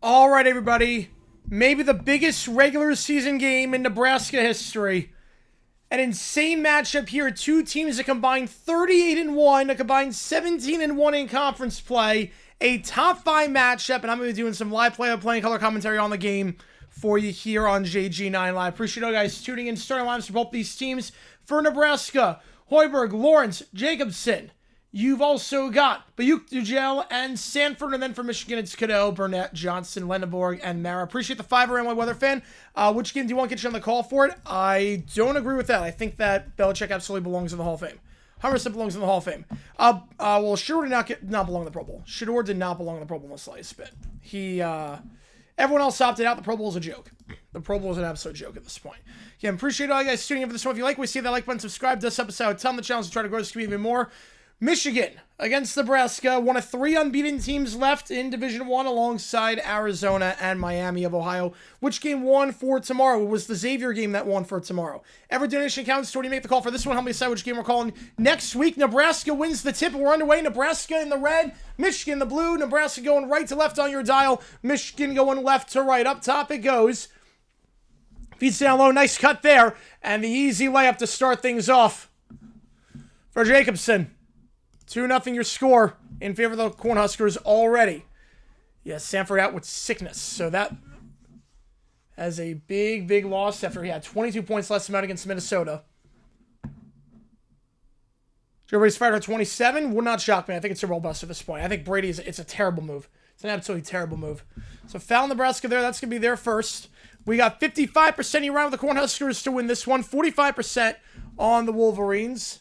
All right, everybody. Maybe the biggest regular season game in Nebraska history. An insane matchup here. Two teams that combined 38-1, a combined 17-1 in conference play. A top 5 matchup, and I'm going to be doing some live play-by-play and color commentary on the game for you here on JG9 Live. Appreciate you guys tuning in. Starting lines for both these teams. For Nebraska, Hoiberg, Lawrence, Jacobson. You've also got Bayuk, Dugel, and Sanford. And then for Michigan, it's Cadeau, Burnett, Johnson, Lenneborg, and Mara. Appreciate the 5 NY Weather fan. Which game do you want to get you on the call for it? I don't agree with that. I think that Belichick absolutely belongs in the Hall of Fame. 100% belongs in the Hall of Fame. Well, Shador did not belong in the Pro Bowl. Shador did not belong in the Pro Bowl in the slightest bit. Everyone else opted out. The Pro Bowl is a joke. The Pro Bowl is an absolute joke at this point. Yeah, appreciate all you guys tuning in for this one. If you like what you see, that like button, subscribe to this episode. Tell them the challenge to try to grow this community even more. Michigan against Nebraska, one of 3 unbeaten teams left in Division I alongside Arizona and Miami of Ohio. Which game won for tomorrow? It was the Xavier game that won for tomorrow. Every donation counts. So when you make the call for this one, help me decide which game we're calling next week. Nebraska wins the tip. We're underway. Nebraska in the red, Michigan in the blue. Nebraska going right to left on your dial. Michigan going left to right. Up top it goes. Feeds down low. Nice cut there. And the easy layup to start things off for Jacobson. 2-0 your score in favor of the Cornhuskers already. Yes, Sanford out with sickness. So that has a big, big loss after he had 22 points less than out against Minnesota. Drew Brees fired at 27. Would not shock me. I think it's a roll bust at this point. I think Brady it's a terrible move. It's an absolutely terrible move. So foul Nebraska there. That's going to be there first. We got 55% you round with the Cornhuskers to win this one. 45% on the Wolverines.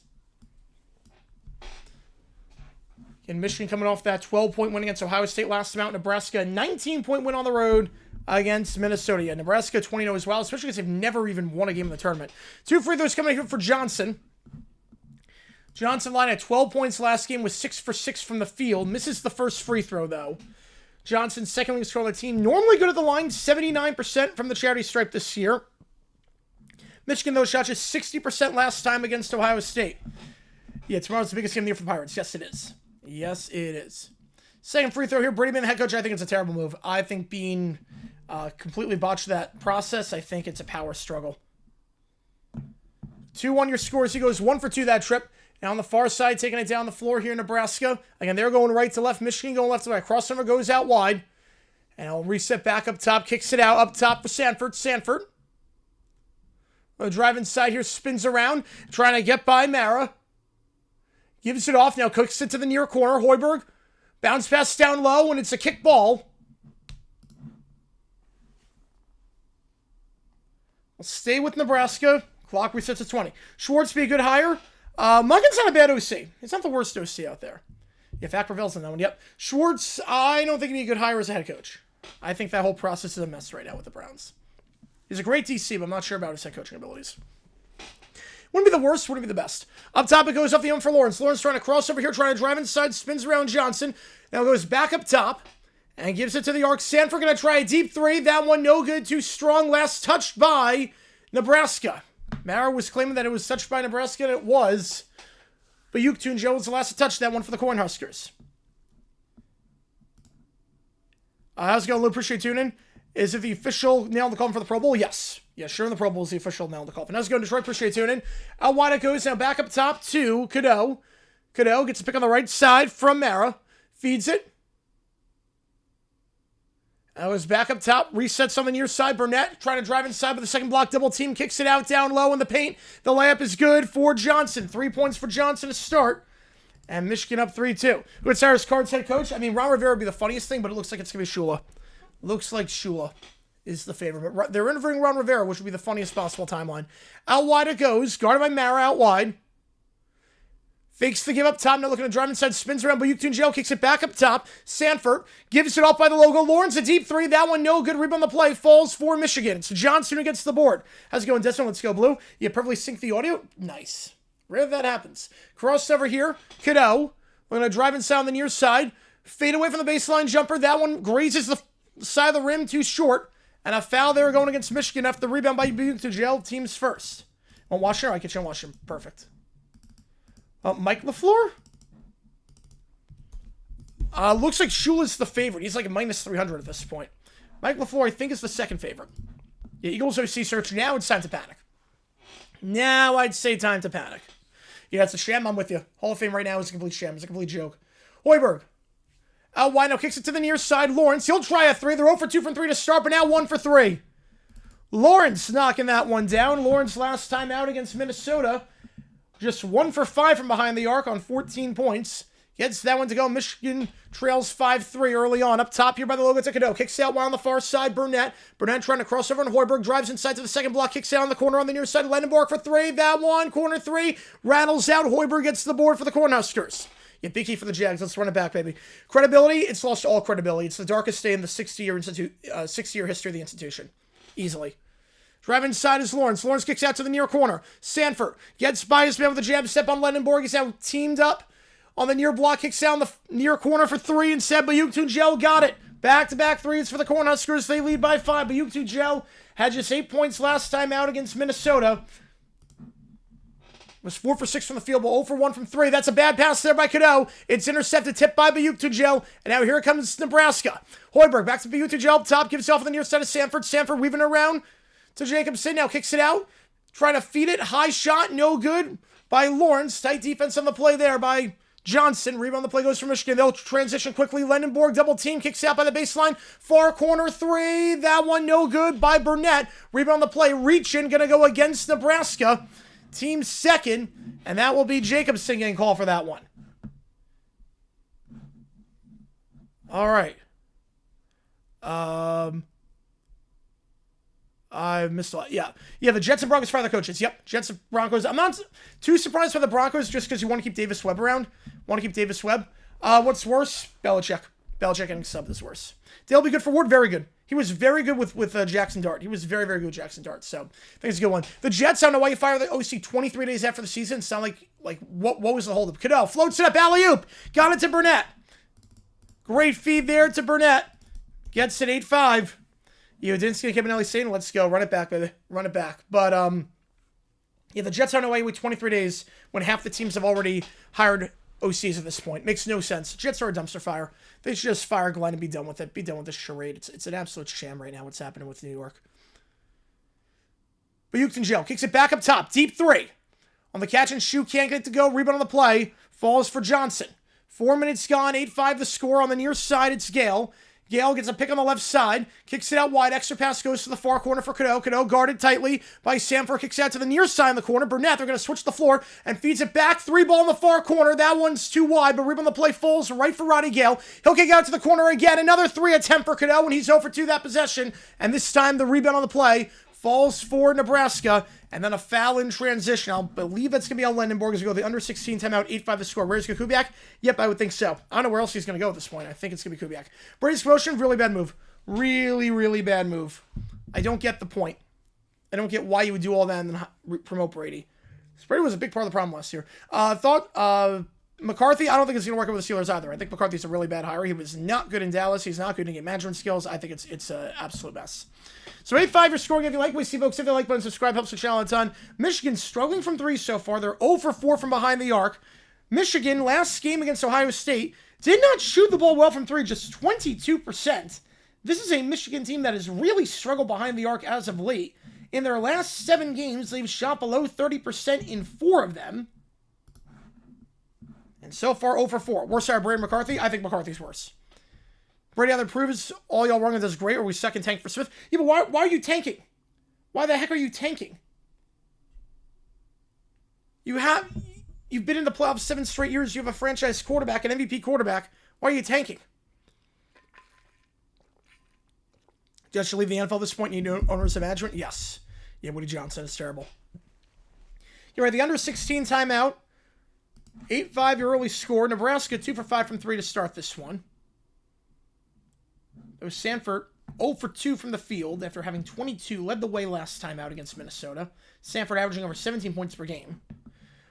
And Michigan coming off that 12-point win against Ohio State last time out. Nebraska, 19-point win on the road against Minnesota. Yeah, Nebraska 20-0 as well, especially because they've never even won a game in the tournament. 2 free throws coming here for Johnson. Johnson line at 12 points last game, was 6 for 6 from the field. Misses the first free throw, though. Johnson, second leading scorer on the team. Normally good at the line, 79% from the charity stripe this year. Michigan, though, shot just 60% last time against Ohio State. Yeah, tomorrow's the biggest game of the year for the Pirates. Yes, it is. Yes, it is. Second free throw here. Brady being the head coach, I think it's a terrible move. I think being completely botched that process, I think it's a power struggle. 2-1 your scores. He goes 1 for 2 that trip. And on the far side, taking it down the floor here in Nebraska. Again, they're going right to left. Michigan going left to right. Crossover goes out wide. And I'll reset back up top. Kicks it out. Up top for Sanford. Sanford. Drive inside here. Spins around. Trying to get by Mara. Gives it off. Now cooks it to the near corner. Hoiberg. Bounce pass down low. And it's a kick ball. I'll stay with Nebraska. Clock resets to 20. Schwartz be a good hire. Munkin's not a bad OC. It's not the worst OC out there. Yeah, fact prevails on that one. Yep. Schwartz, I don't think he'd be a good hire as a head coach. I think that whole process is a mess right now with the Browns. He's a great DC, but I'm not sure about his head coaching abilities. Wouldn't be the worst, wouldn't be the best. Up top, it goes up the arm for Lawrence. Lawrence trying to cross over here, trying to drive inside, spins around Johnson. Now goes back up top and gives it to the arc. Sanford going to try a deep three. That one no good, too strong. Last touched by Nebraska. Mara was claiming that it was touched by Nebraska, and it was. But PEACOCK was the last to touch that one for the Cornhuskers. How's it going, Lou? Appreciate tuning. Is it the official nail in the coffin for the Pro Bowl? Yes. Yeah, sure, in the Pro Bowl is the official nail in the coffin. How's it going, Detroit? Appreciate tuning. Out wide it goes. Now back up top to Cadeau. Cadeau gets a pick on the right side from Mara. Feeds it. That was back up top, resets on the near side. Burnett trying to drive inside, but the second block double team kicks it out down low in the paint. The layup is good for Johnson. 3 points for Johnson to start. And Michigan up 3-2. Who's Cyrus Card's head coach? I mean, Ron Rivera would be the funniest thing, but it looks like it's going to be Shula. Looks like Shula is the favorite. But they're interviewing Ron Rivera, which would be the funniest possible timeline. Out wide it goes. Guarded by Mara out wide. Fakes the give up top, now looking to drive inside, spins around, but PEACOCK kicks it back up top. Sanford gives it off by the logo. Lawrence, a deep three. That one, no good. Rebound on the play. Falls for Michigan. It's Johnson who gets the board. How's it going, Desmond? Let's go, Blue. You perfectly sync the audio. Nice. Rare that happens. Cross over here. Cadeau. We're going to drive inside on the near side. Fade away from the baseline jumper. That one grazes the side of the rim, too short. And a foul there going against Michigan after the rebound by PEACOCK. Teams first. Want Washington? I can show Washington. Perfect. Mike LaFleur? Looks like Shula's the favorite. He's like a minus 300 at this point. Mike LaFleur, I think, is the second favorite. Yeah, Eagles OC search. Now it's time to panic. Now I'd say time to panic. Yeah, it's a sham. I'm with you. Hall of Fame right now is a complete sham. It's a complete joke. Hoiberg. Out wide now, kicks it to the near side. Lawrence, he'll try a three. They're 0 for 2 from 3 to start, but now 1 for 3. Lawrence knocking that one down. Lawrence last time out against Minnesota. Just 1 for 5 from behind the arc on 14 points. Gets that one to go. Michigan trails 5-3 early on. Up top here by the logo to Cadeau. Kicks out wide on the far side. Burnett. Burnett trying to cross over, and Hoiberg drives inside to the second block. Kicks out on the corner on the near side. Lendenborg for 3. That one. Corner 3. Rattles out. Hoiberg gets the board for the Cornhuskers. Yeah, big key for the Jags. Let's run it back, baby. Credibility. It's lost all credibility. It's the darkest day in the 60-year history of the institution. Easily. Drive inside is Lawrence. Lawrence kicks out to the near corner. Sanford gets by his man with a jab step on Lendenborg. He's now teamed up on the near block. Kicks out in the near corner for 3 instead. But PEACOCK got it. Back-to-back threes for the Cornhuskers. They lead by 5. But PEACOCK had just 8 points last time out against Minnesota. Was 4 for 6 from the field, but 0 for 1 from 3. That's a bad pass there by Cadeau. It's intercepted, tipped by PEACOCK. And now here comes Nebraska. Hoiberg back to PEACOCK up top. Gives it off on the near side of Sanford. Sanford weaving around to Jacobson. Now kicks it out. Trying to feed it. High shot. No good by Lawrence. Tight defense on the play there by Johnson. Rebound on the play goes for Michigan. They'll transition quickly. Lendenborg double team. Kicks out by the baseline. Far corner 3. That one no good by Burnett. Rebound on the play. Reaching. Going to go against Nebraska. team second, and that will be Jacobson getting called for that one. All right. I missed a lot. Yeah, the Jets and Broncos fire the coaches. Yep, Jets and Broncos. I'm not too surprised by the Broncos just because you want to keep Davis Webb around. What's worse? Belichick. Belichick getting subbed is worse. They'll be good for Ward. Very good. He was very good with Jackson Dart. He was very, very good with Jackson Dart. So I think it's a good one. The Jets, I don't know why you fire the OC 23 days after the season. Sound like what was the holdup? Cadell floats it up, alley-oop. Got it to Burnett. Great feed there to Burnett. Gets it 8-5. Udinski and Kevin saying, let's go. Run it back, baby. Run it back. But, the Jets aren't away with 23 days when half the teams have already hired OCs at this point. Makes no sense. Jets are a dumpster fire. They should just fire Glenn and be done with it. Be done with this charade. It's an absolute sham right now what's happening with New York. But Ukes in jail. Kicks it back up top. Deep three. On the catch and shoot. Can't get it to go. Rebound on the play. Falls for Johnson. 4 minutes gone. 8-5 the score. On the near side, it's Gale. Gale gets a pick on the left side, kicks it out wide, extra pass goes to the far corner for Cadeau. Cadeau guarded tightly by Sanford, kicks out to the near side in the corner. Burnett, they're going to switch the floor and feeds it back. 3-ball in the far corner. That one's too wide, but rebound on the play falls right for Roddy Gale. He'll kick out to the corner again. Another 3 attempt for Cadeau when he's 0 for 2 that possession. And this time the rebound on the play falls for Nebraska. And then a foul in transition. I'll believe that's going to be on Lendenborg as we go the under 16 timeout, 8-5 the score. Where's Kubiak? Yep, I would think so. I don't know where else he's going to go at this point. I think it's going to be Kubiak. Brady's promotion, really bad move. Really, really bad move. I don't get the point. I don't get why you would do all that and then promote Brady. Brady was a big part of the problem last year. McCarthy, I don't think it's going to work out with the Steelers either. I think McCarthy's a really bad hire. He was not good in Dallas. He's not good in game management skills. I think it's an absolute mess. So 8-5, you're scoring if you like. We see folks, hit the like button, subscribe, helps the channel a ton. Michigan struggling from 3 so far. They're 0 for 4 from behind the arc. Michigan, last game against Ohio State, did not shoot the ball well from 3, just 22%. This is a Michigan team that has really struggled behind the arc as of late. In their last 7 games, they've shot below 30% in 4 of them. And so far, 0 for 4. Worse are Brady McCarthy? I think McCarthy's worse. Brady either proves all y'all wrong and does great, or we second tank for Smith. Yeah, but why are you tanking? Why the heck are you tanking? You've been in the playoffs 7 straight years. You have a franchise quarterback, an MVP quarterback. Why are you tanking? Jets should leave the NFL at this point. You need owners of management? Yes. Yeah, Woody Johnson is terrible. You're right, the under 16 timeout. 8-5 your early score. Nebraska 2 for 5 from 3 to start this one. It was Sanford 0 for 2 from the field after having 22. Led the way last time out against Minnesota. Sanford averaging over 17 points per game.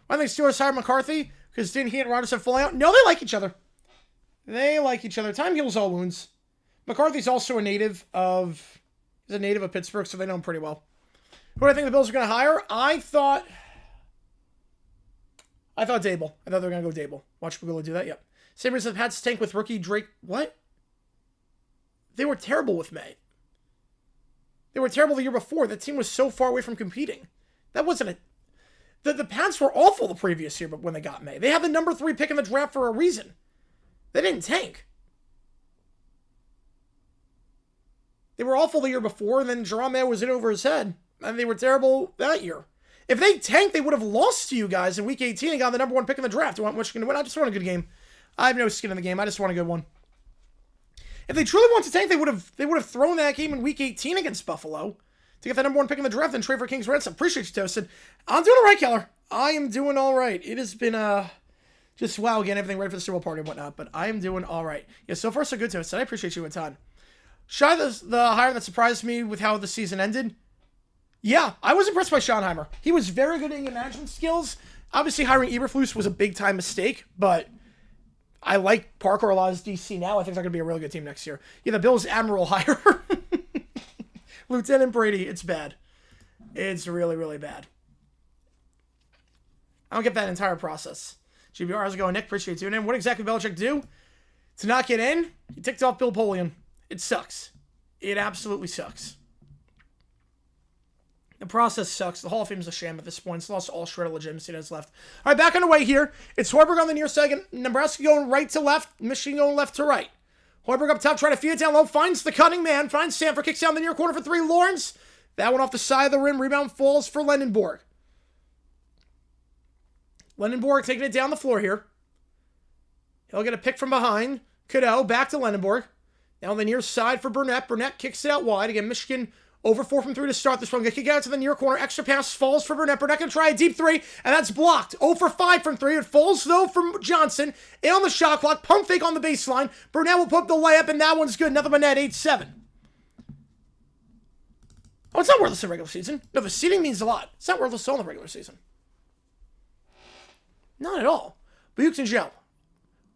I think Steelers hired McCarthy because didn't he and Rodgers have falling out? No, they like each other. They like each other. Time heals all wounds. McCarthy's also a native of Pittsburgh, so they know him pretty well. Who do I think the Bills are going to hire? I thought Dable. I thought they were going to go Dable. Watch Pagula do that. Yep. Same reason the Pats tank with rookie Drake. What? They were terrible with May. They were terrible the year before. The team was so far away from competing. That wasn't the Pats were awful the previous year, but when they got May. They had the number 3 pick in the draft for a reason. They didn't tank. They were awful the year before, and then Jerome May was in over his head, and they were terrible that year. If they tanked, they would have lost to you guys in Week 18 and got the number 1 pick in the draft. Do I want Michigan to win? I just want a good game. I have no skin in the game. I just want a good one. If they truly want to tank, they would have thrown that game in Week 18 against Buffalo to get the number 1 pick in the draft and trade for King's ransom. Appreciate you, Toasted. I'm doing all right, Keller. I am doing all right. It has been just wow, getting everything ready for the Super Bowl party and whatnot, but I am doing all right. Yeah, so far so good, Toasted. I appreciate you a ton. Shy, the hire that surprised me with how the season ended. Yeah, I was impressed by Schottenheimer. He was very good in management skills. Obviously, hiring Eberflus was a big-time mistake, but I like Parker a lot as DC now. I think they're going to be a really good team next year. Yeah, the Bills' Admiral hire. Lieutenant Brady, it's bad. It's really, really bad. I don't get that entire process. GBR, how's it going, Nick? Appreciate you tuning in. What exactly did Belichick do to not get in? He ticked off Bill Polian. It sucks. It absolutely sucks. The process sucks. The Hall of Fame is a sham at this point. It's lost all shred of legitimacy that's left. All right, back on the way here. It's Hoiberg on the near side. Nebraska going right to left. Michigan going left to right. Hoiberg up top, trying to feed it down low. Finds the cutting man. Finds Sanford. Kicks down the near corner for 3. Lawrence. That one off the side of the rim. Rebound falls for Lendenborg. Lendenborg taking it down the floor here. He'll get a pick from behind. Cadeau back to Lendenborg. Now on the near side for Burnett. Burnett kicks it out wide. Again, Michigan over 4 from 3 to start this one. Going to kick it out to the near corner. Extra pass falls for Burnett. Burnett going to try a deep 3, and that's blocked. 0 for 5 from 3. It falls, though, from Johnson. In on the shot clock. Pump fake on the baseline. Burnett will put up the layup, and that one's good. Nothing but net, 8-7. Oh, it's not worthless in regular season. No, the seeding means a lot. It's not worthless all in the regular season. Not at all. Buchton Joe.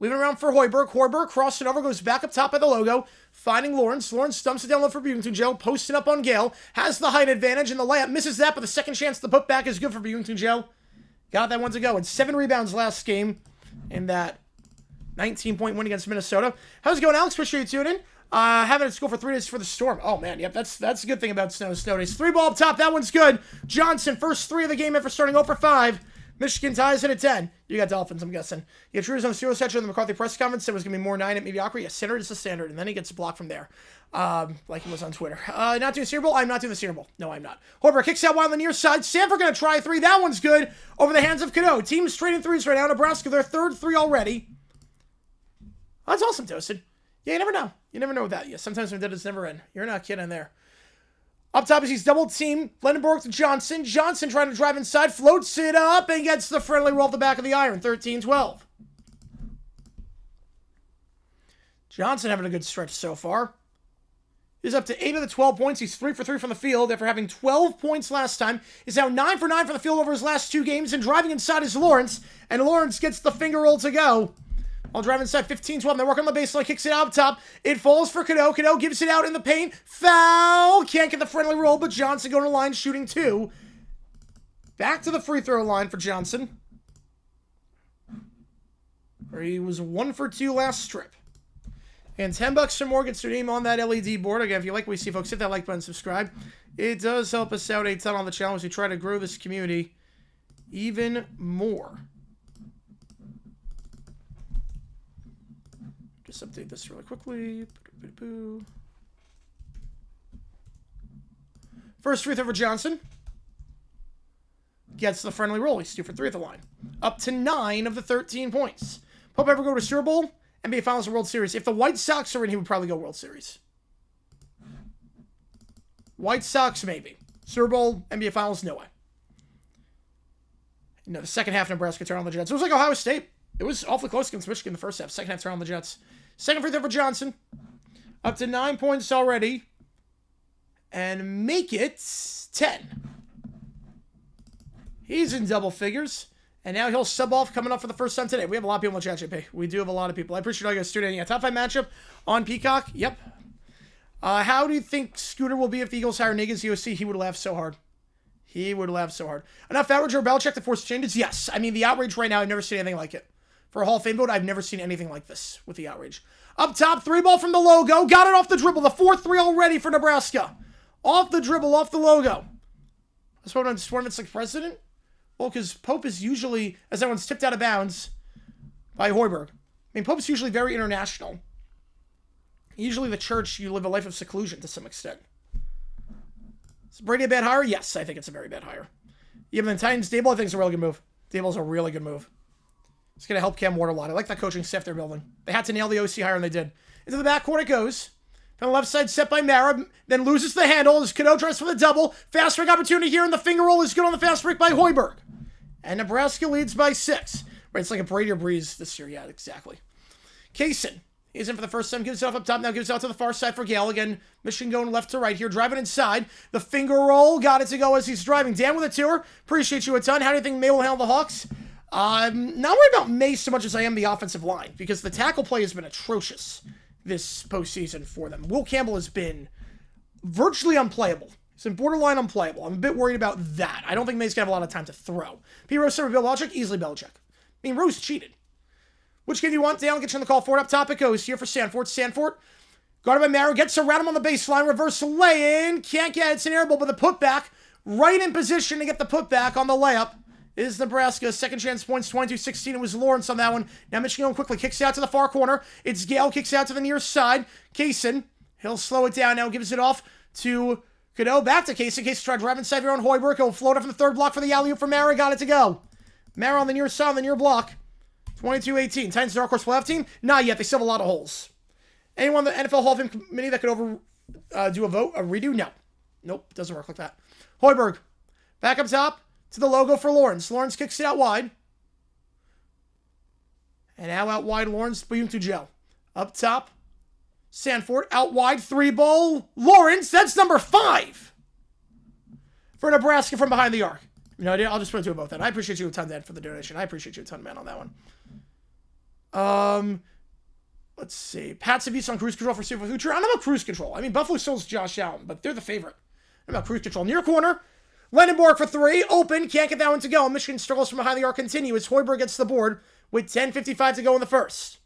Leaving around for Hoiberg. Hoiberg crossing over, goes back up top by the logo. Finding Lawrence. Lawrence stumps it down low for Buchton Joe. Posting up on Gale. Has the height advantage, and the layup misses that, but the second chance to put back is good for Buchton Joe. Got that one to go. And 7 rebounds last game in that 19-point win against Minnesota. How's it going, Alex? Appreciate you tuning in. Having it school for 3 days for the Storm. Oh, man. Yep, that's a good thing about snow days. 3 ball up top. That one's good. Johnson, first 3 of the game after starting 0 for 5. Michigan ties it at 10. You got Dolphins, I'm guessing. You got Truders on the Steelers section in the McCarthy press conference. Said it was going to be more 9 at mediocrity. Yeah, standard is the standard. And then he gets blocked from there. Like he was on Twitter. Not doing the Senior Bowl? I'm not doing the Senior Bowl. No, I'm not. Hoiberg kicks out wide on the near side. Sanford going to try a 3. That one's good. Over the hands of Cadeau. Team's trading 3s right now. Nebraska, their third 3 already. Oh, that's awesome, Toasted. Yeah, you never know. You never know with that. Yeah, sometimes when it's never in. You're not kidding there. Up top is he's double team. Lendenborg to Johnson. Johnson trying to drive inside. Floats it up and gets the friendly roll off the back of the iron. 13-12. Johnson having a good stretch so far. He's up to 8 of the 12 points. He's 3 for 3 from the field after having 12 points last time. He's now 9 for 9 from the field over his last 2 games. And driving inside is Lawrence. And Lawrence gets the finger roll to go. While driving inside 15-12. They're working on the baseline. Kicks it out top. It falls for Cadeau. Cadeau gives it out in the paint. Foul. Can't get the friendly roll, but Johnson going to the line shooting 2. Back to the free throw line for Johnson. Where he was 1 for 2 last strip. And $10 or more gets your name on that LED board. Again, if you like what we see, folks, hit that like button, subscribe. It does help us out a ton on the channel as we try to grow this community even more. Just update this really quickly. First free throw for Johnson. Gets the friendly roll. He's 2 for 3 at the line. Up to 9 of the 13 points. Pope ever go to Super Bowl? NBA Finals or World Series? If the White Sox are in, he would probably go World Series. White Sox, maybe. Super Bowl, NBA Finals, no way. You know, the second half, Nebraska turned on the Jets. It was like Ohio State. It was awfully close against Michigan in the first half. Second half, turned on the Jets. Second free throw for Johnson. Up to 9 points already. And make it 10. He's in double figures. And now he'll sub off coming up for the first time today. We have a lot of people in the chat, JP. We do have a lot of people. I appreciate all you guys tuning in. Yeah, top 5 matchup on Peacock. Yep. How do you think Scooter will be if the Eagles hire Nagin as OC? He would laugh so hard. He would laugh so hard. Enough outrage or Belichick to force changes? Yes. I mean, the outrage right now, I've never seen anything like it. For a Hall of Fame vote, I've never seen anything like this with the outrage. Up top, 3 ball from the logo. Got it off the dribble. The 4-3 already for Nebraska. Off the dribble, off the logo. I suppose on tournaments like president? Well, because Pope is usually, as everyone's tipped out of bounds by Hoiberg. I mean, Pope's usually very international. Usually the church, you live a life of seclusion to some extent. Is Brady a bad hire? Yes, I think it's a very bad hire. Even the Titans, Dable, I think it's a really good move. Dable's a really good move. It's going to help Cam Ward a lot. I like that coaching staff they're building. They had to nail the OC hire, and they did. Into the backcourt it goes. From the left side, set by Mara, then loses the handle as Cadeau tries for the double. Fast break opportunity here, and the finger roll is good on the fast break by Hoiberg. And Nebraska leads by 6. Right, it's like a Brady or Breeze this year. Yeah, exactly. Kaysen. He's in for the first time. Gives it off up top. Now gives it out to the far side for Gale. Again, Michigan going left to right here. Driving inside. The finger roll. Got it to go as he's driving. Dan with a tour. Appreciate you a ton. How do you think May will handle the Hawks? I'm not worried about May so much as I am the offensive line. Because the tackle play has been atrocious this postseason for them. Will Campbell has been virtually unplayable. He's been borderline unplayable. I'm a bit worried about that. I don't think May's going to have a lot of time to throw. P. Rose over Bill Belichick? Easily Belichick. I mean, Rose cheated. Which game do you want? Dale, get you on the call for it. Up top it goes. Here for Sanford. Sanford. Guarded by Mara. Gets around him on the baseline. Reverse lay-in. Can't get it. It's an air ball, but the putback. Right in position to get the putback on the layup is Nebraska. Second chance points. 22-16. It was Lawrence on that one. Now Michigan going quickly. Kicks out to the far corner. It's Gale. Kicks out to the near side. Kaysen. He'll slow it down now. Gives it off to Cadeau. Back to Kaysen. Kaysen tried driving inside your own Hoiberg. He'll float up from the third block for the alley-oop for Mara. Got it to go. Mara on the near side, on the near block. 22-18. Titans Dark Horse playoff team? Not yet. They still have a lot of holes. Anyone on the NFL Hall of Fame committee that could do a vote, a redo? No. Nope, doesn't work like that. Hoiberg, back up top to the logo for Lawrence. Lawrence kicks it out wide. And now out wide, Lawrence, boom to Joe. Up top, Sanford, out wide, 3-ball. Lawrence, that's number 5 for Nebraska from behind the arc. No idea. I'll just put it to a vote then. I appreciate you a ton, Dan, for the donation. I appreciate you a ton, man, on that one. Let's see. Pats have used on cruise control for Super Future. I don't know about cruise control. I mean, Buffalo still's Josh Allen, but they're the favorite. I don't know about cruise control. Near corner. Lendenborg for 3. Open. Can't get that one to go. Michigan struggles from behind the arc. Continue as Hoiberg gets the board with 10:55 to go in the first.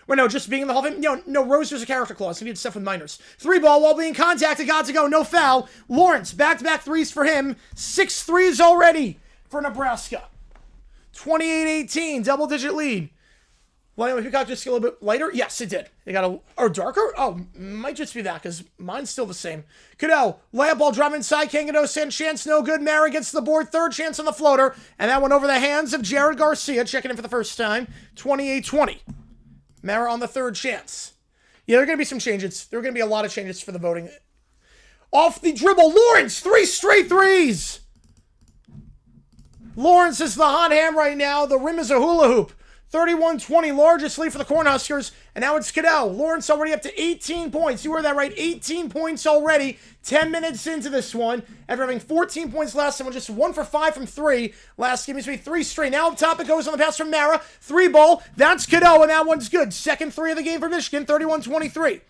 Well, no, just being in the Hall of Fame. No, Rose, there's a character clause. He did stuff with minors. 3-ball while being contacted. Got to go. No foul. Lawrence, back-to-back threes for him. 6 threes already for Nebraska. 28-18. Double-digit lead. Well, Peacock just a little bit lighter? Yes, it did. They got or darker? Oh, might just be that, because mine's still the same. Cadeau, layup ball drive inside. Can't get no second chance. No good. Mara gets the board. Third chance on the floater. And that went over the hands of Jared Garcia, checking in for the first time. 28-20. Mara on the third chance. Yeah, there are going to be some changes. There are going to be a lot of changes for the voting. Off the dribble, Lawrence, 3 straight threes. Lawrence is the hot hand right now. The rim is a hula hoop. 31-20, largest lead for the Cornhuskers. And now it's Cadeau. Lawrence already up to 18 points. You heard that right, 18 points already. 10 minutes into this one. After having 14 points last time, just 1 for 5 from 3. Last game, he's made 3 straight. Now up top, it goes on the pass from Mara. 3-ball. That's Cadeau, and that one's good. Second 3 of the game for Michigan, 31-23.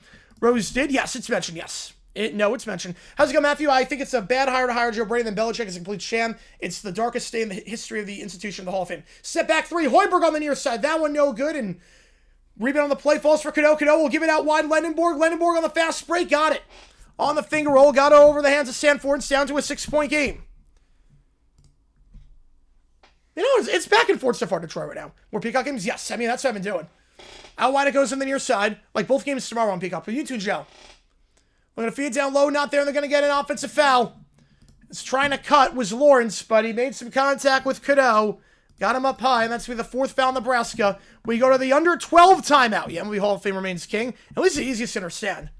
Rose did? Yes, it's mentioned, yes. No, it's mentioned. How's it going, Matthew? I think it's a bad hire to hire Joe Brady than Belichick. It's a complete sham. It's the darkest day in the history of the institution of the Hall of Fame. Step back 3. Hoiberg on the near side. That one no good. And rebound on the play. Falls for Cadeau. Cadeau will give it out wide. Lendenborg. Lendenborg on the fast break. Got it. On the finger roll. Got it over the hands of Sanford. It's down to a 6-point game. You know, it's back and forth so far to Detroit right now. More Peacock games? Yes. I mean, that's what I've been doing. Out wide it goes on the near side. Like both games tomorrow on Peacock. But you two, Joe. We're going to feed down low, not there, and they're going to get an offensive foul. It's trying to cut was Lawrence, but he made some contact with Cadeau. Got him up high, and that's going to be the 4th foul in Nebraska. We go to the under 12 timeout. Yeah, MLB Hall of Fame remains king. At least the easiest to understand.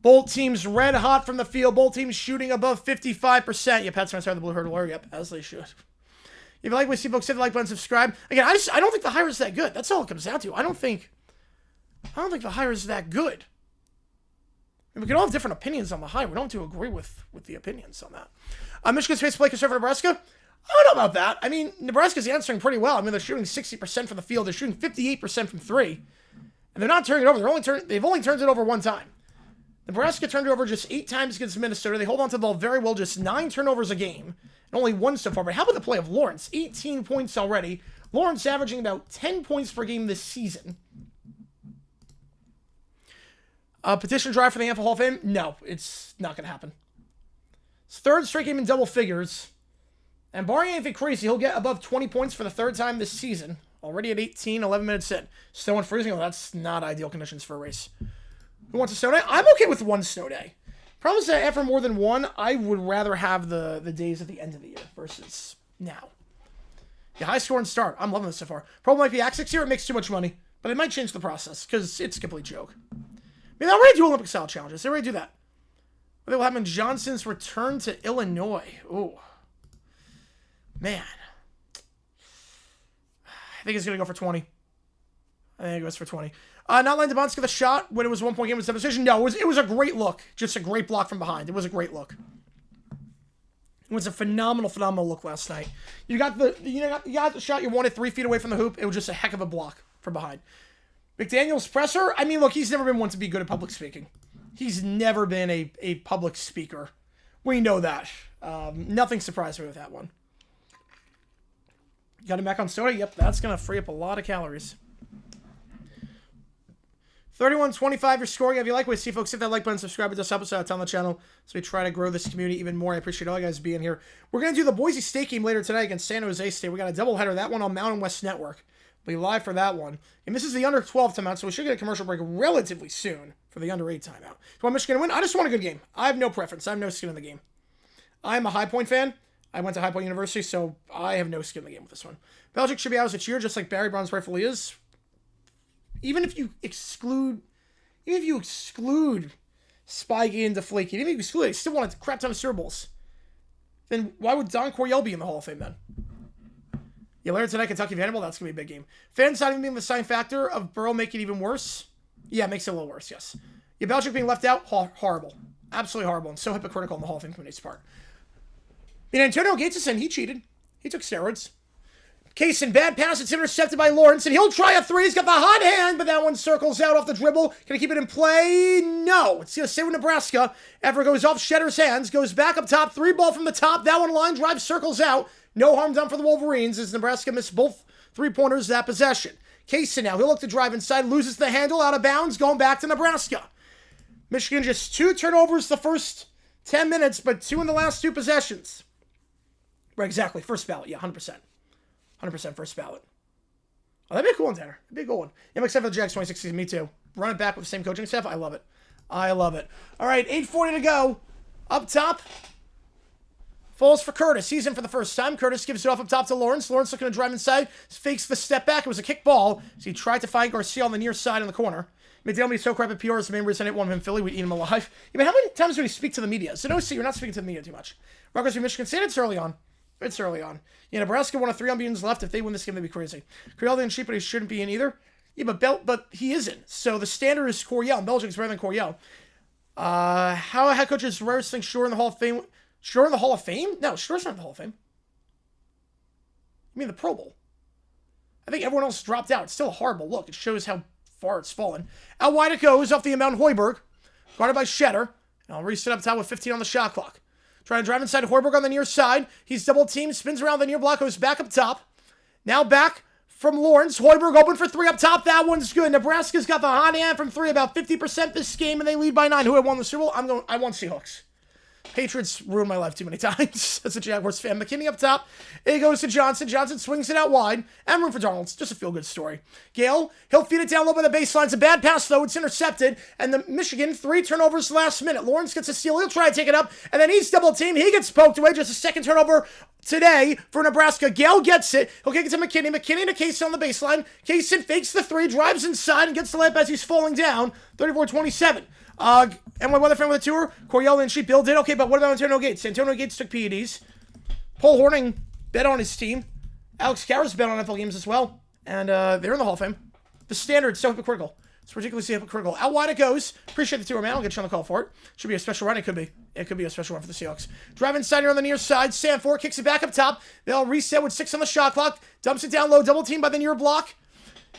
Both teams red hot from the field. Both teams shooting above 55%. Yeah, Pats fans are the blue hurdle. Yep, as they should. If you like what you see, folks, hit the like button, subscribe. Again, I don't think the hire is that good. That's all it comes down to. I don't think the hire is that good. I mean, we can all have different opinions on the hire. We don't have to agree with the opinions on that. Michigan's face play concern for Nebraska. I don't know about that. I mean, Nebraska's answering pretty well. I mean, they're shooting 60% from the field. They're shooting 58% from 3. And they're not turning it over. They've only turned it over 1 time. Nebraska turned it over just 8 times against Minnesota. They hold on to the ball very well, just 9 turnovers a game. And only 1 so far. But how about the play of Lawrence? 18 points already. Lawrence averaging about 10 points per game this season. Petition drive for the NFL Hall of Fame? No, it's not going to happen. It's 3rd straight game in double figures. And barring anything crazy, he'll get above 20 points for the 3rd time this season. Already at 18, 11 minutes in. Snow and freezing, well, that's not ideal conditions for a race. Who wants a snow day? I'm okay with 1 snow day. Problem is that after more than 1, I would rather have the days at the end of the year versus now. Yeah, high score and start. I'm loving this so far. Problem might be Axix here. It makes too much money. But it might change the process because it's a complete joke. I mean, they already do Olympic-style challenges. They already do that. What will happen? Johnson's return to Illinois. Ooh. Man. I think he's going to go for 20. I think he goes for 20. Not letting Debonska the shot when it was a 1-point game with decision. No, it was a great look. Just a great block from behind. It was a great look. It was a phenomenal look last night. You got the shot you wanted 3 feet away from the hoop. It was just a heck of a block from behind. McDaniel's presser. I mean, look, he's never been one to be good at public speaking. He's never been a public speaker. We know that. Nothing surprised me with that one. Got him back on soda? Yep, that's going to free up a lot of calories. 31-25, you're scoring. If you like what you see, folks, hit that like button, subscribe. It does help us out on the channel as we try to grow this community even more. I appreciate all you guys being here. We're going to do the Boise State game later tonight against San Jose State. We got a doubleheader. That one on Mountain West Network. Be live for that one. And this is the under 12 timeout, so we should get a commercial break relatively soon for the under 8 timeout. Do you want Michigan to win? I just want a good game. I have no preference. I have no skin in the game. I'm a High Point fan. I went to High Point University, so I have no skin in the game with this one. Belgium should be out as a cheer, just like Barry Bonds rightfully is. Even if you exclude Spygate and Deflategate, even if you exclude it, you still want a crap ton of Super Bowls. Then why would Don Coryell be in the Hall of Fame then? Yeah, later tonight, Kentucky Vanderbilt, that's going to be a big game. Fans not even being the sign factor of Burrow make it even worse? Yeah, it makes it a little worse, yes. Yeah, Belichick being left out, horrible. Absolutely horrible, and so hypocritical on the Hall of Fame committee's part. And Antonio Gates is saying he cheated. He took steroids. Kaysen, bad pass. It's intercepted by Lawrence, and he'll try a three. He's got the hot hand, but that one circles out off the dribble. Can he keep it in play? No. It's going to stay with Nebraska. After it goes off Shedder's hands, goes back up top. 3 ball from the top. That one line drive circles out. No harm done for the Wolverines as Nebraska missed both 3-pointers that possession. Kaysen now, he'll look to drive inside, loses the handle, out of bounds, going back to Nebraska. Michigan just 2 turnovers the first 10 minutes, but 2 in the last 2 possessions. Right, exactly. First ballot. Yeah, 100%. 100% first ballot. Oh, that'd be a cool one, Tanner. That'd be a good one. Yeah, I'm excited for the Jags 2016. Me too. Run it back with the same coaching staff. I love it. I love it. All right, 8:40 to go. Up top. Falls for Curtis. He's in for the first time. Curtis gives it off up top to Lawrence. Lawrence looking to drive inside. Fakes the step back. It was a kick ball. So he tried to find Garcia on the near side in the corner. McDaniel be so crap at PR is the main reason I didn't want him in Philly. We'd eat him alive. Yeah, but how many times do we speak to the media? So no, see, you're not speaking to the media too much. Rutgers v. Michigan State. It's early on. It's early on. Yeah, Nebraska won 3 unbeaten left. If they win this game, they'd be crazy. Coryell didn't cheat, but he shouldn't be in either. Yeah, but he isn't. So the standard is Coryell. Belichick's better than Coryell. How a head coach is rarest thing sure in the Hall of Fame? Sure in the Hall of Fame? No, Sure's not in the Hall of Fame. I mean the Pro Bowl. I think everyone else dropped out. It's still a horrible look. It shows how far it's fallen. Out wide it goes off the inbound Hoiberg. Guarded by Shedder. And I'll reset up top with 15 on the shot clock. Trying to drive inside Hoiberg on the near side. He's double teamed, spins around the near block, goes back up top. Now back from Lawrence. Hoiberg open for 3 up top. That one's good. Nebraska's got the hot hand from 3, about 50% this game, and they lead by 9. Who had won the Super Bowl? I want Seahawks. Patriots ruined my life too many times as a Jaguars fan. McKinney up top. It goes to Johnson. Johnson swings it out wide. And room for Darnold. It's just a feel-good story. Gale, he'll feed it down low by the baseline. It's a bad pass, though. It's intercepted. And the Michigan, 3 turnovers last minute. Lawrence gets a steal. He'll try to take it up. And then he's double-teamed. He gets poked away. Just a second turnover today for Nebraska. Gale gets it. He'll kick it to McKinney. McKinney to Kaysen on the baseline. Kaysen fakes the 3, drives inside, and gets the layup as he's falling down. 34-27. And my weather friend with a tour, Coryell and she Bill did. Okay, but what about Antonio Gates? Antonio Gates took PEDs. Paul Horning bet on his team. Alex Karras bet on NFL games as well. And they're in the Hall of Fame. The standard's so hypocritical. It's ridiculously hypocritical. Out wide it goes. Appreciate the tour, man. I'll get you on the call for it. Should be a special run. It could be. It could be a special run for the Seahawks. Drive inside here on the near side. Sanford kicks it back up top. They'll reset with 6 on the shot clock. Dumps it down low. Double team by the near block.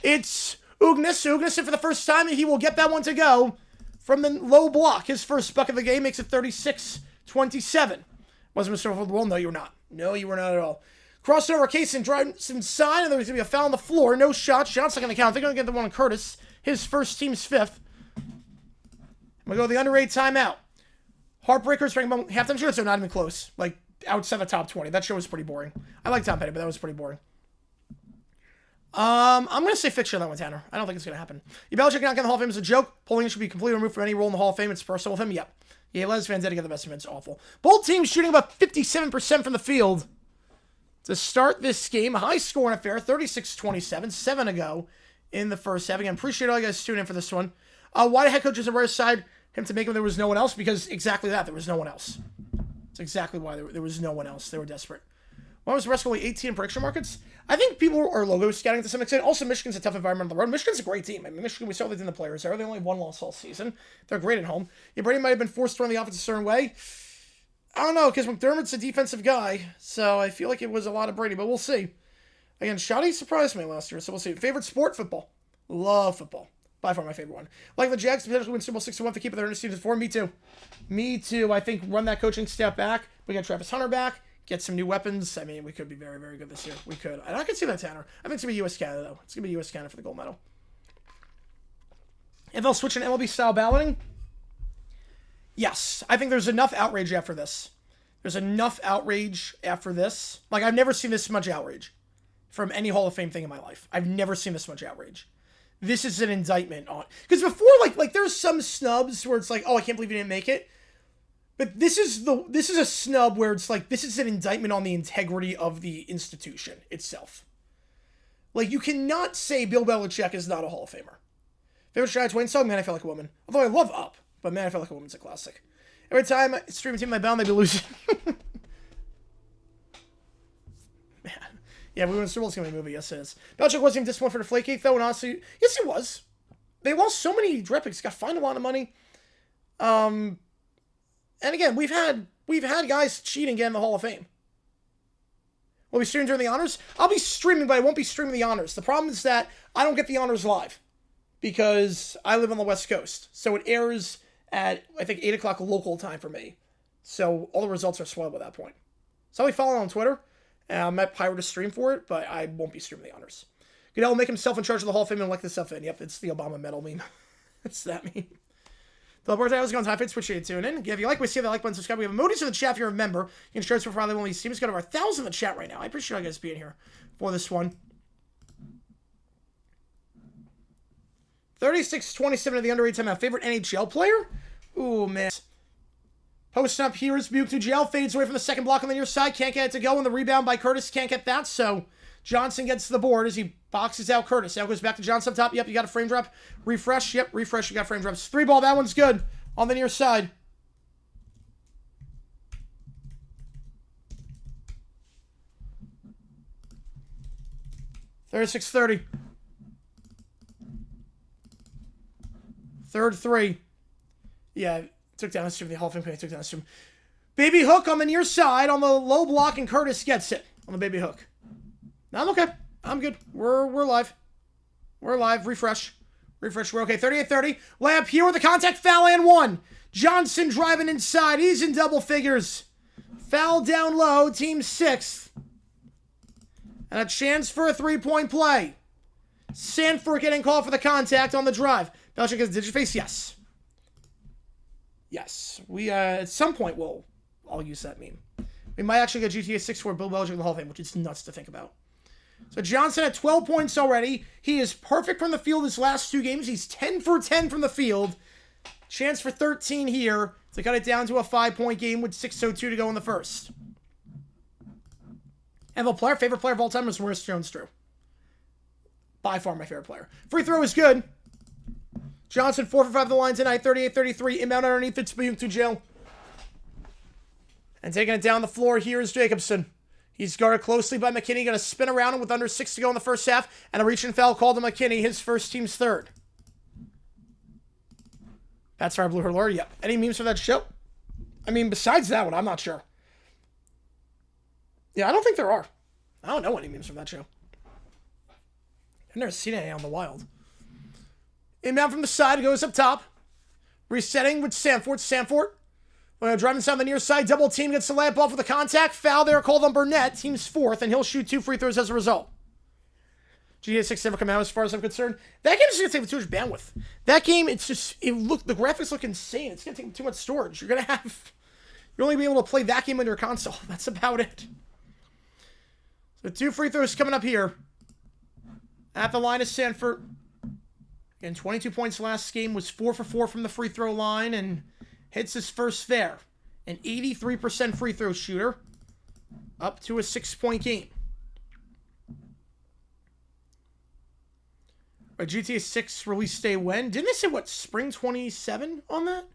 It's Ugnes. Ugnes for the first time. He will get that one to go. From the low block, his first bucket of the game makes it 36-27. Wasn't Mr. for the world? No, you were not. No, you were not at all. Crossover, Kaysen drives inside, and there's going to be a foul on the floor. No shot. Shot's not going to count. They're going to get the one on Curtis. His first, team's 5th. I'm going to go to the under 8 timeout. Heartbreakers bring them halftime show, so not even close. Like, outside the top 20. That show was pretty boring. I like Tom Petty, but that was pretty boring. I'm going to say fixture on that one, Tanner. I don't think it's going to happen. Belichick not getting the Hall of Fame is a joke. Polling should be completely removed from any role in the Hall of Fame. It's personal with him. Yep. Yeah, Les Vanzetti get the best of it. It's awful. Both teams shooting about 57% from the field to start this game. High scoring affair, 36-27, 7 ago in the first half. Again, appreciate all you guys tuning in for this one. Why the head coach is on the right side him to make him there was no one else? Because exactly that. There was no one else. That's exactly why there was no one else. They were desperate. Why was Nebraska only 18 in prediction markets? I think people are logo scouting to some extent. Also, Michigan's a tough environment on the road. Michigan's a great team. I mean, Michigan, we saw that in the players there. They only have 1 loss all season. They're great at home. Yeah, Brady might have been forced to run the offense a certain way. I don't know, because McDermott's a defensive guy, so I feel like it was a lot of Brady, but we'll see. Again, Shoddy surprised me last year, so we'll see. Favorite sport? Football. Love football. By far my favorite one. Like the Jags potentially win Super Bowl 61 to keep it their season 4. Me too. Me too. I think run that coaching step back. We got Travis Hunter back. Get some new weapons. I mean, we could be very, very good this year. We could. And I can see that, Tanner. I think it's going to be U.S.-Canada, though. It's going to be U.S.-Canada for the gold medal. If they'll switch an MLB-style balloting? Yes. I think there's enough outrage after this. There's enough outrage after this. Like, I've never seen this much outrage. from any Hall of Fame thing in my life. I've never seen this much outrage. This is an indictment on... Because before, like there's some snubs where it's like, oh, I can't believe you didn't make it. But this is a snub where it's like, this is an indictment on the integrity of the institution itself. Like, you cannot say Bill Belichick is not a Hall of Famer. Favorite Giants Wayne song? Man, I Feel Like a Woman. Although I love Up, but Man, I Feel Like a Woman's a classic. Every time I stream a team my bound, they'd be losing. Man. Yeah, we won the Super Bowl. It's going to be a movie. Yes, it is. Belichick wasn't even disappointed for the Flakegate, though, and honestly, yes, he was. They lost so many draft picks. Got fined a lot of money. And again, we've had guys cheat and get in the Hall of Fame. Will we stream during the honors? I'll be streaming, but I won't be streaming the honors. The problem is that I don't get the honors live because I live on the West Coast. So it airs at, I think, 8 o'clock local time for me. So all the results are spoiled by that point. So I'll be following on Twitter. And I might pirate a stream for it, but I won't be streaming the honors. Goodell will make himself in charge of the Hall of Fame and elect himself in. Yep, it's the Obama medal meme. It's that meme. The birthday, how's it going? Time for appreciate you tuning in. If you like, we see that like button, subscribe. We have emojis in the chat if you're a member. You can share us for Friday when we see. Let's go to our 1,000 in the chat right now. I appreciate you guys being here for this one. 36-27 of the under 8 time. Favorite NHL player? Ooh, man. Posting up here is Buke to jail. Fades away from the second block on the near side. Can't get it to go. And the rebound by Curtis. Can't get that. So Johnson gets to the board as he boxes out Curtis. Now goes back to Johnson up top. Yep, you got a frame drop. Refresh. Yep, refresh. You got frame drops. 3 ball. That one's good. On the near side. $36-30. Third 3. Yeah. Took down the stream. The Hall of Fame took down the stream. Baby hook on the near side on the low block, and Curtis gets it on the baby hook. Now I'm okay. I'm good. We're live. We're live. Refresh. Refresh. We're okay. 38-30. Layup here with the contact foul and 1. Johnson driving inside. He's in double figures. Foul down low. Team 6th. And a chance for a 3-point play. Sanford getting called for the contact on the drive. Belichick gets digit face. Yes. Yes, we at some point I'll use that meme. We might actually get GTA 6 for Bill Belichick in the Hall of Fame, which is nuts to think about. So Johnson at 12 points already. He is perfect from the field his last 2 games. He's 10 for 10 from the field. Chance for 13 here to cut it down to a 5-point game with 6:02 to go in the first. NFL player, favorite player of all time is Maurice Jones-Drew. By far my favorite player. Free throw is good. Johnson 4 for 5 of the line tonight. 38-33. Inbound underneath it to jail. And taking it down the floor here is Jacobson. He's guarded closely by McKinney. Going to spin around him with under 6 to go in the first half. And a reach-in foul called to McKinney, his first team's 3rd. That's Fire Blue Lord. Yep. Any memes for that show? I mean, besides that one, I'm not sure. Yeah, I don't think there are. I don't know any memes from that show. I've never seen any on the wild. Inbound from the side, goes up top. Resetting with Sanford. Driving inside the near side. Double team, gets the layup off with a contact. Foul there called on Burnett. Team's 4th, and he'll shoot 2 free throws as a result. GTA 6 never come out as far as I'm concerned. That game is going to take too much bandwidth. That game, the graphics look insane. It's going to take too much storage. You're only be able to play that game on your console. That's about it. So 2 free throws coming up here. At the line is Sanford. Again, 22 points last game, was 4 for 4 from the free throw line, and hits his first there. An 83% free throw shooter, up to a 6-point game. A GTA 6 release day when? Didn't they say, what, spring 27 on that?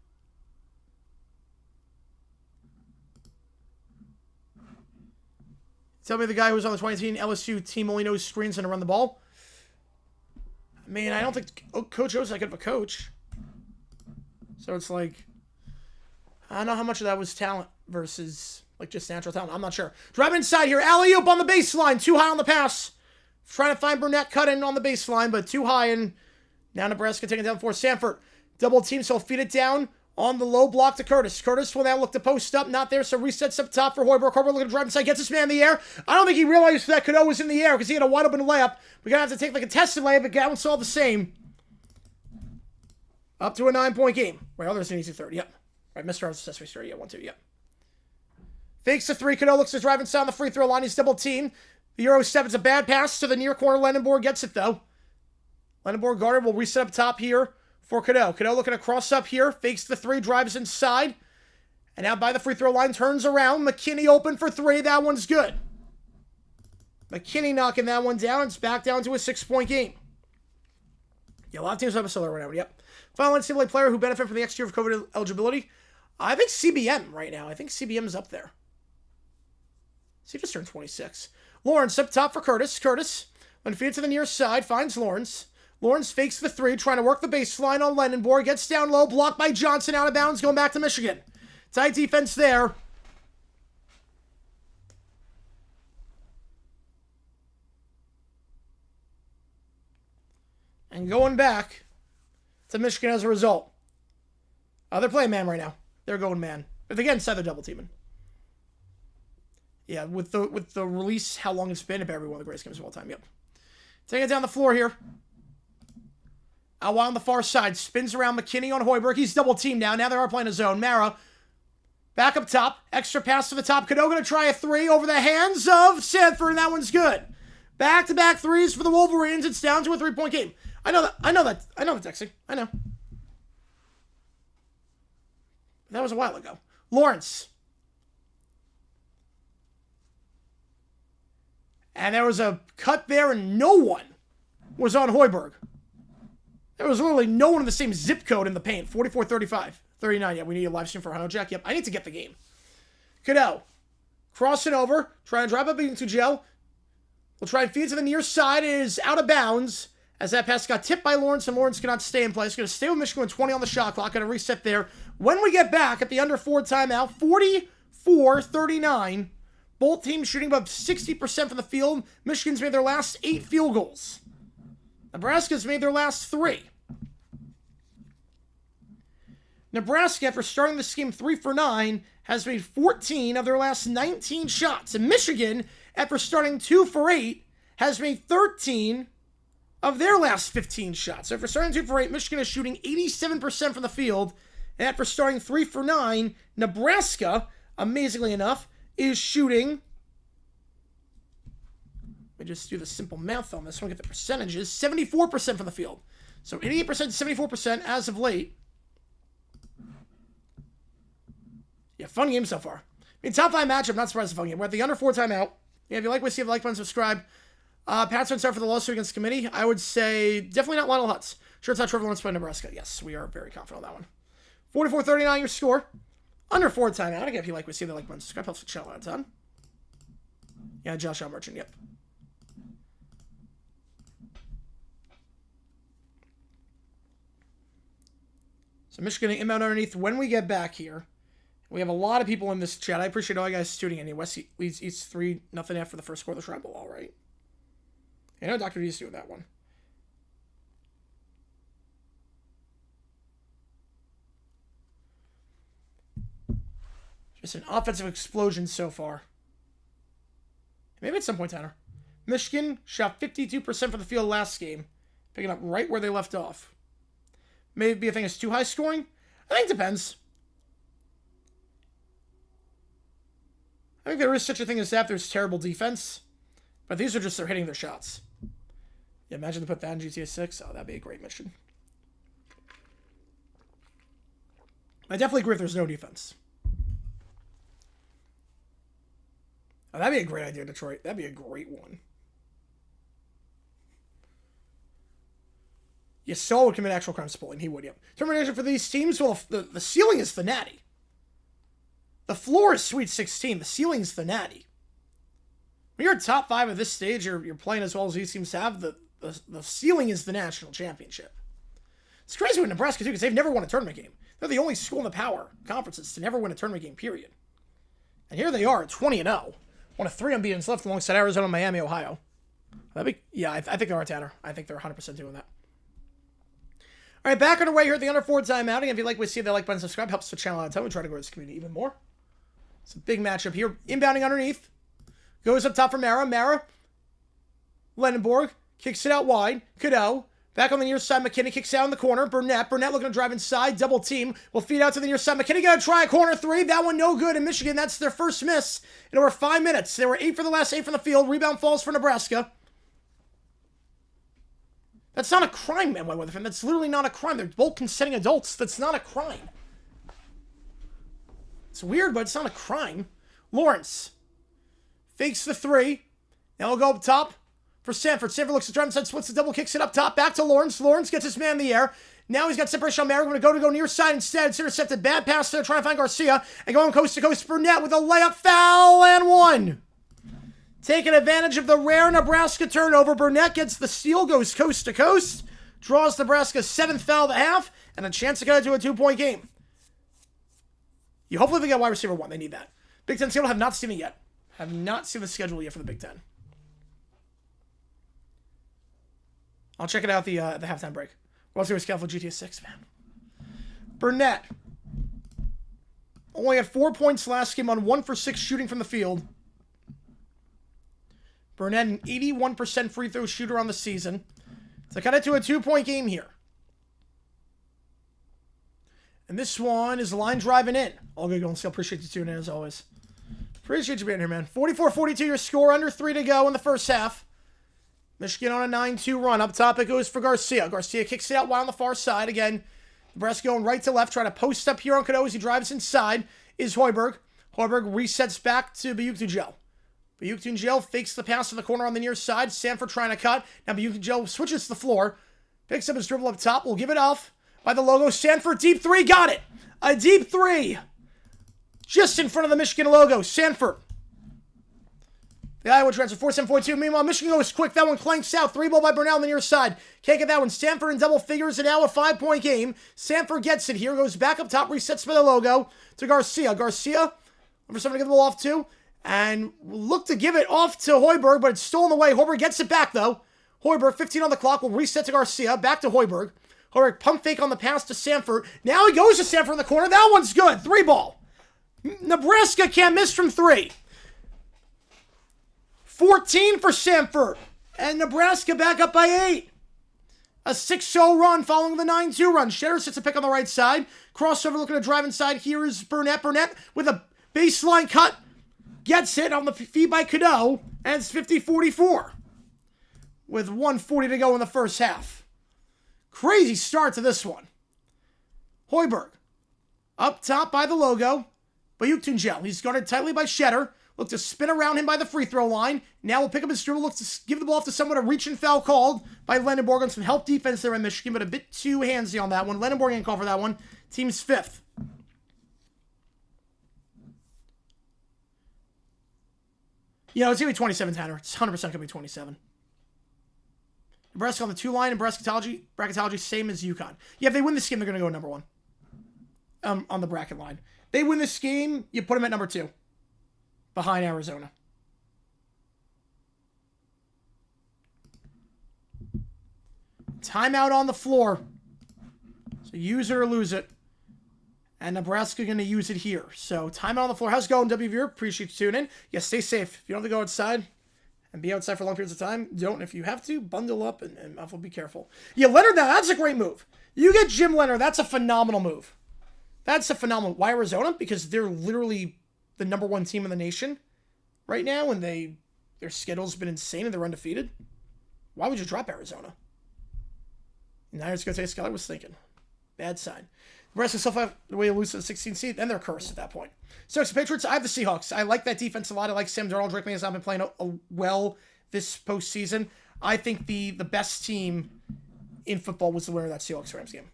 Tell me the guy who was on the 2018 LSU team only knows screens and to run the ball. I mean, I don't think Coach O's that good of a coach. So it's like, I don't know how much of that was talent versus like just natural talent. I'm not sure. Driving inside here. Alley-oop on the baseline. Too high on the pass. Trying to find Burnett cut in on the baseline, but too high. And now Nebraska taking it down for Sanford. Double team, so feed it down on the low block to Curtis. Curtis will now look to post up. Not there, so resets up top for Hoiberg. Hoiberg looking to drive inside. Gets this man in the air. I don't think he realized that Cadeau was in the air because he had a wide open layup. We're going to have to take the contested layup, but Gallon's all the same. Up to a 9-point game. Wait, there's an easy 3rd. Yep. Right, Mr. Sesame Street. Yeah, 1-2. Yep. Fakes the 3. Cadeau looks to drive inside on the free throw line. He's double teamed. The Euro step. It's a bad pass to the near corner. Lendenborg gets it, though. Lendenborg guarded. Will reset up top here for Cadeau. Cadeau looking to cross up here. Fakes the three. Drives inside. And out by the free throw line. Turns around. McKinney open for three. That one's good. McKinney knocking that one down. It's back down to a 6-point game. Yeah, a lot of teams have a solo right now. Yep. Final NCAA player who benefit from the extra year of COVID eligibility. I think CBM right now. I think CBM's up there. See if it's turned 26. Lawrence up top for Curtis. Curtis, when feed it to the near side, finds Lawrence. Lawrence fakes the three, trying to work the baseline on Lendenborg. Gets down low, blocked by Johnson, out of bounds, going back to Michigan. Tight defense there. And going back to Michigan as a result. They're playing man right now. They're going man. But again, they're double teaming. Yeah, with the release, how long it's been, it better be one of the greatest games of all time. Yep. Taking it down the floor here. Out on the far side. Spins around McKinney on Hoiberg. He's double teamed now. Now they are playing a zone. Mara. Back up top. Extra pass to the top. Cadeau going to try a three over the hands of Sanford, and that one's good. Back-to-back threes for the Wolverines. It's down to a 3-point game. I know that, Dexy. I know. That was a while ago. Lawrence. And there was a cut there, and no one was on Hoiberg. There was literally no one in the same zip code in the paint. 44-35. 39. Yeah, we need a live stream for Hano Jack. Yep, I need to get the game. Cadeau. Crossing over. Trying to drive up into Joe. We'll try and feed to the near side. It is out of bounds. As that pass got tipped by Lawrence, and Lawrence cannot stay in place. Going to stay with Michigan with 20 on the shot clock. Going to reset there. When we get back at the under 4 timeout, 44-39. Both teams shooting above 60% from the field. Michigan's made their last 8 field goals. Nebraska's made their last 3. Nebraska, after starting this game 3 for 9, has made 14 of their last 19 shots. And Michigan, after starting 2 for 8, has made 13 of their last 15 shots. So after starting 2 for 8, Michigan is shooting 87% from the field. And after starting 3 for 9, Nebraska, amazingly enough, is shooting... Let me just do the simple math on this one, get the percentages. 74% from the field. So 88% to 74% as of late. Yeah, fun game so far. I mean, top 5 matchup, not surprised it's a fun game. We're at the under 4 timeout. Yeah, if you like what you see, the like button, subscribe. Pat's going to start for the lawsuit against the committee. I would say definitely not Lionel Hutz. Sure, it's not Trevor Lawrence by Nebraska. Yes, we are very confident on that one. 44-39 your score. Under 4 timeout. Again, if you like what you see, the like button, subscribe. Helps the channel out a ton. Yeah, Josh Al Merchant, yep. So Michigan inbound underneath. When we get back here, we have a lot of people in this chat. I appreciate all you guys tuning in. West leads East 3-0 after the first score of the Shrine Bowl. All right. I know Dr. D's doing that one. Just an offensive explosion so far. Maybe at some point, Tanner. Michigan shot 52% from the field last game, picking up right where they left off. Maybe I think it's too high scoring. I think it depends. I think there is such a thing as that. There's terrible defense. But these are just they're hitting their shots. Yeah, imagine to put that in GTA 6. Oh, that'd be a great mission. I definitely agree if there's no defense. Oh, that'd be a great idea, Detroit. That'd be a great one. Yes, Saul would commit actual crimes to bullying. He would, yep. Termination for these teams. Well, the ceiling is the natty. The floor is Sweet 16. The ceiling is the natty. When you're top 5 at this stage, you're playing as well as these teams have. The ceiling is the national championship. It's crazy with Nebraska, too, because they've never won a tournament game. They're the only school in the power conferences to never win a tournament game, period. And here they are, 20-0. One of 3 unbeatens left alongside Arizona, Miami, Ohio. Yeah, I think they are, Tanner. I think they're 100% doing that. All right, back on our way here at the under 4 timeout. And if you like what you see, the like button, subscribe. Helps the channel out a ton. We try to grow this community even more. It's a big matchup here. Inbounding underneath. Goes up top for Mara. Mara. Lendenborg. Kicks it out wide. Cadeau. Back on the near side, McKinney kicks out in the corner. Burnett looking to drive inside. Double team. Will feed out to the near side. McKinney going to try a corner three. That one no good in Michigan. That's their first miss in over 5 minutes. They were 8 for the last 8 from the field. Rebound falls for Nebraska. That's not a crime, man, my weather fan. That's literally not a crime. They're both consenting adults. That's not a crime. It's weird, but it's not a crime. Lawrence fakes the three. Now we'll go up top for Sanford. Sanford looks to drive inside, splits the double, kicks it up top. Back to Lawrence. Lawrence gets his man in the air. Now he's got separation on Merrick. Going to go near side instead. It's intercepted. Bad pass there, trying to find Garcia. And going coast to coast. Burnett with a layup, foul, and one. Taking advantage of the rare Nebraska turnover. Burnett gets the steal, goes coast to coast. Draws Nebraska's 7th foul of the half. And a chance to get into a 2-point game. You hopefully they get wide receiver 1. They need that. Big Ten schedule, have not seen it yet. Have not seen the schedule yet for the Big Ten. I'll check it out the halftime break. World Series schedule for GTA 6, man. Burnett only had 4 points last game on 1 for 6 shooting from the field. Burnett, an 81% free throw shooter on the season. So cut it to a 2-point game here. And this one is the line driving in. All good, Golden Scale. Appreciate you tuning in as always. Appreciate you being here, man. 44-42 your score. Under 3 to go in the first half. Michigan on a 9-2 run. Up top it goes for Garcia. Garcia kicks it out wide on the far side. Again, Nebraska going right to left. Trying to post up here on Cadeau as he drives inside. Is Hoiberg. Hoiberg resets back to Bayuk-Tugel. Bayuk-Tugel fakes the pass to the corner on the near side. Sanford trying to cut. Now Bayuk-Tugel switches to the floor. Picks up his dribble up top. We'll give it off by the logo. Sanford, deep 3. Got it. A deep 3. Just in front of the Michigan logo. Sanford. The Iowa transfer, 4-7-4-2. Meanwhile, Michigan goes quick. That one clanks out. 3 ball by Burnell on the near side. Can't get that one. Sanford in double figures, and now a 5-point game. Sanford gets it here. Goes back up top. Resets by the logo to Garcia. Garcia, for someone to give the ball off to. And look to give it off to Hoiberg, but it's stolen away. Hoiberg gets it back, though. Hoiberg, 15 on the clock, will reset to Garcia. Back to Hoiberg. Hoiberg, pump fake on the pass to Sanford. Now he goes to Sanford in the corner. That one's good. 3 ball. Nebraska can't miss from 3. 14 for Sanford. And Nebraska back up by 8. A 6-0 run following the 9-2 run. Shedder sits a pick on the right side. Crossover looking to drive inside. Here is Burnett. Burnett with a baseline cut. Gets it on the feed by Cadeau. And it's 50-44. With 1:40 to go in the first half. Crazy start to this one. Hoiberg. Up top by the logo. Bayuk-Tugel. He's guarded tightly by Shedder. Look to spin around him by the free throw line. Now we'll pick up his dribble. Looks to give the ball off to someone. A reach and foul called by Lendenborg on some help defense there in Michigan, but a bit too handsy on that one. Lendenborg didn't call for that one. Team's 5th. You know, it's going to be 27, Tanner. It's 100% going to be 27. Nebraska on the 2 line and bracketology same as UConn. Yeah, if they win this game, they're going to go number 1 on the bracket line. They win this game, you put them at number 2. Behind Arizona. Timeout on the floor. So use it or lose it. And Nebraska going to use it here. So timeout on the floor. How's it going, W Viewer? Appreciate you tuning in. Yeah, stay safe. If you don't have to go outside and be outside for long periods of time, don't. If you have to, bundle up and awful be careful. Yeah, Leonard, that's a great move. You get Jim Leonard. That's a phenomenal move. That's a phenomenal. Why Arizona? Because they're literally the number 1 team in the nation right now, and their schedule's been insane, and they're undefeated. Why would you drop Arizona? And now it's going to take Skyler was thinking. Bad sign. Nebraska still have the way to lose to the 16th seed, then they're cursed at that point. So, Patriots, I have the Seahawks. I like that defense a lot. I like Sam Darnold. Drake May has not been playing well this postseason. I think the best team in football was the winner of that Seahawks-Rams game.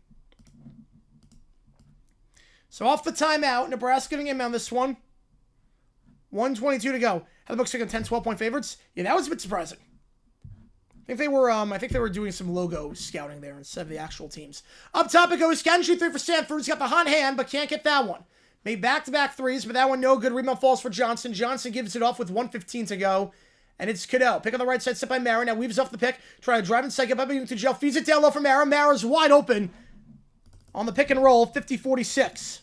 So, off the timeout, Nebraska getting in on this one. 1:22 to go. How the books taking 10, 12-point favorites? Yeah, that was a bit surprising. I think they were doing some logo scouting there instead of the actual teams. Up top it goes. Can shoot 3 for Sanford. He's got the hot hand, but can't get that one. Made back-to-back threes, but that one no good. Rebound falls for Johnson. Johnson gives it off with 1:15 to go. And it's Cadeau. Pick on the right side, set by Mara. Now weaves off the pick. Trying to drive inside, get by Bayuk-Tugel. Feeds it down low for Mara. Mara's wide open on the pick and roll. 50-46.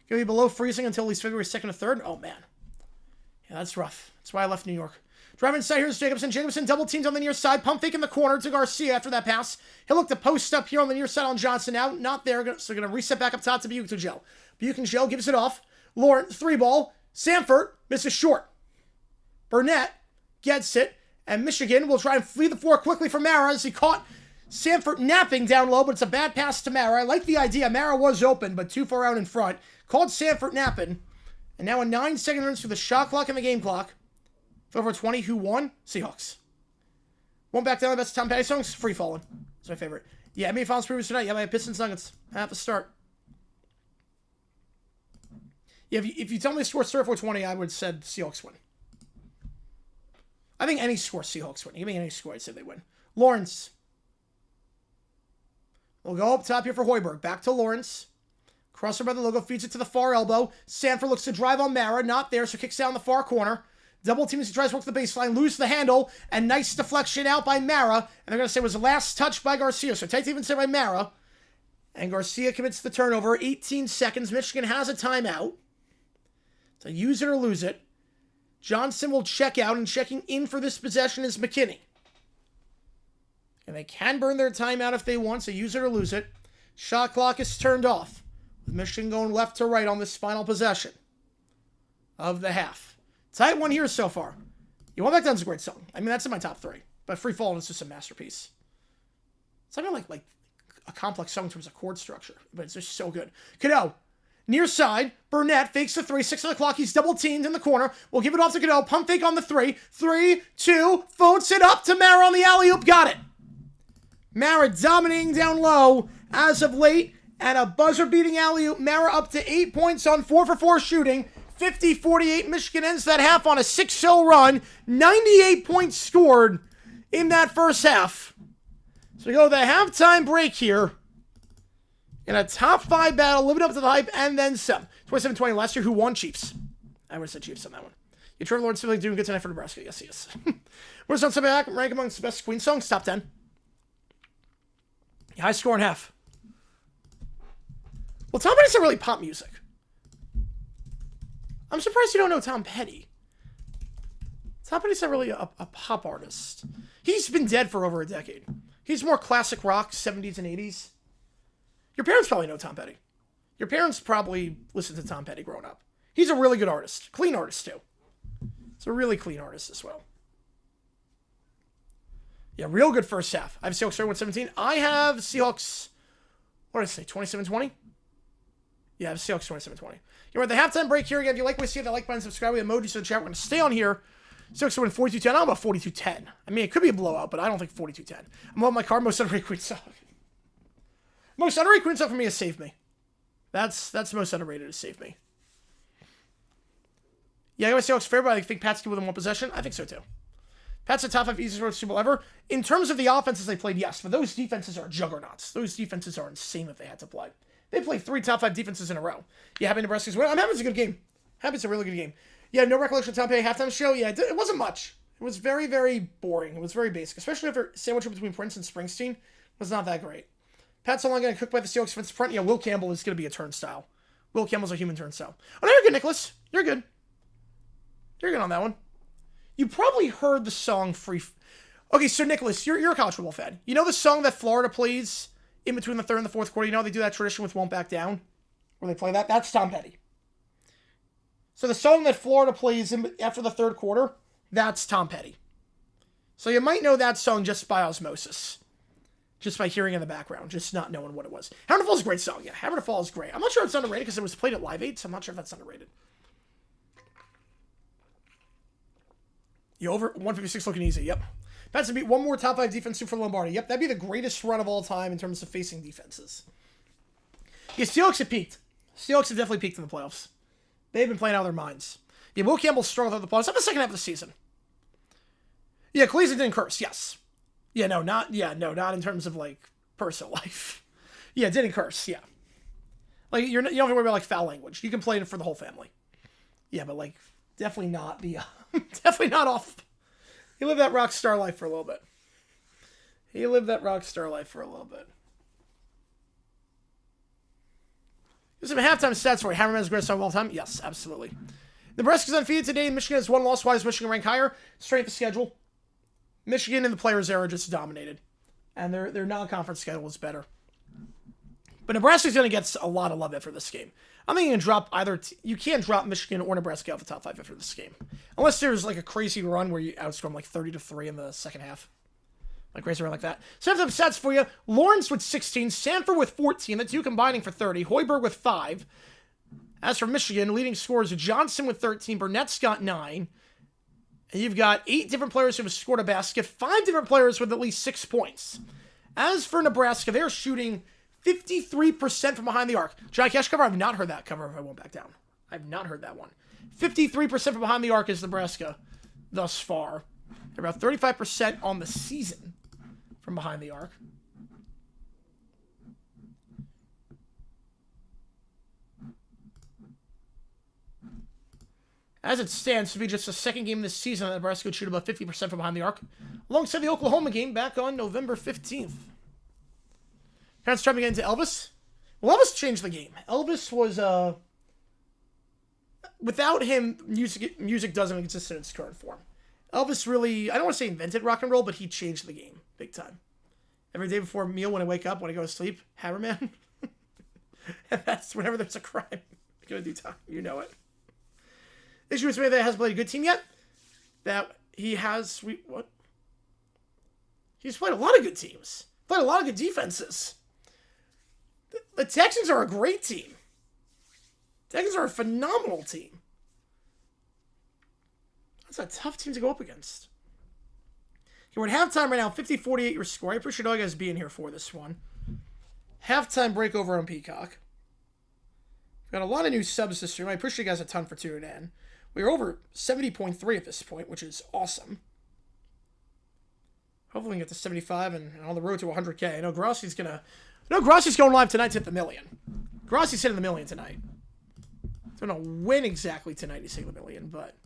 Going to be below freezing until at least February 2nd or 3rd. Oh, man. Yeah, that's rough. That's why I left New York. Drive inside, here's Jacobson. Jacobson double teamed on the near side. Pump fake in the corner to Garcia after that pass. He'll look to post up here on the near side on Johnson. Now, not there, so going to reset back up top to PEACOCK. PEACOCK gives it off. Lawrence, 3-ball. Sanford misses short. Burnett gets it. And Michigan will try and flee the floor quickly from Mara as he caught Sanford napping down low, but it's a bad pass to Mara. I like the idea. Mara was open, but too far out in front. Called Sanford napping. And now a 9-second runs for the shot clock and the game clock. Over 20, who won? Seahawks. Won't back down the best Tom Petty songs? Free Falling. It's my favorite. Yeah, NBA Finals previous tonight. Yeah, my Pistons Nuggets. At the start. Yeah, if you tell me the score 34-20, I would have said Seahawks win. I think any score Seahawks win. Give me any score, I'd say they win. Lawrence. We'll go up top here for Hoiberg. Back to Lawrence. Crosser by the logo. Feeds it to the far elbow. Sanford looks to drive on Mara. Not there, so kicks down the far corner. Double team as he tries to work the baseline. Lose the handle. And nice deflection out by Mara. And they're going to say it was the last touch by Garcia. So tight even said by Mara. And Garcia commits the turnover. 18 seconds. Michigan has a timeout. So use it or lose it. Johnson will check out, and checking in for this possession is McKinney. And they can burn their timeout if they want, so use it or lose it. Shot clock is turned off, with Michigan going left to right on this final possession of the half. Tight one here so far. You Want Back Down's a great song. I mean, that's in my top 3. But Free Falling is just a masterpiece. It's not even like a complex song in terms of chord structure, but it's just so good. Cadeau. Near side, Burnett fakes the 3, 6 on the clock. He's double teamed in the corner. We'll give it off to Cadeau. Pump fake on the 3. 3, 2, floats it up to Mara on the alley-oop. Got it. Mara dominating down low as of late. And a buzzer-beating alley-oop. Mara up to 8 points on 4 for 4 shooting. 50-48. Michigan ends that half on a 6-0 run. 98 points scored in that first half. So we go to the halftime break here. In a top 5 battle, living up to the hype, and then some. 27-20 last year, who won? Chiefs. I would have said Chiefs on that one. Yeah, Trevor Lawrence simply doing good tonight for Nebraska. Yes, he is. Where's on something back? Rank amongst the best Queen songs, top 10. High score in half. Well, Tom Petty's not really pop music. I'm surprised you don't know Tom Petty. Tom Petty's not really a pop artist. He's been dead for over a decade. He's more classic rock, 70s and 80s. Your parents probably know Tom Petty. Your parents probably listened to Tom Petty growing up. He's a really good artist. Clean artist, too. He's a really clean artist as well. Yeah, real good first half. I have Seahawks 31-17. I have Seahawks, what did I say, 27-20? Yeah, I have Seahawks 27-20. You're at the halftime break here again. If you like what you see, that like button, subscribe, we have emojis in the chat. We're going to stay on here. Seahawks win 42-10. I'm about 42-10. I mean, it could be a blowout, but I don't think 42-10. I'm on my car. Most underrated Queen song. Most underrated Queen song for me is Save Me. That's most underrated is Save Me. Yeah, I got Seahawks fair, but I think Pats can win one possession. I think so too. Pats are top 5 easiest road to Super Bowl ever. In terms of the offenses they played, yes, but those defenses are juggernauts. Those defenses are insane that they had to play. They played 3 top 5 defenses in a row. Yeah, happy Nebraska's win. I'm happy it's a good game. Happy it's a really good game. Yeah, no recollection of Tom Petty halftime show. Yeah, it wasn't much. It was very, very boring. It was very basic, especially after sandwich between Prince and Springsteen. It was not that great. Pat's only going to cook by the Seahawks defensive front. Yeah, Will Campbell is going to be a turnstile. Will Campbell's a human turnstile. Oh, no, you're good, Nicholas. You're good. You're good on that one. You probably heard the song Free... Okay, so Nicholas, you're a college football fan. You know the song that Florida plays in between the third and the fourth quarter? You know they do that tradition with Won't Back Down? Where they play that? That's Tom Petty. So the song that Florida plays after the third quarter, that's Tom Petty. So you might know that song just by osmosis. Just by hearing in the background, just not knowing what it was. Hammer to Fall is a great song. Yeah, Hammer to Fall is great. I'm not sure if it's underrated because it was played at Live Aid, so I'm not sure if that's underrated. You over 156 looking easy. Yep. Pats to beat one more top 5 defense for Lombardi. Yep, that'd be the greatest run of all time in terms of facing defenses. Yeah, Seahawks have peaked. Seahawks have definitely peaked in the playoffs. They've been playing out of their minds. Yeah, Will Campbell struggled at the playoffs. Up the second half of the season. Yeah, Cleveland didn't curse. Yes. Yeah, no, not in terms of, like, personal life. Yeah, didn't curse, yeah. Like, you don't have to worry about, like, foul language. You can play it for the whole family. Yeah, but, like, definitely not definitely not off. He lived that rock star life for a little bit. Here's some halftime stats for you. Hammerman's greatest song of all time? Yes, absolutely. Nebraska's undefeated today. Michigan has 1 loss. Why is Michigan ranked higher? Strength of schedule. Michigan in the players' era just dominated. And their non-conference schedule is better. But Nebraska's going to get a lot of love after this game. I'm thinking you can drop you can't drop Michigan or Nebraska out of the top 5 after this game. Unless there's like a crazy run where you outscore them like 30-3 in the second half. Like crazy run like that. So I have some stats for you. Lawrence with 16, Sanford with 14, the two combining for 30, Hoiberg with 5. As for Michigan, leading scorers, Johnson with 13, Burnett's got 9. And you've got 8 different players who have scored a basket, 5 different players with at least 6 points. As for Nebraska, they're shooting 53% from behind the arc. Johnny Cash cover? I've not heard that cover if I won't back down. I've not heard that one. 53% from behind the arc is Nebraska thus far. They're about 35% on the season from behind the arc. As it stands, to be just the second game this season that Nebraska would shoot about 50% from behind the arc, alongside the Oklahoma game back on November 15th. Parents trying to get into Elvis. Well, Elvis changed the game. Elvis was, without him, music doesn't exist in its current form. Elvis really, I don't want to say invented rock and roll, but he changed the game big time. Every day before a meal, when I wake up, when I go to sleep, Hammerman. And that's whenever there's a crime. I'm going to do time. You know it. The issue is maybe that hasn't played a good team yet. That he has, what? He's played a lot of good teams. Played a lot of good defenses. The Texans are a great team. The Texans are a phenomenal team. That's a tough team to go up against. Okay, we're at halftime right now. 50-48 your score. I appreciate all you guys being here for this one. Halftime break over on Peacock. We've got a lot of new subs this stream. I appreciate you guys a ton for tuning in. We're over 70.3 at this point, which is awesome. Hopefully we can get to 75 and on the road to 100K. I know Grossi's going live tonight to hit the million. Grossi's hitting the million tonight. Don't know when exactly tonight he's hitting the million, but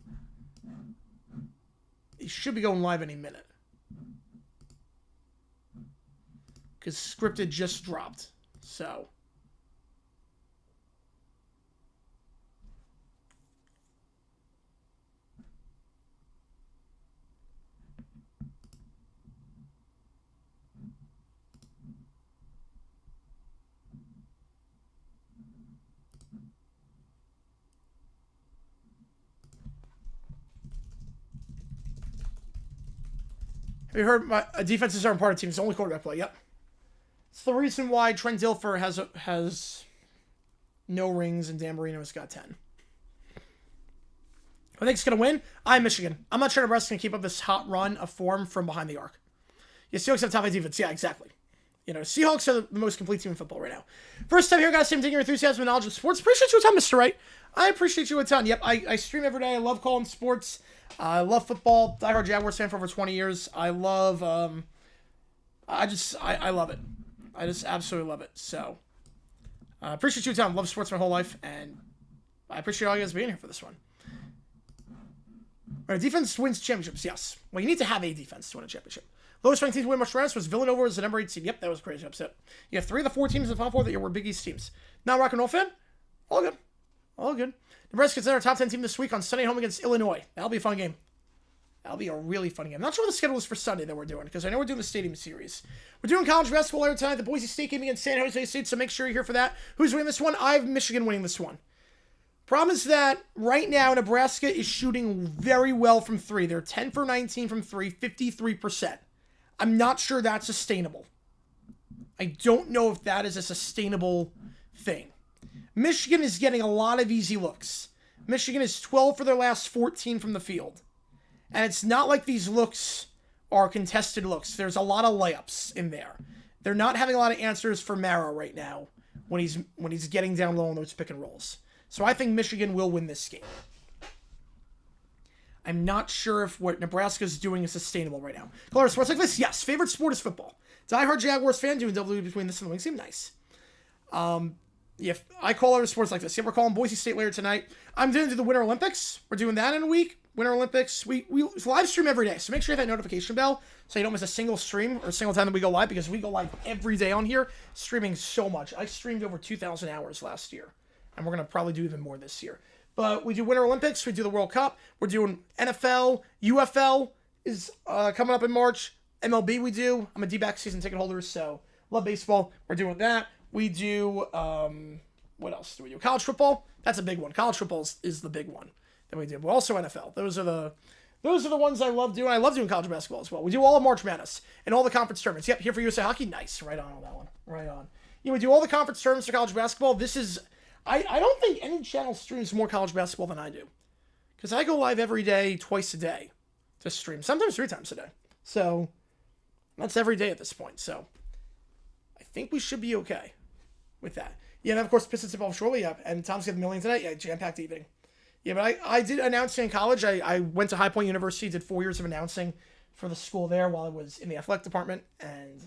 he should be going live any minute. Because Scripted just dropped. So have you heard my defenses aren't part of teams? It's only quarterback play. Yep. It's the reason why Trent Dilfer has no rings and Dan Marino's got 10. I think it's going to win. I'm Michigan. I'm not sure Nebraska's going to keep up this hot run of form from behind the arc. Yeah, Seahawks have top 5 defense. Yeah, exactly. You know, Seahawks are the most complete team in football right now. First time here, guys. Same thing, your enthusiasm and knowledge of sports. Appreciate you a ton, Mr. Wright. I appreciate you a ton. Yep, I stream every day. I love calling sports. I love football. Diehard Jaguars fan for over 20 years. I love, I love it. I just absolutely love it. So, I appreciate you a ton. Love sports my whole life, and I appreciate all you guys being here for this one. All right, defense wins championships. Yes. Well, you need to have a defense to win a championship. Lowest ranked team to win most rounds was Villanova as the number 8 team. Yep, that was a crazy upset. You have 3 of the 4 teams in the Final Four that were Big East teams. Not rock and roll fan? All good. All good. Nebraska's in our top 10 team this week on Sunday home against Illinois. That'll be a fun game. That'll be a really fun game. I'm not sure what the schedule is for Sunday that we're doing, because I know we're doing the Stadium Series. We're doing college basketball every tonight. The Boise State game against San Jose State, so make sure you're here for that. Who's winning this one? I have Michigan winning this one. Problem is that right now Nebraska is shooting very well from 3. They're 10 for 19 from 3, 53%. I'm not sure that's sustainable. I don't know if that is a sustainable thing. Michigan is getting a lot of easy looks. Michigan is 12 for their last 14 from the field. And it's not like these looks are contested looks. There's a lot of layups in there. They're not having a lot of answers for Mara right now when he's getting down low on those pick and rolls. So I think Michigan will win this game. I'm not sure if what Nebraska's doing is sustainable right now. Color sports like this? Yes. Favorite sport is football. Diehard Jaguars fan doing W between this and the wing seem nice. Yeah, I call other sports like this. Yeah, we're calling Boise State later tonight. I'm doing the Winter Olympics. We're doing that in a week. Winter Olympics. We live stream every day, so make sure you have that notification bell so you don't miss a single stream or a single time that we go live, because we go live every day on here, streaming so much. I streamed over 2,000 hours last year, and we're going to probably do even more this year. But we do Winter Olympics. We do the World Cup. We're doing NFL. UFL is coming up in March. MLB we do. I'm a D-back season ticket holder, so love baseball. We're doing that. We do, what else do we do? College football. That's a big one. College football is the big one that we do. But also NFL. Those are the ones I love doing. I love doing college basketball as well. We do all of March Madness and all the conference tournaments. Yep, here for USA Hockey. Nice. Right on that one. Right on. Yeah, we do all the conference tournaments for college basketball. This is, I don't think any channel streams more college basketball than I do. Because I go live every day, twice a day to stream. Sometimes 3 times a day. So, that's every day at this point. So, I think we should be okay with that. Yeah, and of course, Pistons tip off shortly. Yep. And Tom's got the million tonight. Yeah, jam-packed evening. Yeah, but I did announcing in college. I went to High Point University, did 4 years of announcing for the school there while I was in the athletic department. And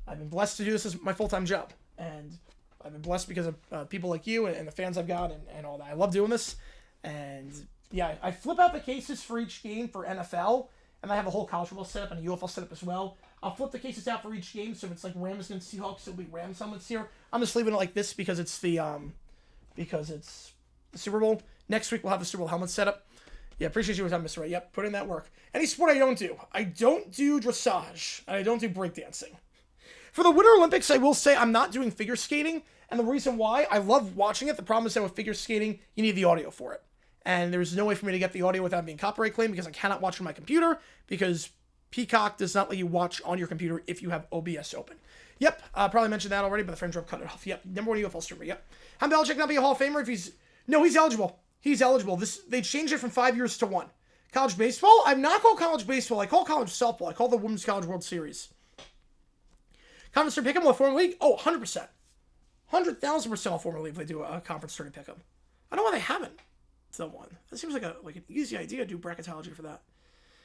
I've been blessed to do this as my full-time job. And I've been blessed because of people like you and the fans I've got and all that. I love doing this. And yeah, I flip out the cases for each game for NFL. And I have a whole college football setup and a UFL setup as well. I'll flip the cases out for each game. So if it's like Rams against Seahawks, it'll be Rams helmets here. I'm just leaving it like this because it's the Super Bowl. Next week we'll have the Super Bowl helmet setup. Yeah, appreciate you with time, Mr. Ray. Yep, put in that work. Any sport I don't do. I don't do dressage. And I don't do breakdancing. For the Winter Olympics, I will say I'm not doing figure skating. And the reason why, I love watching it. The problem is that with figure skating, you need the audio for it. And there's no way for me to get the audio without being copyright claimed because I cannot watch on my computer because Peacock does not let you watch on your computer if you have OBS open. Yep, probably mentioned that already, but the friend drop cut it off. Yep, number 1 UFL streamer, yep. How Belichick not be a Hall of Famer if he's... No, he's eligible. He's eligible. They changed it from 5 years to 1. College baseball? I'm not called college baseball. I call college softball. I call the Women's College World Series. Conference tournament pick'em with former league? Oh, 100%. 100,000% all former league if they do a conference tournament pick'em. I don't know why they haven't done one. That seems like an easy idea to do bracketology for that.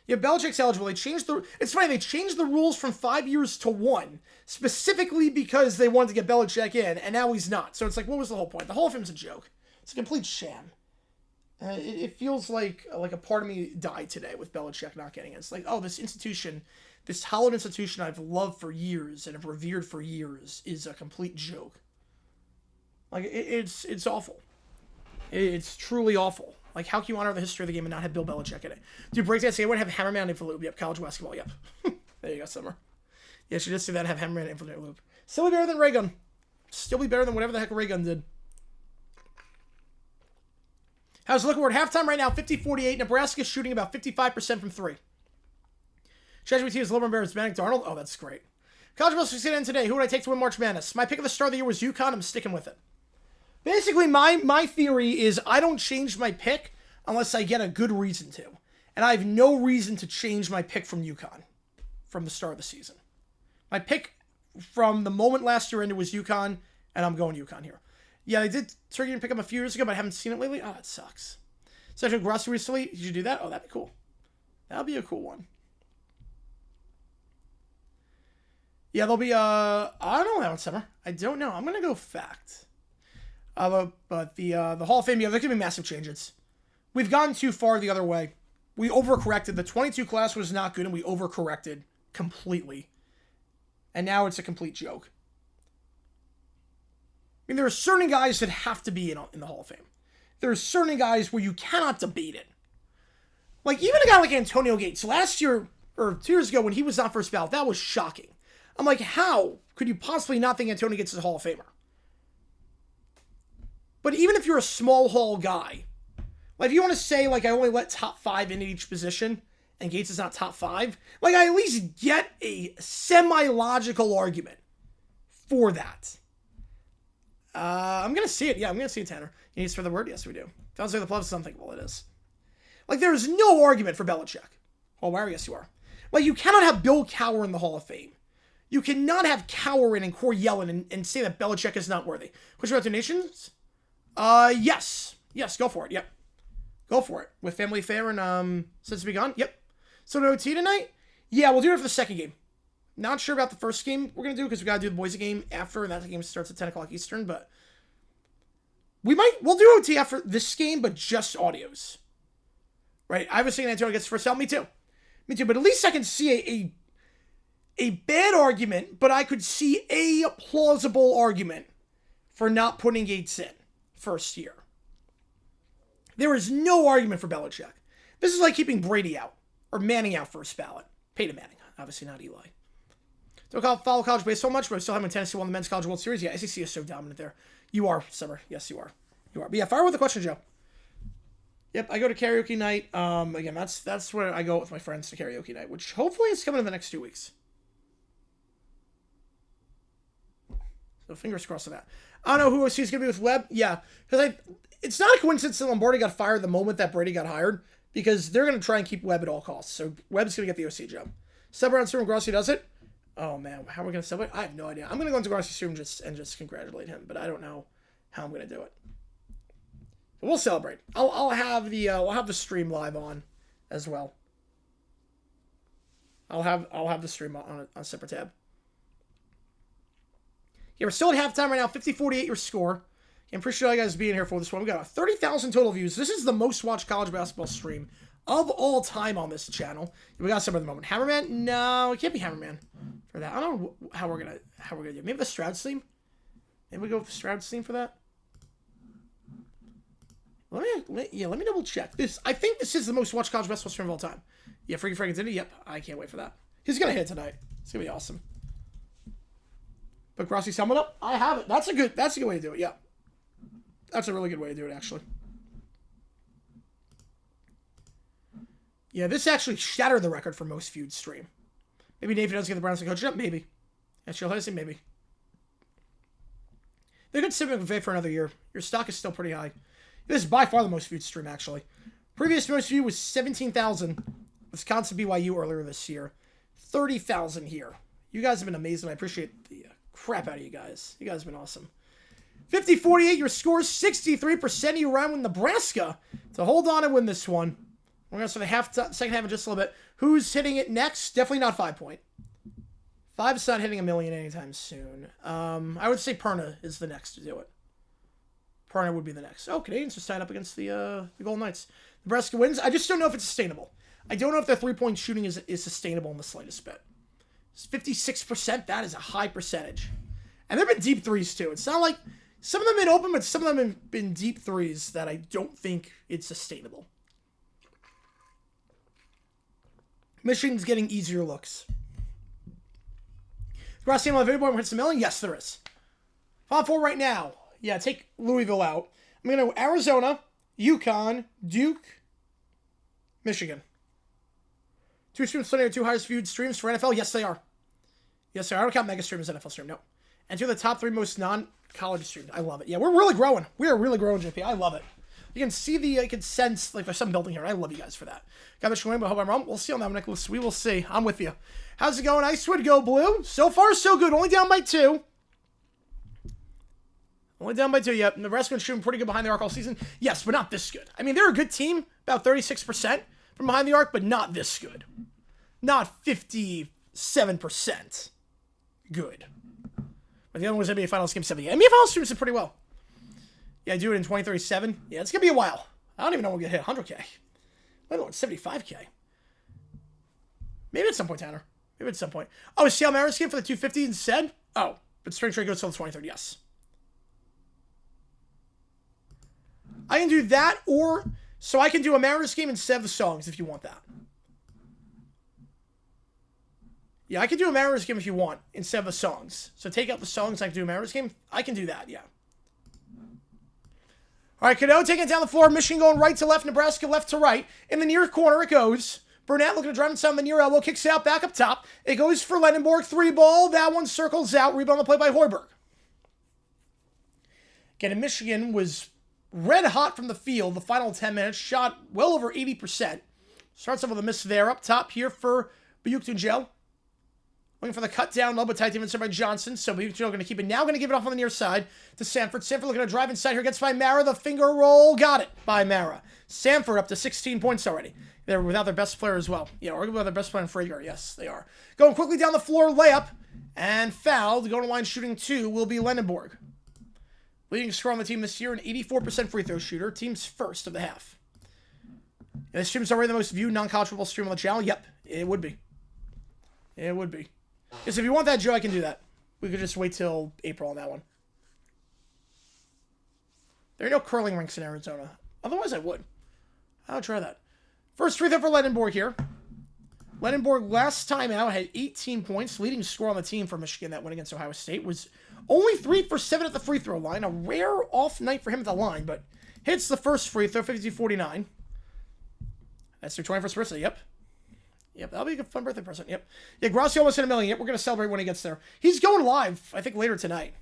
Yeah, Belichick's eligible. It's funny, they changed the rules from 5 years to 1, specifically because they wanted to get Belichick in, and now he's not. So it's like, what was the whole point? The Hall of Fame's a joke. It's a complete sham. It feels like a part of me died today with Belichick not getting it. It's like, oh, this institution, this hallowed institution I've loved for years and have revered for years is a complete joke. Like, it's awful. It's truly awful. Like, how can you honor the history of the game and not have Bill Belichick in it? Dude, breakdancing, I would have Hammerman Infinite Loop. Yep, college basketball, yep. There you go, Summer. Yeah, she did say that, have Hammerman Infinite Loop. Still be better than Raygun. Still be better than whatever the heck Raygun did. How's it looking? We're at halftime right now, 50-48. Nebraska shooting about 55% from 3. ChatGPT is Little Bears, Benedict Arnold. Oh, that's great. College basketball 16 today. Who would I take to win March Madness? My pick of the start of the year was UConn. I'm sticking with it. Basically, my theory is I don't change my pick unless I get a good reason to. And I have no reason to change my pick from UConn from the start of the season. My pick from the moment last year ended was UConn, and I'm going UConn here. Yeah, they did Turkey and pick up a few years ago, but I haven't seen it lately. Oh, that sucks. Sergio Grassi recently. Did you do that? Oh, that'd be cool. That'll be a cool one. Yeah, there'll be I don't know that one, Summer. I don't know. I'm gonna go fact. But the Hall of Fame, yeah, there could be massive changes. We've gone too far the other way. We overcorrected. The 22 class was not good, and we overcorrected completely. And now it's a complete joke. I mean, there are certain guys that have to be in the Hall of Fame. There are certain guys where you cannot debate it. Like, even a guy like Antonio Gates, last year, or 2 years ago, when he was on first ballot, that was shocking. I'm like, how could you possibly not think Antonio Gates is a Hall of Famer? But even if you're a small hall guy, like, if you want to say, like, I only let top 5 in each position, and Gates is not top 5, like, I at least get a semi-logical argument for that. I'm going to see it. Yeah, I'm going to see it, Tanner. You need for the word? Yes, we do. Sounds like the plus is unthinkable. It is. Like, there is no argument for Belichick. Oh, where? Yes, you are. Like, you cannot have Bill Cowher in the Hall of Fame. You cannot have Cowher in and Corey Yellen and say that Belichick is not worthy. Question about donations? Yes. Yes, go for it. Yep. Go for it. With Family Fair and, Since to Be Gone? Yep. So, no OT tonight? Yeah, we'll do it for the second game. Not sure about the first game we're going to do because we got to do the Boise game after, and that game starts at 10 o'clock Eastern, but we'll do OT after this game, but just audios. Right? I was thinking Antonio gets first out. Me too. But at least I can see a bad argument, but I could see a plausible argument for not putting Gates in first year. There is no argument for Belichick. This is like keeping Brady out or Manning out first ballot. Peyton Manning, obviously not Eli. Don't follow college baseball much, but I still have in Tennessee won the Men's College World Series. Yeah, SEC is so dominant there. You are, Summer. Yes, you are. You are. But yeah, fire with the question, Joe. Yep, I go to karaoke night. Again, that's where I go with my friends to karaoke night, which hopefully is coming in the next 2 weeks. So fingers crossed for that. I don't know who OC is going to be with Webb. Yeah, because it's not a coincidence that Lombardi got fired the moment that Brady got hired, because they're going to try and keep Webb at all costs. So Webb's going to get the OC job. Sub around Stream Grossi does it. Oh man, how are we going to celebrate? I have no idea. I'm going to go into Grossi's stream and just congratulate him, but I don't know how I'm going to do it. But we'll celebrate. I'll have the stream live on as well. I'll have the stream on a separate tab. Yeah, we're still at halftime right now. 50-48 your score. Yeah, I'm pretty sure you guys being here for this one. We got 30,000 total views. This is the most watched college basketball stream of all time on this channel. We got some at the moment. Hammerman? No, it can't be Hammerman for that. I don't know how we're gonna do. Maybe the Stroud theme. Maybe we go with the Stroud theme for that. Let me double check this. I think this is the most watched college basketball stream of all time. Yeah, Freaky Franken's in it. Yep, I can't wait for that. He's gonna hit tonight. It's gonna be awesome. But Rossi's helmet up. I have it. That's a good way to do it. Yeah, that's a really good way to do it, actually. Yeah, this actually shattered the record for most viewed stream. Maybe Navy does get the Browns to coach up. Maybe. And she'll say maybe. They could sit McVay for another year. Your stock is still pretty high. This is by far the most viewed stream, actually. Previous most viewed was 17,000. Wisconsin BYU earlier this year. 30,000 here. You guys have been amazing. I appreciate the crap out of you guys. You guys have been awesome. 50-48, your score. 63% of you ran with Nebraska to hold on and win this one. We're going to start the second half in just a little bit. Who's hitting it next? Definitely not 5 Point. 5's not hitting a million anytime soon. I would say Perna is the next to do it. Perna would be the next. Oh, Canadians just tied up against the Golden Knights. Nebraska wins. I just don't know if it's sustainable. I don't know if their three-point shooting is sustainable in the slightest bit. It's 56%. That is a high percentage. And there have been deep threes, too. It's not like some of them have been open, but some of them have been deep threes that I don't think it's sustainable. Michigan's getting easier looks. Nebraska team on everybody hits a million? Yes, there is. Final four right now. Yeah, take Louisville out. I'm going to go Arizona, UConn, Duke, Michigan. Two streams are two highest viewed streams for NFL? Yes, they are. Yes, sir. I don't count Mega Stream as NFL stream. No. And two of the top three most non-college streams. I love it. Yeah, we're really growing. We are really growing, JP. I love it. You can see you can sense, like, there's some building here. I love you guys for that. Got Michigan, but I hope I'm wrong. We'll see on that one, Nicholas. We will see. I'm with you. How's it going? Icewood, go blue. So far, so good. Only down by 2. Only down by 2 yet. Nebraska's shooting pretty good behind the arc all season. Yes, but not this good. I mean, they're a good team, about 36% from behind the arc, but not this good. Not 57% good. But the other one was NBA Finals Game 7. Yeah, NBA Finals streams it pretty well. Yeah, I do it in 2037. Yeah, it's going to be a while. I don't even know when we'll get hit 100K. Let alone 75K. Maybe at some point, Tanner. Maybe at some point. Oh, is Seattle Mariners game for the 250 instead? Oh, but Spring Trade goes till the 23rd. Yes. I can do that, or so I can do a Mariners game instead of the songs if you want that. Yeah, I can do a Mariners game if you want instead of the songs. So take out the songs, I can do a Mariners game. I can do that, yeah. All right, Cadeau taking it down the floor. Michigan going right to left. Nebraska left to right. In the near corner it goes. Burnett looking to drive inside the near elbow. Kicks it out back up top. It goes for Lendenborg. 3 ball. That one circles out. Rebound on the play by Hoiberg. Again, and Michigan was red hot from the field. The final 10 minutes. Shot well over 80%. Starts off with a miss there. Up top here for Bayuk-Tungel. Looking for the cut down low, but tight defense by Johnson. So Bayuk-Tungel going to keep it now. Going to give it off on the near side to Sanford. Sanford looking to drive inside here. Gets by Mara. The finger roll. Got it by Mara. Sanford up to 16 points already. They're without their best player as well. Yeah, arguably their best player in Frager. Yes, they are. Going quickly down the floor. Layup. And fouled. Going to line shooting 2 will be Lendenborg. Leading scorer on the team this year. An 84% free throw shooter. Team's first of the half. And this stream is already the most viewed non-college football stream on the channel. Yep, it would be. It would be. Because if you want that, Joe, I can do that. We could just wait till April on that one. There are no curling rinks in Arizona. Otherwise, I would. I'll try that. First free throw for Lendenborg here. Lendenborg last time out had 18 points. Leading scorer on the team for Michigan that went against Ohio State. Was only 3 for 7 at the free throw line. A rare off night for him at the line, but hits the first free throw, 52-49. That's their 21st birthday, yep. Yep, that'll be a good fun birthday present, yep. Yeah, Grassi almost hit a million. Yep, we're going to celebrate when he gets there. He's going live, I think, later tonight.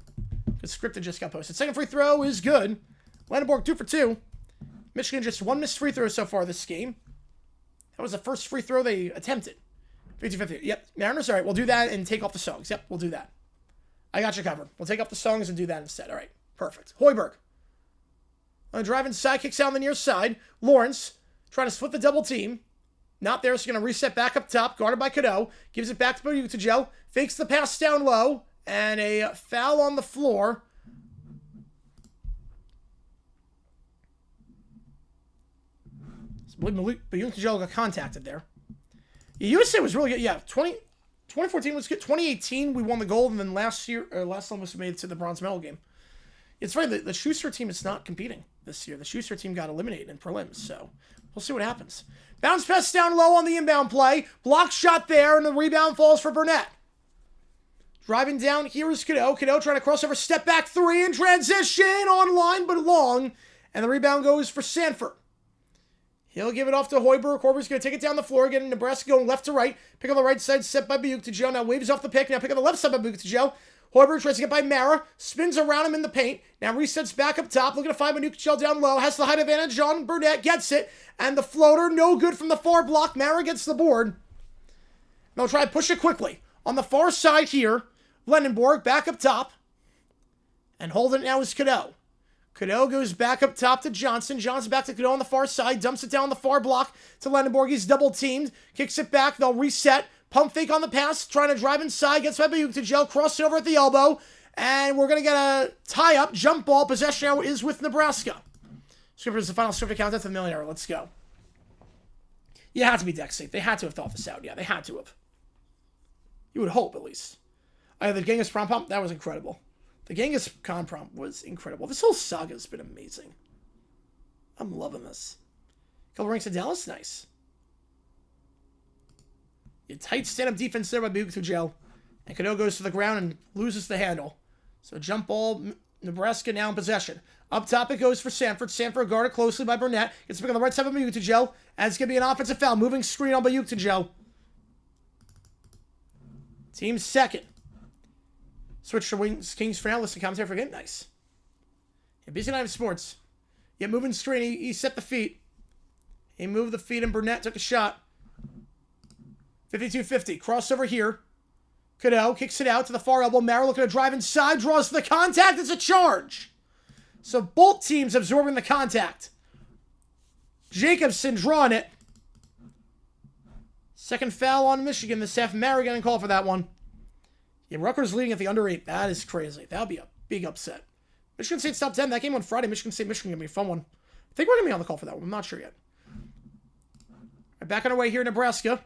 Because scripted just got posted. Second free throw is good. Lendenborg 2 for 2. Michigan just 1 missed free throw so far this game. That was the first free throw they attempted. 50-50. Yep, Mariners, all right, we'll do that and take off the songs. Yep, we'll do that. I got you covered. We'll take off the songs and do that instead. All right, perfect. Hoiberg. On the drive inside, kicks out on the near side. Lawrence trying to split the double team. Not there, so going to reset back up top. Guarded by Cadeau. Gives it back to Buyuktajo. Fakes the pass down low. And a foul on the floor. Buyuktajo got contacted there. Yeah, USA was really good. Yeah, 2014 was good. 2018, we won the gold. And then last time was made it to the bronze medal game. It's funny, the Schuster team is not competing this year. The Schuster team got eliminated in prelims, so we'll see what happens. Bounce pass down low on the inbound play. Block shot there, and the rebound falls for Burnett. Driving down, here is Cadeau. Cadeau trying to cross over, step back 3 in transition. Online, but long. And the rebound goes for Sanford. He'll give it off to Hoiberg. Hoiberg's going to take it down the floor. Again, Nebraska going left to right. Pick on the right side, set by Buyuktajo. Now waves off the pick. Now pick on the left side by Buyuktajo. Hoiberg tries to get by Mara. Spins around him in the paint. Now resets back up top. Looking to find Buyuktajo down low. Has the height advantage on Burnett. Gets it. And the floater, no good from the far block. Mara gets the board. They'll try to push it quickly. On the far side here, Lendenborg back up top. And holding it now is Cadeau. Cadeau goes back up top to Johnson. Johnson back to Cadeau on the far side. Dumps it down the far block to Lendenborg. He's double teamed. Kicks it back. They'll reset. Pump fake on the pass. Trying to drive inside. Gets by Buyuktajo. Cross it over at the elbow. And we're going to get a tie-up. Jump ball. Possession now is with Nebraska. Scripper is the final scripted countdown to the millionaire. Let's go. You had to be deck safe. They had to have thought this out. Yeah, they had to have. You would hope, at least. The Genghis Khan prompt, that was incredible. The Genghis Khan prompt was incredible. This whole saga has been amazing. I'm loving this. Couple ranks of Dallas, nice. A tight stand-up defense there by Buyuktajo. And Cadeau goes to the ground and loses the handle. So jump ball, Nebraska now in possession. Up top it goes for Sanford. Sanford guarded closely by Burnett. Gets pick on the right side of Buyuktajo. And it's going to be an offensive foul. Moving screen on Buyuktajo. Team second. Switch to Wings Kings for now. Listen to commentary for game. Nice. Yeah, busy night of sports. Yeah, moving screen. He set the feet. He moved the feet and Burnett took a shot. 52-50. Crossover here. Cadeau kicks it out to the far elbow. Mara looking to drive inside. Draws the contact. It's a charge. So both teams absorbing the contact. Jacobson drawing it. Second foul on Michigan this half. Mara getting called for that one. Yeah, Rutgers leading at the under 8. That is crazy. That would be a big upset. Michigan State's top 10. That game on Friday. Michigan State, Michigan going to be a fun one. I think we're going to be on the call for that one. I'm not sure yet. Right, back on our way here in Nebraska.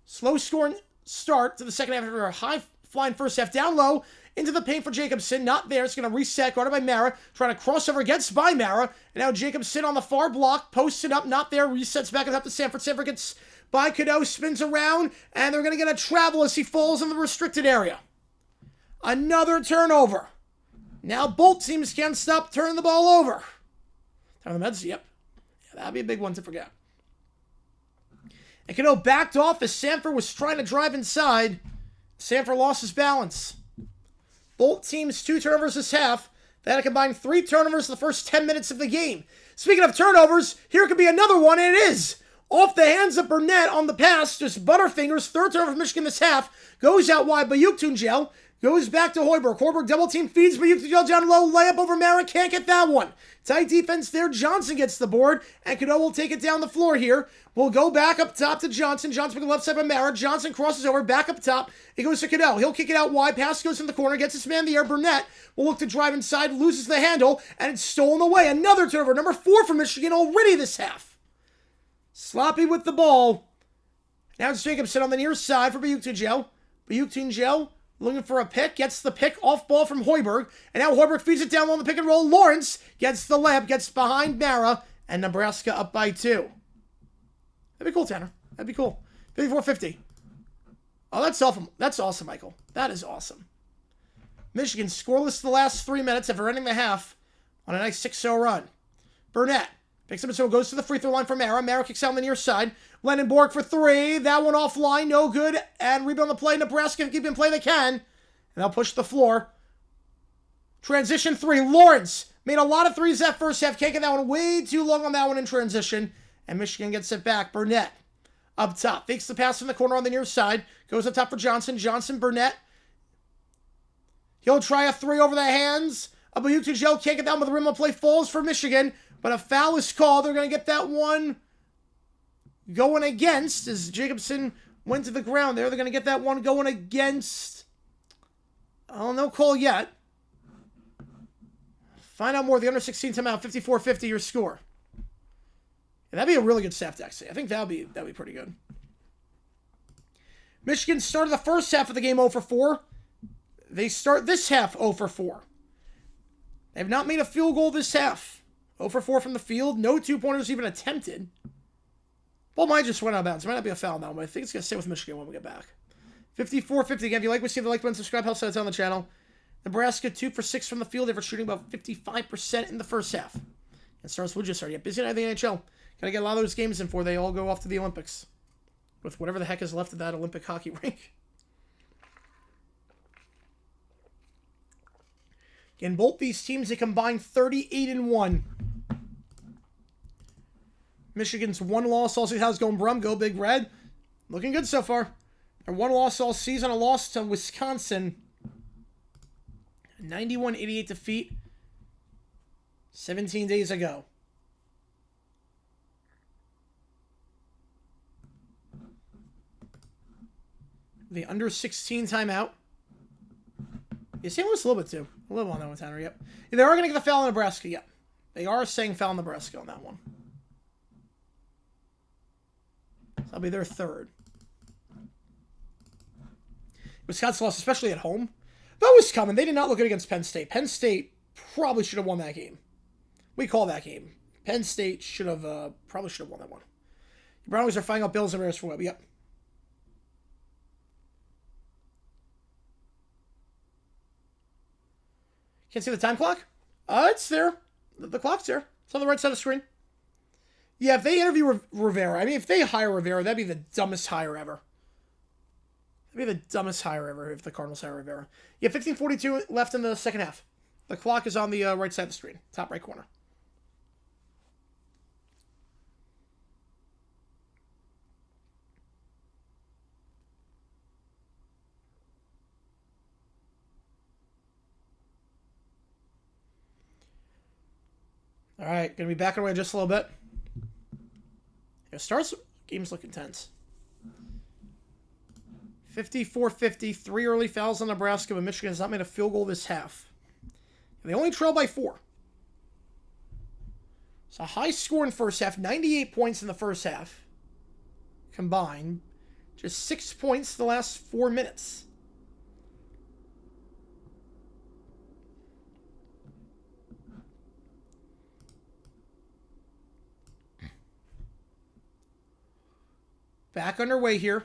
Slow scoring start to the second half after a high-flying first half. Down low into the paint for Jacobson. Not there. It's going to reset. Guarded by Mara. Trying to cross over. Gets by Mara. And now Jacobson on the far block. Posted up. Not there. Resets back up to Sanford. Sanford gets by Cadeau. Spins around. And they're going to get a travel as he falls in the restricted area. Another turnover. Now both teams can't stop turning the ball over. Time the Meds. Yep. Yeah, that'd be a big one to forget. And Cadeau backed off as Sanford was trying to drive inside. Sanford lost his balance. Both teams 2 turnovers this half. They had a combined 3 turnovers in the first 10 minutes of the game. Speaking of turnovers, here could be another one, and it is. Off the hands of Burnett on the pass, just Butterfingers. 3rd turnover for Michigan this half. Goes out wide, Buyuktajo. Goes back to Hoiberg. Hoiberg double team feeds Buyuktajo down low. Layup over Mara. Can't get that one. Tight defense there. Johnson gets the board. And Cadeau will take it down the floor here. We'll go back up top to Johnson. Johnson on the left side by Mara. Johnson crosses over. Back up top. It goes to Cadeau. He'll kick it out wide. Pass goes in the corner. Gets his man in the air. Burnett will look to drive inside. Loses the handle. And it's stolen away. Another turnover. Number 4 for Michigan already this half. Sloppy with the ball. Now it's Jacobson on the near side for Buyuktajo. Buyuktajo looking for a pick. Gets the pick off ball from Hoiberg. And now Hoiberg feeds it down on the pick and roll. Lawrence gets the layup. Gets behind Mara. and Nebraska up by 2. That'd be cool, Tanner. That'd be cool. 54-50. Oh, that's awesome. That's awesome, Michael. That is awesome. Michigan scoreless the last 3 minutes after ending the half on a nice 6-0 run. Burnett picks up and so goes to the free throw line for Mara. Mara kicks out on the near side. Lenenborg for 3. That one offline. No good. And rebound the play. Nebraska keeping play they can. And they'll push the floor. Transition 3. Lawrence made a lot of threes that first half. Can't get that one way too long on that one in transition. And Michigan gets it back. Burnett up top. Fakes the pass in the corner on the near side. Goes up top for Johnson. Johnson, Burnett. He'll try a 3 over the hands. Abayuk can't get down with the rim of play. Falls for Michigan. But a foul is called. They're going to get that one going against. As Jacobson went to the ground there. They're going to get that one going against. Oh, no call yet. Find out more. The under 16 timeout. 54-50 your score. Yeah, that'd be a really good staff, actually. I think that'd be pretty good. Michigan started the first half of the game 0 for 4. They start this half 0 for 4. They have not made a field goal this half. 0 for 4 from the field. No 2-pointers even attempted. Ball might just went out of bounds. It might not be a foul now, but I think it's going to stay with Michigan when we get back. 54-50. Again, if you like what you see, the like button, subscribe, helps out on the channel. Nebraska 2 for 6 from the field. They were shooting about 55% in the first half. And Stars will just start. Yeah, busy night in the NHL. Gotta get a lot of those games in before they all go off to the Olympics. With whatever the heck is left of that Olympic hockey rink. In both these teams, they combined 38-1. Michigan's one loss all season. How's it going, Brum? Go Big Red. Looking good so far. Their one loss all season, a loss to Wisconsin. 91-88 defeat 17 days ago. The under 16 timeout. Yeah, St. Louis a little bit too. A little on that one, Tanner. Yep. Yeah, they are going to get the foul in Nebraska. Yep. They are saying foul in Nebraska on that one. So that'll be their third. Wisconsin lost, especially at home. That was coming. They did not look good against Penn State. Penn State probably should have won that game. We call that game. Penn State should have probably should have won that one. The Brownies are finding out Bills and Bears for Webb. Yep. Can't see the time clock? It's there. The clock's there. It's on the right side of the screen. Yeah, if they interview Rivera, I mean, if they hire Rivera, that'd be the dumbest hire ever. That'd be the dumbest hire ever if the Cardinals hire Rivera. Yeah, 15:42 left in the second half. The clock is on the right side of the screen, top right corner. All right, going to be backing away just a little bit. Yeah, Stars games look intense. 54-50, 3 early fouls on Nebraska, but Michigan has not made a field goal this half. They only trail by 4. It's a high score in first half, 98 points in the first half combined. Just 6 points the last 4 minutes. Back underway here.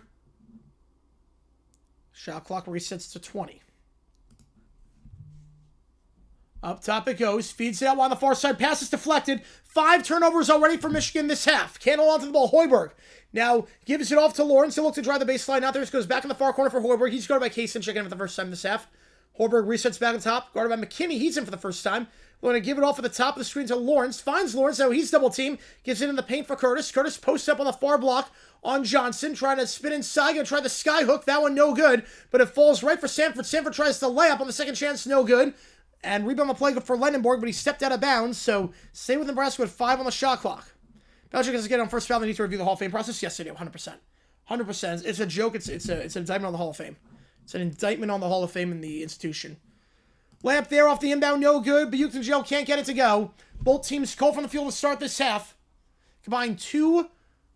Shot clock resets to 20. Up top it goes. Feeds it out on the far side. Pass is deflected. 5 turnovers already for Michigan this half. Can't hold on to the ball. Hoiberg now gives it off to Lawrence. He'll look to drive the baseline out there. Goes back in the far corner for Hoiberg. He's guarded by Kaysen. Checking in for the first time this half. Hoiberg resets back on top. Guarded by McKinney. He's in for the first time. We're going to give it off at the top of the screen to Lawrence. Finds Lawrence. Now he's double teamed. Gives it in the paint for Curtis. Curtis posts up on the far block on Johnson. Trying to spin inside. Going to try the sky hook. That one no good. But it falls right for Sanford. Sanford tries the layup on the second chance. No good. And rebound the play for Lenenborg, but he stepped out of bounds. So stay with Nebraska with 5 on the shot clock. Belichick has to get on first foul. They need to review the Hall of Fame process. Yes, they do. 100%. 100%. It's a joke. It's an indictment on the Hall of Fame. It's an indictment on the Hall of Fame in the institution. Lamp there off the inbound, no good. Bayuk and Joe can't get it to go. Both teams call from the field to start this half. Combined 2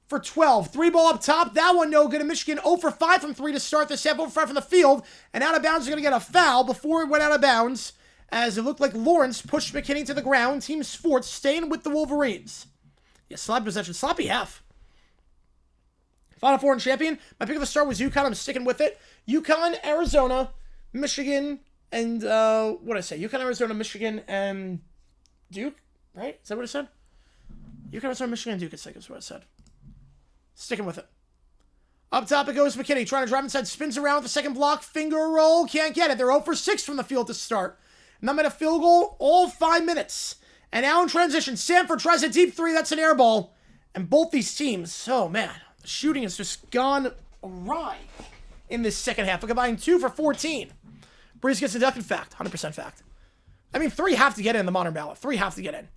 for 12. 3 ball up top. That one no good. And Michigan 0 for 5 from 3 to start this half. 0 for 5 from the field. And out of bounds, they're going to get a foul before it went out of bounds. As it looked like Lawrence pushed McKinney to the ground. Team Sports staying with the Wolverines. Yeah, sloppy possession. Sloppy half. Final four and champion. My pick of the start was UConn. I'm sticking with it. UConn, Arizona, Michigan, and what did I say? UConn, Arizona, Michigan, and Duke, right? Is that what I said? UConn, Arizona, Michigan, and Duke, I think is what I said. Sticking with it. Up top it goes McKinney, trying to drive inside, spins around with the second block, finger roll, can't get it. They're 0 for 6 from the field to start. And I'm at a field goal all 5 minutes. And now in transition, Sanford tries a deep three, that's an air ball. And both these teams, oh man, the shooting has just gone awry in this second half. A combined 2 for 14. Breeze gets deducted, fact, 100% fact. I mean, 3 have to get in the modern ballot. 3 have to get in.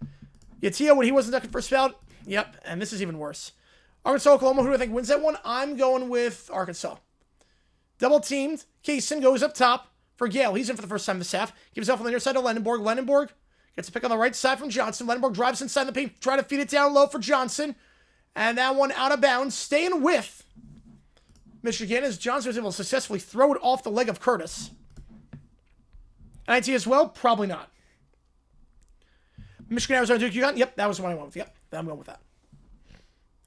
Yatia, when he wasn't deducted first ballot, yep, and this is even worse. Arkansas, Oklahoma, who do I think wins that one? I'm going with Arkansas. Double teamed. Kaysen goes up top for Gale. He's in for the first time this half. Gives off on the near side to Lendenborg. Lendenborg gets a pick on the right side from Johnson. Lendenborg drives inside the paint, trying to feed it down low for Johnson. And that one out of bounds. Staying with Michigan as Johnson was able to successfully throw it off the leg of Curtis. IT as well? Probably not. Michigan, Arizona, Duke, UConn? Yep, that was the one I went with. Yep, I'm going with that.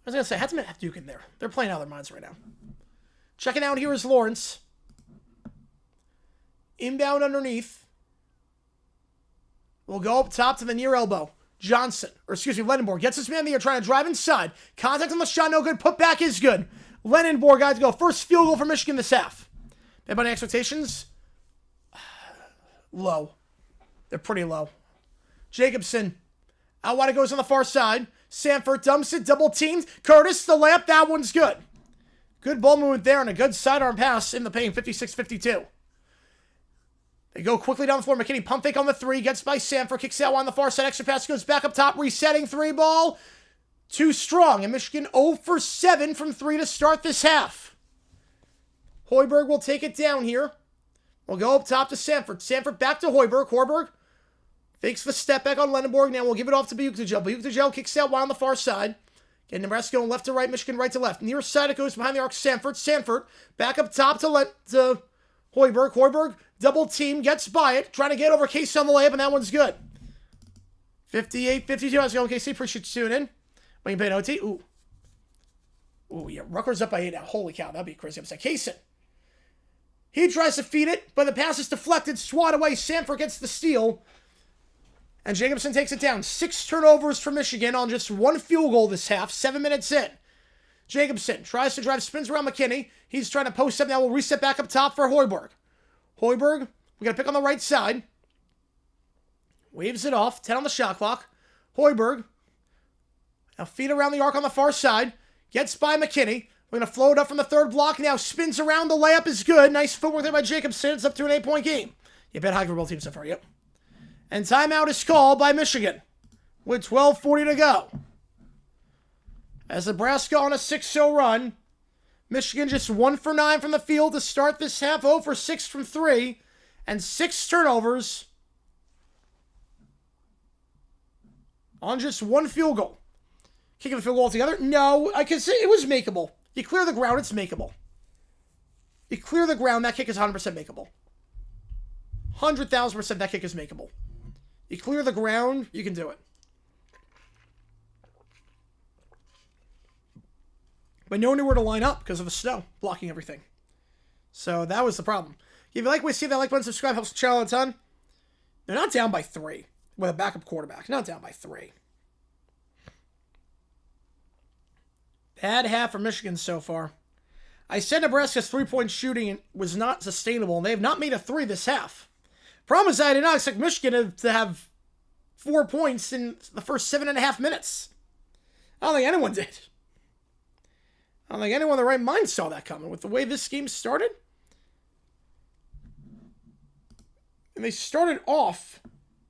I was going to say, I had to have Duke in there. They're playing out of their minds right now. Checking out here is Lawrence. Inbound underneath. We'll go up top to the near elbow. Johnson, or excuse me, Lendenborg gets his man in the air, trying to drive inside. Contact on the shot, no good. Put back is good. Lendenborg got to go. First field goal for Michigan this half. Anybody expectations? Low. They're pretty low. Jacobson. Out wide it goes on the far side. Sanford dumps it, double teamed. Curtis, the layup, that one's good. Good ball movement there and a good sidearm pass in the paint, 56-52. They go quickly down the floor. McKinney pump fake on the 3, gets by Sanford, kicks out on the far side. Extra pass goes back up top, resetting 3 ball. Too strong, and Michigan 0 for 7 from 3 to start this half. Hoiberg will take it down here. We'll go up top to Sanford. Sanford back to Hoiberg. Hoiberg fakes the step back on Lendenborg. Now we'll give it off to Buktajel. Buktajel kicks out wide on the far side. Again, Nebraska going left to right, Michigan right to left. Near side it goes behind the arc. Sanford. Sanford back up top to Hoiberg. Hoiberg double team, gets by it. Trying to get over Casey on the layup, and that one's good. 58-52. How's it going, Casey? Appreciate you tuning in. When you play an OT. Ooh, yeah. Rutgers up by 8 now. Holy cow, that'd be crazy upset. Casey. He tries to feed it, but the pass is deflected. Swat away. Sanford gets the steal. And Jacobson takes it down. 6 turnovers for Michigan on just 1 field goal this half. 7 minutes in. Jacobson tries to drive, spins around McKinney. He's trying to post up. Now we'll reset back up top for Hoiberg. Hoiberg, we got to pick on the right side. Waves it off. 10 on the shot clock. Hoiberg. Now feed around the arc on the far side. Gets by McKinney. We're going to float up from the 3rd block. Now spins around. The layup is good. Nice footwork there by Jacobson. It's up to an 8-point game. You bet high for both teams so far. Yep. And timeout is called by Michigan with 12:40 to go. As Nebraska on a 6-0 run. Michigan just 1 for 9 from the field to start this half. 0 for 6 from 3. And 6 turnovers on just 1 field goal. Kicking the field goal altogether? No, I can say it was makeable. You clear the ground, it's makeable. You clear the ground, that kick is 100% makeable. 100,000% that kick is makeable. You clear the ground, you can do it. But no one knew where to line up because of the snow blocking everything. So that was the problem. If you like what you see, that like button, subscribe, helps the channel a ton. They're not down by 3 with a backup quarterback. Not down by 3. Bad half for Michigan so far. I said Nebraska's 3-point shooting was not sustainable, and they have not made a 3 this half. Problem is, I did not expect Michigan to have 4 points in the first 7.5 minutes. I don't think anyone did. I don't think anyone in the right mind saw that coming with the way this game started. And they started off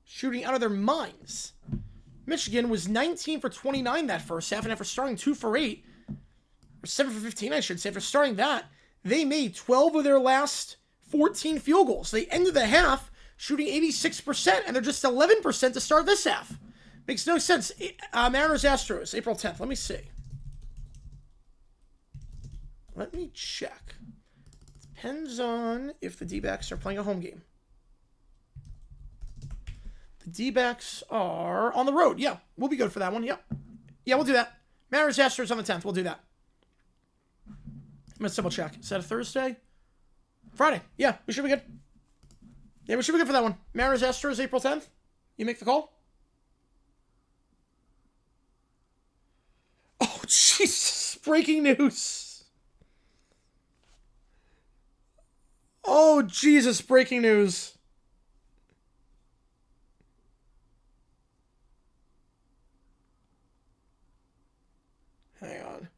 shooting out of their minds. Michigan was 19 for 29 that first half, and after starting 2 for 8, or 7 for 15, I should say, after starting that, they made 12 of their last 14 field goals. They ended the half shooting 86%, and they're just 11% to start this half. Makes no sense. Mariners Astros, April 10th. Let me see. Let me check. Depends on if the D-backs are playing a home game. The D-backs are on the road. Yeah, we'll be good for that one. Yep. Yeah, we'll do that. Mariners Astros on the 10th. We'll do that. I'm going to double check. Is that a Thursday? Friday. Yeah, we should be good. Yeah, we should be good for that one. Mariners Astros, April 10th. You make the call? Oh, Jesus. Breaking news. Oh, Jesus. Breaking news. Hang on.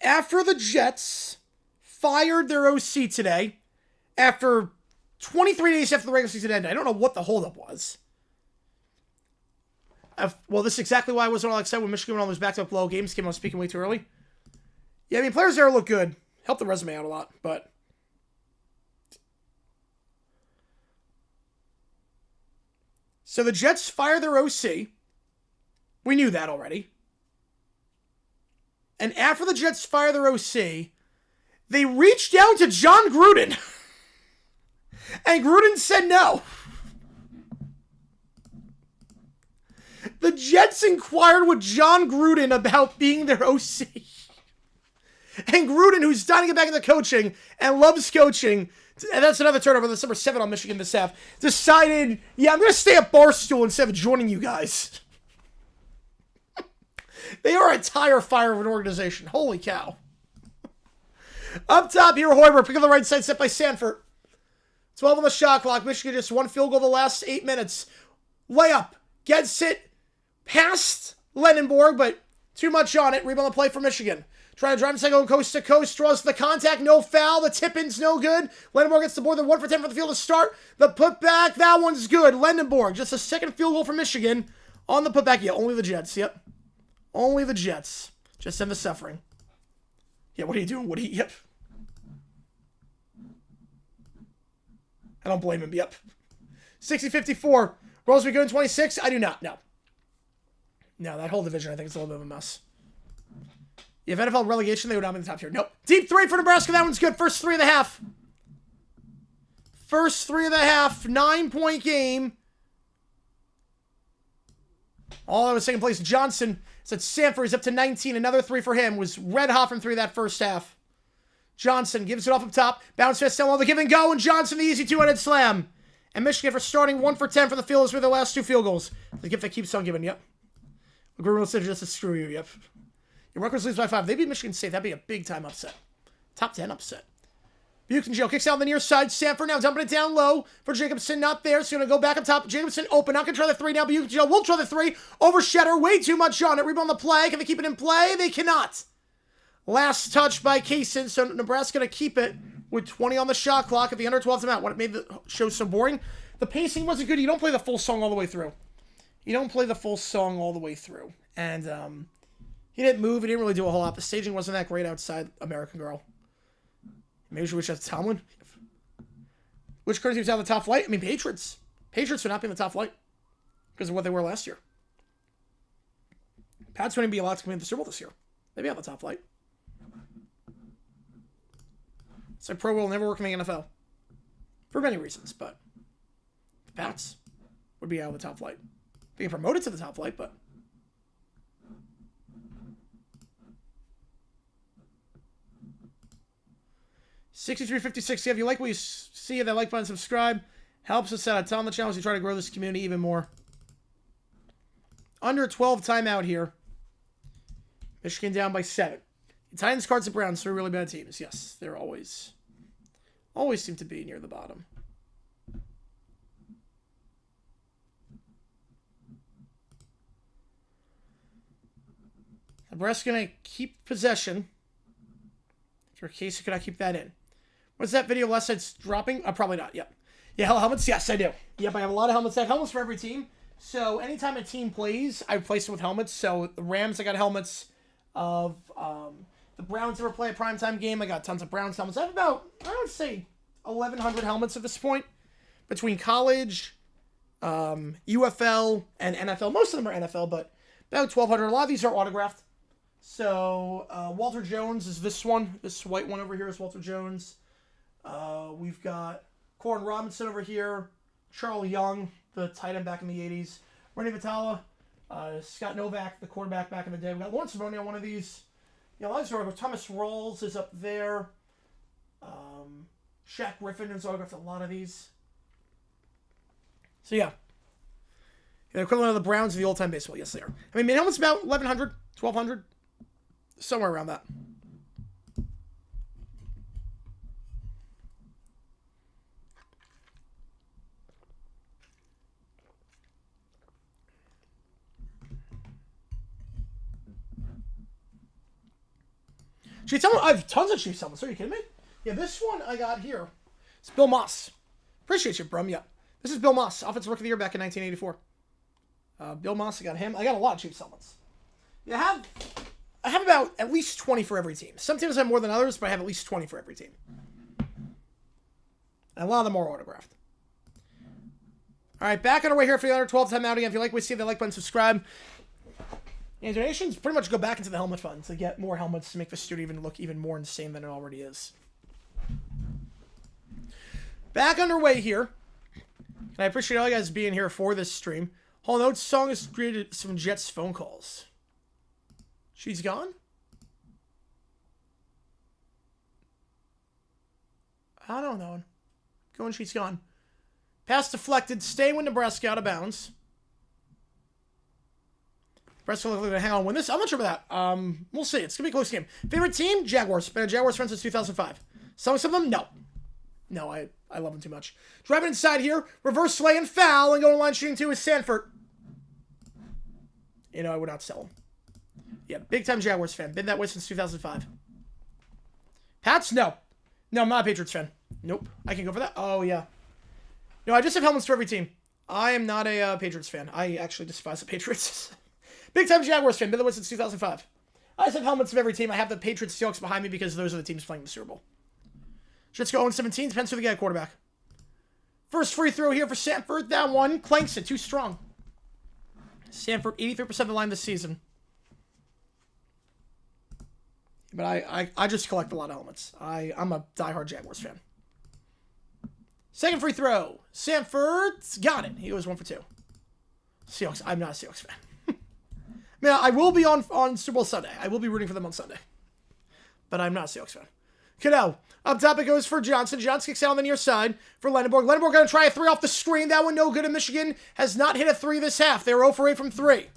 After the Jets fired their OC today, after 23 days after the regular season ended, I don't know what the holdup was. Well, this is exactly why I wasn't all excited when Michigan went on those back-to-back low games. Came out speaking way too early. Yeah, I mean, players there look good. Helped the resume out a lot, but... So the Jets fired their OC. We knew that already. And after the Jets fired their OC, they reached out to John Gruden. And Gruden said no. The Jets inquired with John Gruden about being their OC. And Gruden, who's dying to get back into coaching and loves coaching, and that's another turnover, that's number 7 on Michigan this half, decided, yeah, I'm going to stay at Barstool instead of joining you guys. They are a tire fire of an organization. Holy cow. Up top here, Hoiberg, pick up the right side, set by Sanford. 12 on the shot clock. Michigan just 1 field goal the last 8 minutes. Layup. Gets it past Lendenborg, but too much on it. Rebound the play for Michigan. Trying to drive inside, going coast to coast. Draws the contact. No foul. The tip-in's no good. Lendenborg gets the board. They're 1 for 10 for the field to start. The putback. That one's good. Lendenborg. Just a second field goal for Michigan on the putback. Yeah, only the Jets. Yep. Only the Jets. Just end the suffering. Yeah, what are you doing, Woody? Yep. I don't blame him. Yep. 60-54. Rolls we go in 26? I do not. No. No, that whole division I think is a little bit of a mess. If NFL relegation, they would not be in the top tier. Nope. Deep 3 for Nebraska. That one's good. First 3.5. First 3.5. 9-point game. All that was second place. Johnson said Sanford is up to 19. Another 3 for him. Was red hot from 3 that first half. Johnson gives it off up top. Bounce fast down the give and go. And Johnson the easy 2-handed slam. And Michigan for starting 1 for 10 for the fielders with their last 2 field goals. The gift that keeps on giving. Yep. Gruden said just to screw you. Yep. Your Rutgers lose by 5. They beat Michigan State. That'd be a big time upset. Top 10 upset. Buchanan kicks out on the near side. Sanford now dumping it down low for Jacobson. Not there. So going to go back up top. Jacobson open. Not going to try the 3 now. Buchanan will try the 3. Over Shetter. Way too much on it. Rebound the play. Can they keep it in play? They cannot. Last touch by Kaysen. So Nebraska going to keep it with 20 on the shot clock at the under 12 timeout. What made the show so boring? The pacing wasn't good. You don't play the full song all the way through. You don't play the full song all the way through. And he didn't move. He didn't really do a whole lot. The staging wasn't that great outside American Girl. Maybe we should wish that to Tomlin. Which current team's out of the top flight? I mean, Patriots. Patriots would not be in the top flight because of what they were last year. Pats wouldn't be allowed to come in the Super Bowl this year. They'd be on the top flight. It's like Pro Bowl will never work in the NFL. For many reasons, but the Pats would be out of the top flight. Being promoted to the top flight, but... $63.56. If you like what you see, hit that like button, subscribe. Helps us out a ton on the channel as we try to grow this community even more. Under 12 timeout here. Michigan down by 7. The Titans, Cards, and Browns, 3 really bad teams. Yes, they're always seem to be near the bottom. Nebraska going to keep possession. For Casey, could I keep that in? What's that video last night's dropping? Probably not. Yep. Yeah, helmets? Yes, I do. Yep, I have a lot of helmets. I have helmets for every team. So anytime a team plays, I replace it with helmets. So the Rams, I got helmets of the Browns ever play a primetime game. I got tons of Browns helmets. I have about, I would say, 1,100 helmets at this point. Between college, UFL, and NFL. Most of them are NFL, but about 1,200. A lot of these are autographed. So, Walter Jones is this one. This white one over here is Walter Jones. We've got Corin Robinson over here. Charles Young, the tight end back in the 80s. Rennie Vitala. Scott Novak, the quarterback back in the day. We've got Lawrence Simone on one of these. You know, Thomas Rawls is up there. Shaq Griffin has autographed a lot of these. So, yeah. The equivalent of the Browns of the old-time baseball. Yes, they are. I mean, helmet's about 1,100, 1,200. Somewhere around that. Chiefs helmet? I have tons of Chiefs helmets. Are you kidding me? Yeah, this one I got here. It's Bill Moss. Appreciate you, Brum. Yeah. This is Bill Moss, Offensive Rookie of the Year back in 1984. Bill Moss, I got him. I got a lot of Chiefs helmets. Yeah, I have about at least 20 for every team. Some teams have more than others, but I have at least 20 for every team. And a lot of them are autographed. All right, back on our way here for the other 12 time out again. If you like what you see, the like button, subscribe. And donations pretty much go back into the helmet fund to get more helmets to make the studio even look even more insane than it already is. Back underway here. And I appreciate all you guys being here for this stream. Hall Notes song has created some Jets phone calls. She's gone? I don't know. Going, she's gone. Pass deflected. Stay with Nebraska out of bounds. Nebraska looking to hang on and win this. I'm not sure about that. We'll see. It's going to be a close game. Favorite team? Jaguars. Been a Jaguars fan since 2005. Some of them? No. No, I love them too much. Driving inside here. Reverse slay and foul. And going line shooting two is Sanford. You know, I would not sell him. Yeah, big-time Jaguars fan. Been that way since 2005. Pats? No. No, I'm not a Patriots fan. Nope. I can go for that. Oh, yeah. No, I just have helmets for every team. I am not a Patriots fan. I actually despise the Patriots. Big-time Jaguars fan. Been that way since 2005. I just have helmets of every team. I have the Patriots Seahawks behind me because those are the teams playing the Super Bowl. Jets go 0-17. Depends who they get at quarterback. First free throw here for Sanford. That one clanks it. Too strong. Sanford, 83% of the line this season. But I just collect a lot of helmets. I'm a diehard Jaguars fan. Second free throw. Sanford's got it. He was 1 for 2. Seahawks. I'm not a Seahawks fan. Man, I will be on Super Bowl Sunday. I will be rooting for them on Sunday. But I'm not a Seahawks fan. Cadell. Up top it goes for Johnson. Johnson kicks out on the near side for Lenneborg. Lenneborg going to try a 3 off the screen. That one no good. And Michigan has not hit a 3 this half. They were 0 for 8 from 3.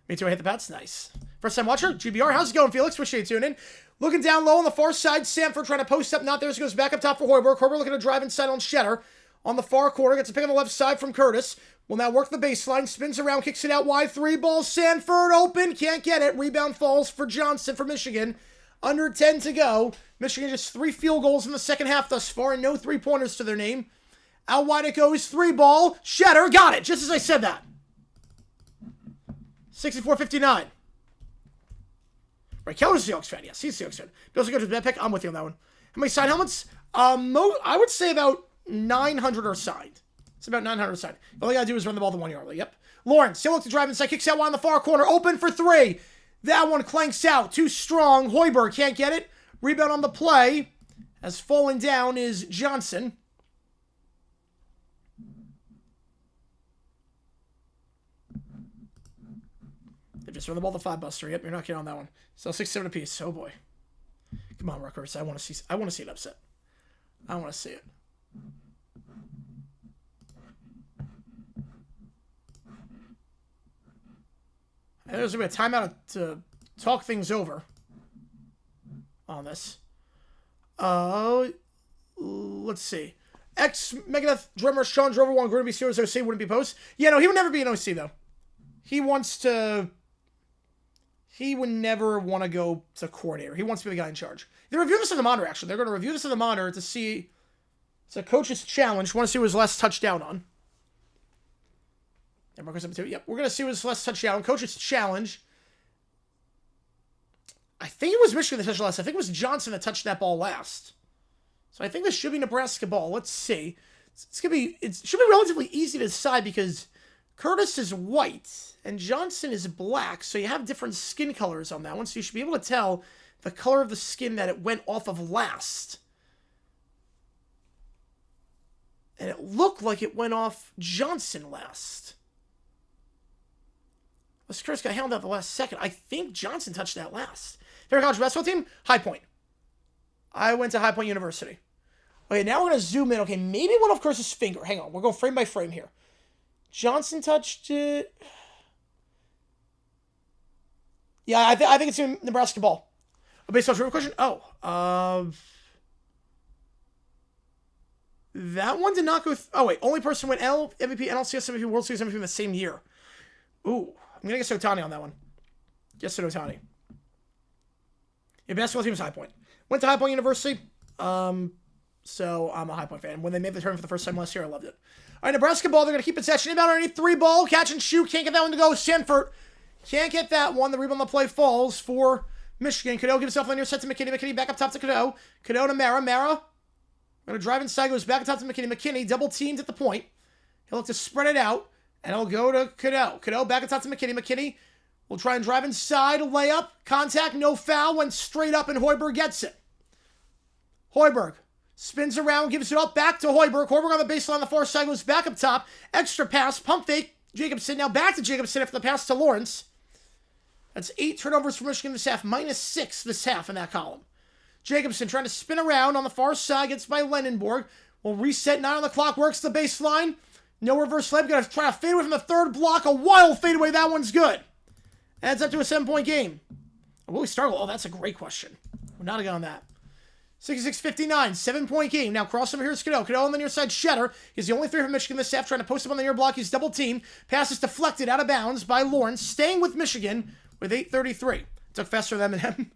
Me too. I hit the Pats. Nice. First time watcher. GBR. How's it going, Felix? Appreciate you tuning in. Looking down low on the far side. Sanford trying to post up. Not there. So goes back up top for Hoiberg. Hoiberg looking to drive inside on Shetter. On the far corner. Gets a pick on the left side from Curtis. Will now work the baseline. Spins around. Kicks it out wide. 3 ball. Sanford open. Can't get it. Rebound falls for Johnson for Michigan. Under 10 to go. Michigan just 3 field goals in the second half thus far and no 3-pointers to their name. Out wide it goes. 3 ball. Shetter got it. Just as I said that. 64-59. Right, Keller's a Seahawks fan. Yes, he's a Seahawks fan. Doesn't go to the bad pick. I'm with you on that one. How many signed helmets? I would say about 900 are signed. It's about 900 signed. All you got to do is run the ball the 1 yard line. Yep. Lawrence, he'll look to drive inside. Kicks out one on the far corner. Open for 3. That one clanks out. Too strong. Hoiberg can't get it. Rebound on the play. As falling down is Johnson. They just run the ball the 5-buster. Yep, you're not getting on that one. So 6-7 apiece. Oh boy. Come on, Rutgers. I want to see it upset. I want to see it. And there's going to be a timeout to talk things over on this. Let's see. Ex-Megadeth drummer Sean Drover wanted Gruden to be Steelers OC, wouldn't be post. Yeah, no, he would never be an OC, though. He would never want to go to coordinator. He wants to be the guy in charge. They review this in the monitor, actually. They're going to review this in the monitor to see. It's a coach's challenge. Want to see who was less touchdown on. Yeah, Marcus up to yep. We're going to see who was less touchdown. Coach's challenge. I think it was Michigan that touched last. I think it was Johnson that touched that ball last. So I think this should be Nebraska ball. Let's see. It should be relatively easy to decide because Curtis is white, and Johnson is black, so you have different skin colors on that one, so you should be able to tell the color of the skin that it went off of last. And it looked like it went off Johnson last. This Curtis got held out the last second. I think Johnson touched that last. Favorite college basketball team? High Point. I went to High Point University. Okay, now we're going to zoom in. Okay, maybe one of Curtis's finger. Hang on, we'll go frame by frame here. Johnson touched it. Yeah, I think it's in Nebraska ball. A baseball trivia question? Oh, that one did not go... Oh, wait. Only person went MVP, NLCS MVP, World Series MVP in the same year. Ooh. I'm going to guess Ohtani on that one. Guess Ohtani. Your basketball team is High Point. Went to High Point University. So I'm a High Point fan. When they made the tournament for the first time last year, I loved it. All right, Nebraska ball. They're going to keep possession. Inbound underneath 3 ball. Catch and shoot. Can't get that one to go. Sanford. Can't get that one. The rebound on the play falls for Michigan. Cadeau gives himself on near set to McKinney. McKinney back up top to Cadeau. Cadeau to Mara. Mara. Going to drive inside. Goes back up top to McKinney. McKinney double teamed at the point. He'll look to spread it out. And he'll go to Cadeau. Cadeau back up top to McKinney. McKinney will try and drive inside. Layup. Contact. No foul. Went straight up and Hoiberg gets it. Hoiberg spins around. Gives it up back to Hoiberg. Hoiberg on the baseline on the far side. Goes back up top. Extra pass. Pump fake. Jacobson. Now back to Jacobson after the pass to Lawrence. That's 8 turnovers for Michigan this half. -6 this half in that column. Jacobson trying to spin around on the far side. Gets by Lendenborg. Will reset. 9 on the clock. Works the baseline. No reverse layup. Going to try to fade away from the third block. A wild fadeaway. That one's good. Adds up to a 7-point game. Will we start? Oh, that's a great question. We're not going on that. 66-59. 7-point game. Now crossover here is Cadeau. Cadeau on the near side. Shetter. He's the only 3 from Michigan this half. Trying to post him on the near block. He's double teamed. Pass is deflected out of bounds by Lawrence. Staying with Michigan with 8:33. Took faster than M&M.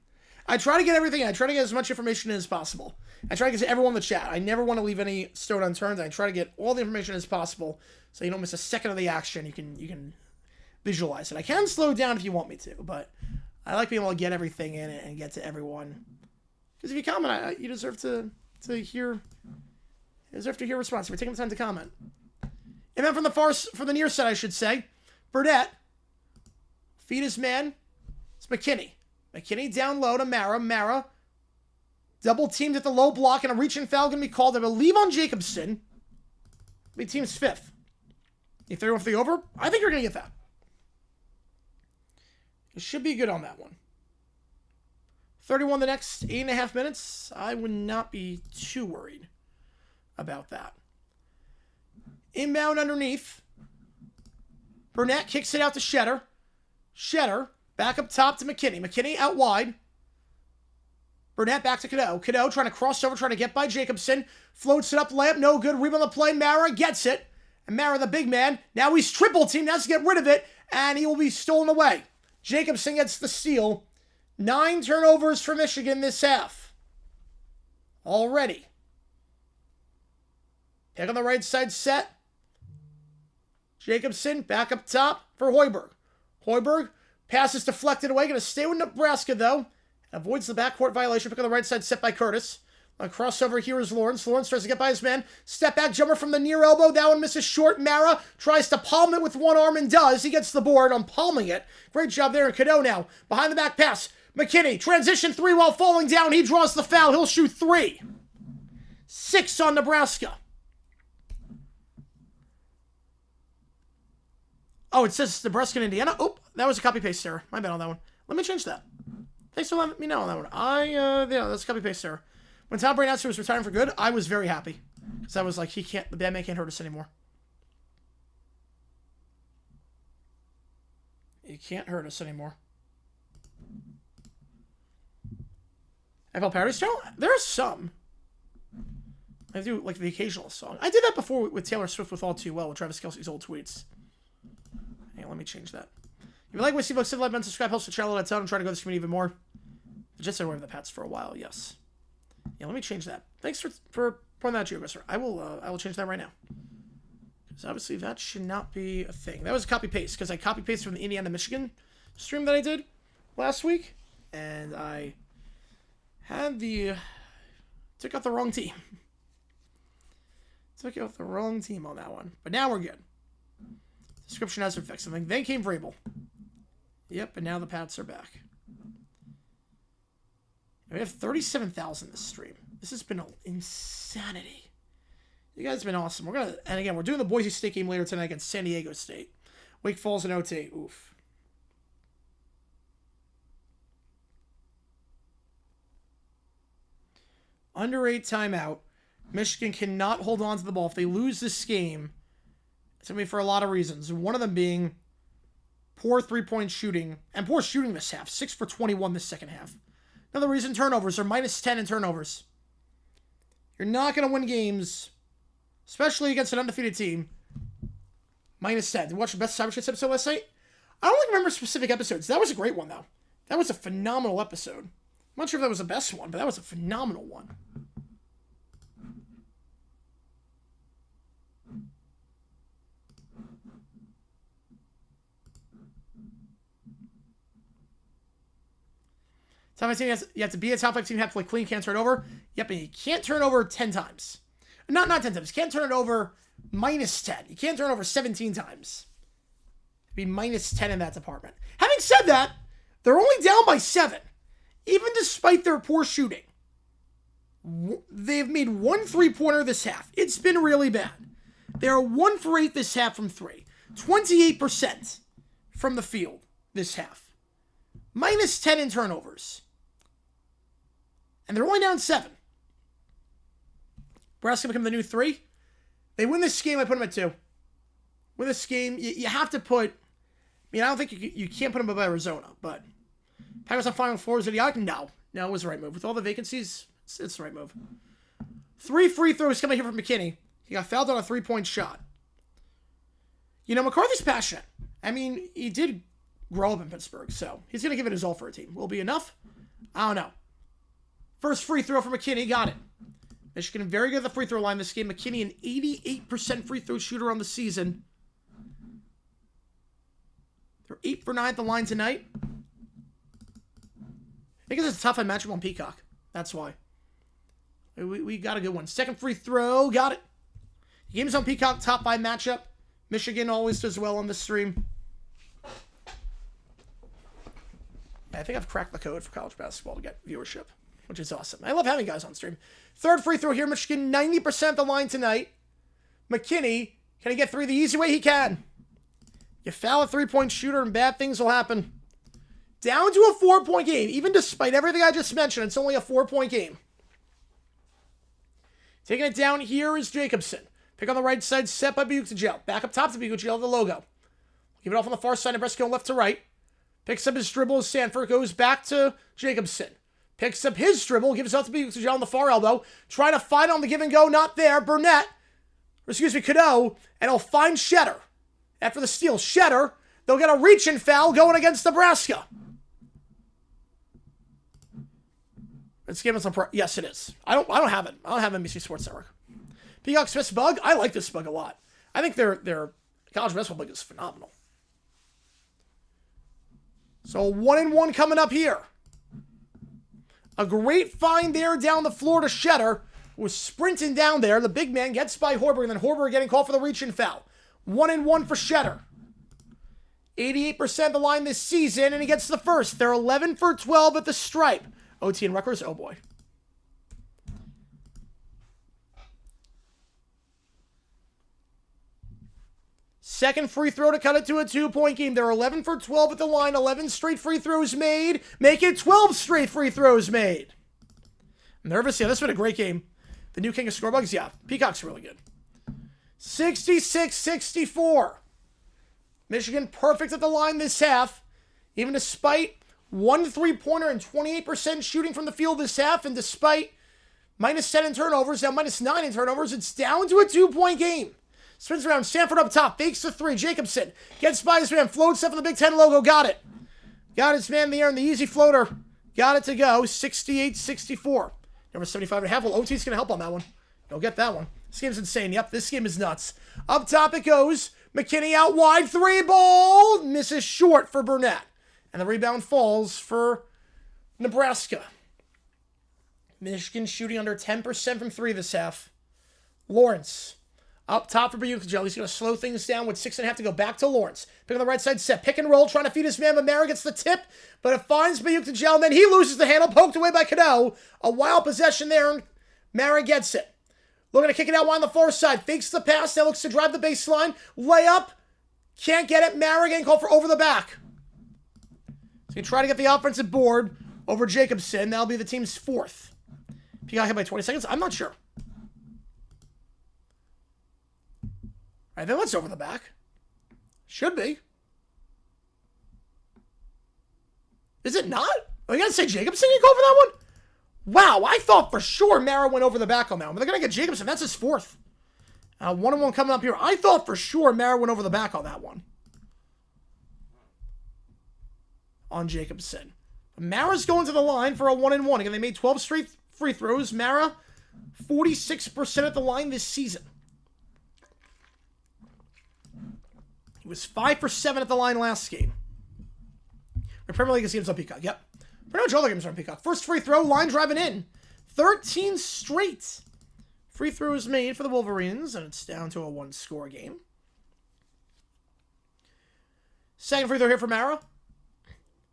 I try to get everything. I try to get as much information as possible. I try to get to everyone in the chat. I never want to leave any stone unturned. I try to get all the information as possible so you don't miss a second of the action. You can visualize it. I can slow down if you want me to, but I like being able to get everything in it and get to everyone. Because if you comment, you deserve to hear. You deserve to hear a response. If you're taking the time to comment. And then from the near side, I should say, Burdett. Feed his man. It's McKinney. McKinney down low to Mara. Mara double teamed at the low block, and a reach and foul going to be called, I believe, on Jacobson. The team's 5th. If they're off the over, I think you're going to get that. It should be good on that one. 31 the next 8.5 minutes. I would not be too worried about that. Inbound underneath. Burnett kicks it out to Shetter. Shetter back up top to McKinney. McKinney out wide. Burnett back to Cadeau. Cadeau trying to cross over, trying to get by Jacobson. Floats it up, layup, no good. Rebound on the play. Mara gets it. And Mara, the big man, now he's triple teamed. Has to get rid of it, and he will be stolen away. Jacobson gets the steal. 9 turnovers for Michigan this half. Already. Pick on the right side set. Jacobson back up top for Hoiberg. Hoiberg passes deflected away. Going to stay with Nebraska, though. Avoids the backcourt violation. Pick on the right side set by Curtis. A crossover here is Lawrence. Lawrence tries to get by his man. Step back jumper from the near elbow. That one misses short. Mara tries to palm it with one arm and does. He gets the board on palming it. Great job there. And Cadeau now behind the back pass. McKinney, transition 3 while falling down. He draws the foul. He'll shoot 3. 6 on Nebraska. Oh, it says Nebraska and Indiana. Oh, that was a copy-paste error. My bad on that one. Let me change that. Thanks for letting me know on that one. Yeah, that's a copy-paste error. When Tom Brady announced he was retiring for good, I was very happy. Because I was like, the bad man can't hurt us anymore. He can't hurt us anymore. FL Parodies channel? There are some. I do, like, the occasional song. I did that before with Taylor Swift with All Too Well, with Travis Kelce's old tweets. Hey, let me change that. If you like what you see, folks, like, and subscribe, helps the channel a ton. I'm trying to grow this community even more. I just said away with the Pats for a while, yes. Yeah, let me change that. Thanks for pointing that out to you, Aggressor. I will change that right now. Because obviously that should not be a thing. That was a copy-paste, because I copy-pasted from the Indiana-Michigan stream that I did last week. And I had took out the wrong team. Took out the wrong team on that one. But now we're good. Description has to affect something. Then came Vrabel. Yep, and now the Pats are back. We have 37,000 this stream. This has been insanity. You guys have been awesome. And again, we're doing the Boise State game later tonight against San Diego State. Wake Falls and OT. Oof. Under 8 timeout. Michigan cannot hold on to the ball. If they lose this game, it's going to be for a lot of reasons. One of them being poor three-point shooting. And poor shooting this half. 6 for 21 this second half. Another reason, turnovers. They're minus 10 in turnovers. You're not going to win games, especially against an undefeated team. Minus 10. Did you watch the Best Cybershits episode last night? I don't like remember specific episodes. That was a great one, though. That was a phenomenal episode. I'm not sure if that was the best one, but that was a phenomenal one. Top 5 team, you have to be a top 5 team, you have to play clean, can't turn over. Yep, and you can't turn over 10 times. Not 10 times. You can't turn it over minus 10. You can't turn over 17 times. It'd be minus 10 in that department. Having said that, they're only down by 7. Even despite their poor shooting. They've made 1 3-pointer this half. It's been really bad. They are 1 for 8 this half from 3. 28% from the field this half. Minus 10 in turnovers. And they're only down 7. Nebraska become the new 3. They win this game, I put them at 2. Win this game, you have to put... I mean, I don't think you can't put them above Arizona, but... Packers on Final Four, is idiotic? No, it was the right move. With all the vacancies, it's the right move. 3 free throws coming here from McKinney. He got fouled on a 3-point shot. You know, McCarthy's passionate. I mean, he did grow up in Pittsburgh, so he's going to give it his all for a team. Will it be enough? I don't know. First free throw for McKinney. Got it. Michigan very good at the free throw line this game. McKinney, an 88% free throw shooter on the season. They're 8 for 9 at the line tonight. I think it's a tough matchup on Peacock. That's why. We got a good one. Second free throw. Got it. The game's on Peacock. Top 5 matchup. Michigan always does well on this stream. I think I've cracked the code for college basketball to get viewership, which is awesome. I love having guys on stream. Third free throw here. Michigan 90% the line tonight. McKinney, can he get 3 the easy way? He can. You foul a 3-point shooter and bad things will happen. Down to a 4-point game. Even despite everything I just mentioned, it's only a 4-point game. Taking it down here is Jacobson. Pick on the right side, set by PEACOCK. Back up top to PEACOCK, the logo. Give it off on the far side, Nebraska going left to right. Picks up his dribble as Sanford goes back to Jacobson. Picks up his dribble, gives it out to PEACOCK on the far elbow. Trying to fight on the give and go, not there. Cadeau, and he'll find Shetter. After the steal, Shetter, they'll get a reach and foul going against Nebraska. Let's give it some yes, it is. I don't have it. I don't have NBC Sports Network. Peacock Smith's bug. I like this bug a lot. I think their college basketball bug is phenomenal. So 1-1 coming up here. A great find there down the floor to Shetter. Was sprinting down there. The big man gets by Horberg, and then Horberg getting called for the reach and foul. 1-1 for Shetter. 88% the line this season, and he gets the first. They're 11 for 12 at the stripe. OT and Rutgers, oh boy. Second free throw to cut it to a 2-point game. They're 11 for 12 at the line. 11 straight free throws made. Make it 12 straight free throws made. I'm nervous. Yeah, this has been a great game. The new king of scorebugs, yeah. Peacock's really good. 66-64. Michigan perfect at the line this half. Even despite 1 3-pointer and 28% shooting from the field this half, and despite minus 10 in turnovers, now minus 9 in turnovers, it's down to a 2-point game. Spins around, Stanford up top, fakes the 3, Jacobson gets by his man, floats up for the Big Ten logo, got it. Got his man in the air in the easy floater. Got it to go, 68-64. Number 75.5, well, OT's going to help on that one. You'll get that one. This game's insane. Yep, this game is nuts. Up top it goes. McKinney out wide, 3-ball, misses short for Burnett. And the rebound falls for Nebraska. Michigan shooting under 10% from 3 this half. Lawrence Up top for PEACOCK. He's going to slow things down with 6.5 to go. Back to Lawrence. Pick on the right side set. Pick and roll. Trying to feed his man. But Mara gets the tip. But it finds PEACOCK. And then he loses the handle. Poked away by Cadeau. A wild possession there. Mara gets it. Looking to kick it out wide on the far side. Fakes the pass. Now looks to drive the baseline. Layup. Can't get it. Mara getting called for over the back. So you try to get the offensive board over Jacobson. That'll be the team's 4th. PEACOCK hit by 20 seconds. I'm not sure. I think that's over the back. Should be. Is it not? Oh, you gotta say Jacobson you go for that one? Wow, I thought for sure Mara went over the back on that one. But they're gonna get Jacobson. That's his 4th. 1-on-1 coming up here. I thought for sure Mara went over the back on that one. On Jacobson. Mara's going to the line for a 1-and-1. Again, they made 12 straight free throws. Mara, 46% at the line this season. He was 5 for 7 at the line last game. The Premier League games on PEACOCK. Yep. Pretty much all the games are on PEACOCK. First free throw, line driving in. 13 straight free throws made for the Wolverines, and it's down to a 1-score game. Second free throw here for Mara.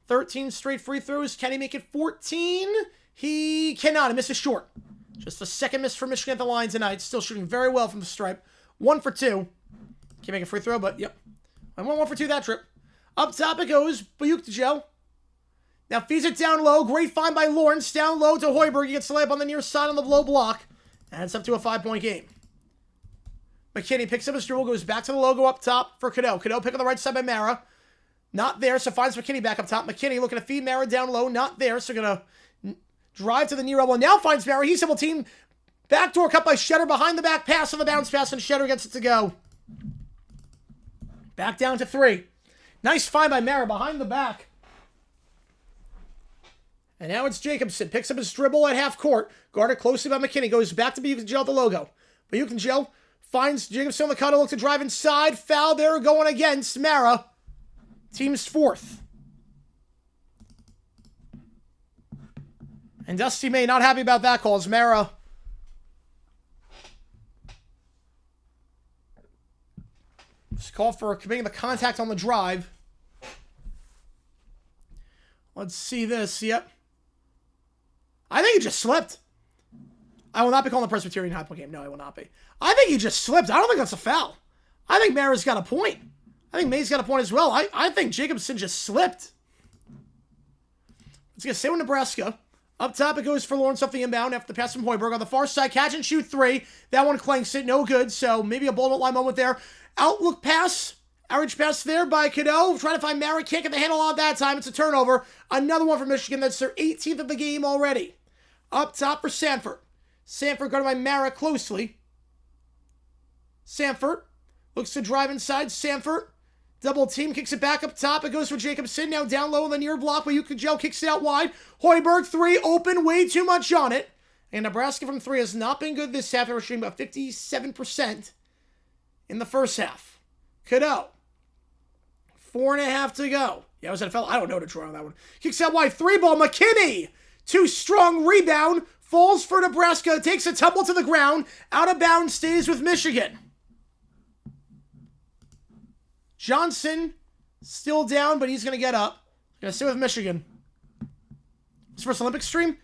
13 straight free throws. Can he make it 14? He cannot. He misses short. Just the second miss for Michigan at the line tonight. Still shooting very well from the stripe. 1 for 2. Can't make a free throw, but yep. I went 1 for 2 that trip. Up top it goes. PEACOCK. Now feeds it down low. Great find by Lawrence. Down low to Hoiberg. He gets the layup on the near side on the low block. And it's up to a 5-point game. McKinney picks up his dribble. Goes back to the logo up top for Cadeau. Cadeau pick on the right side by Mara. Not there, so finds McKinney back up top. McKinney looking to feed Mara down low. Not there, so going to drive to the near elbow. Now finds Mara. He's double team. Backdoor cut by Shetter. Behind the back pass on the bounce pass, and Shetter gets it to go. Back down to 3. Nice find by Mara behind the back. And now it's Jacobson. Picks up his dribble at half court. Guarded closely by McKinney. Goes back to PEACOCK at the logo. PEACOCK finds Jacobson on the cutter. Looks to drive inside. Foul there going against Mara. Team's 4th. And Dusty May not happy about that call as Mara was called for committing the contact on the drive. Let's see this. Yep. I think he just slipped. I will not be calling the Presbyterian high point game. No, I will not be. I think he just slipped. I don't think that's a foul. I think Mara's got a point. I think May's got a point as well. I think Jacobson just slipped. Let's get stay with Nebraska. Up top, it goes for Lawrence off the inbound after the pass from Hoiberg. On the far side, catch and shoot 3. That one clanks it. No good, so maybe a ball line moment there. Outlook pass. Average pass there by Cadeau. Trying to find Mara. Can't get the handle on that time. It's a turnover. Another one for Michigan. That's their 18th of the game already. Up top for Sanford. Sanford guarded by Mara closely. Sanford looks to drive inside. Sanford. Double team, kicks it back up top. It goes for Jacobson. Now down low in the near block, but PEACOCK kicks it out wide. Hoiberg, 3, open, way too much on it. And Nebraska from 3 has not been good this half. They're shooting about 57% in the first half. Cadeau. 4.5 to go. Yeah, was that a foul? I don't know to try on that one. Kicks out wide. 3 ball. McKinney. Too strong. Rebound. Falls for Nebraska. Takes a tumble to the ground. Out of bounds. Stays with Michigan. Johnson still down, but he's going to get up. Going to stay with Michigan. His first Olympic stream?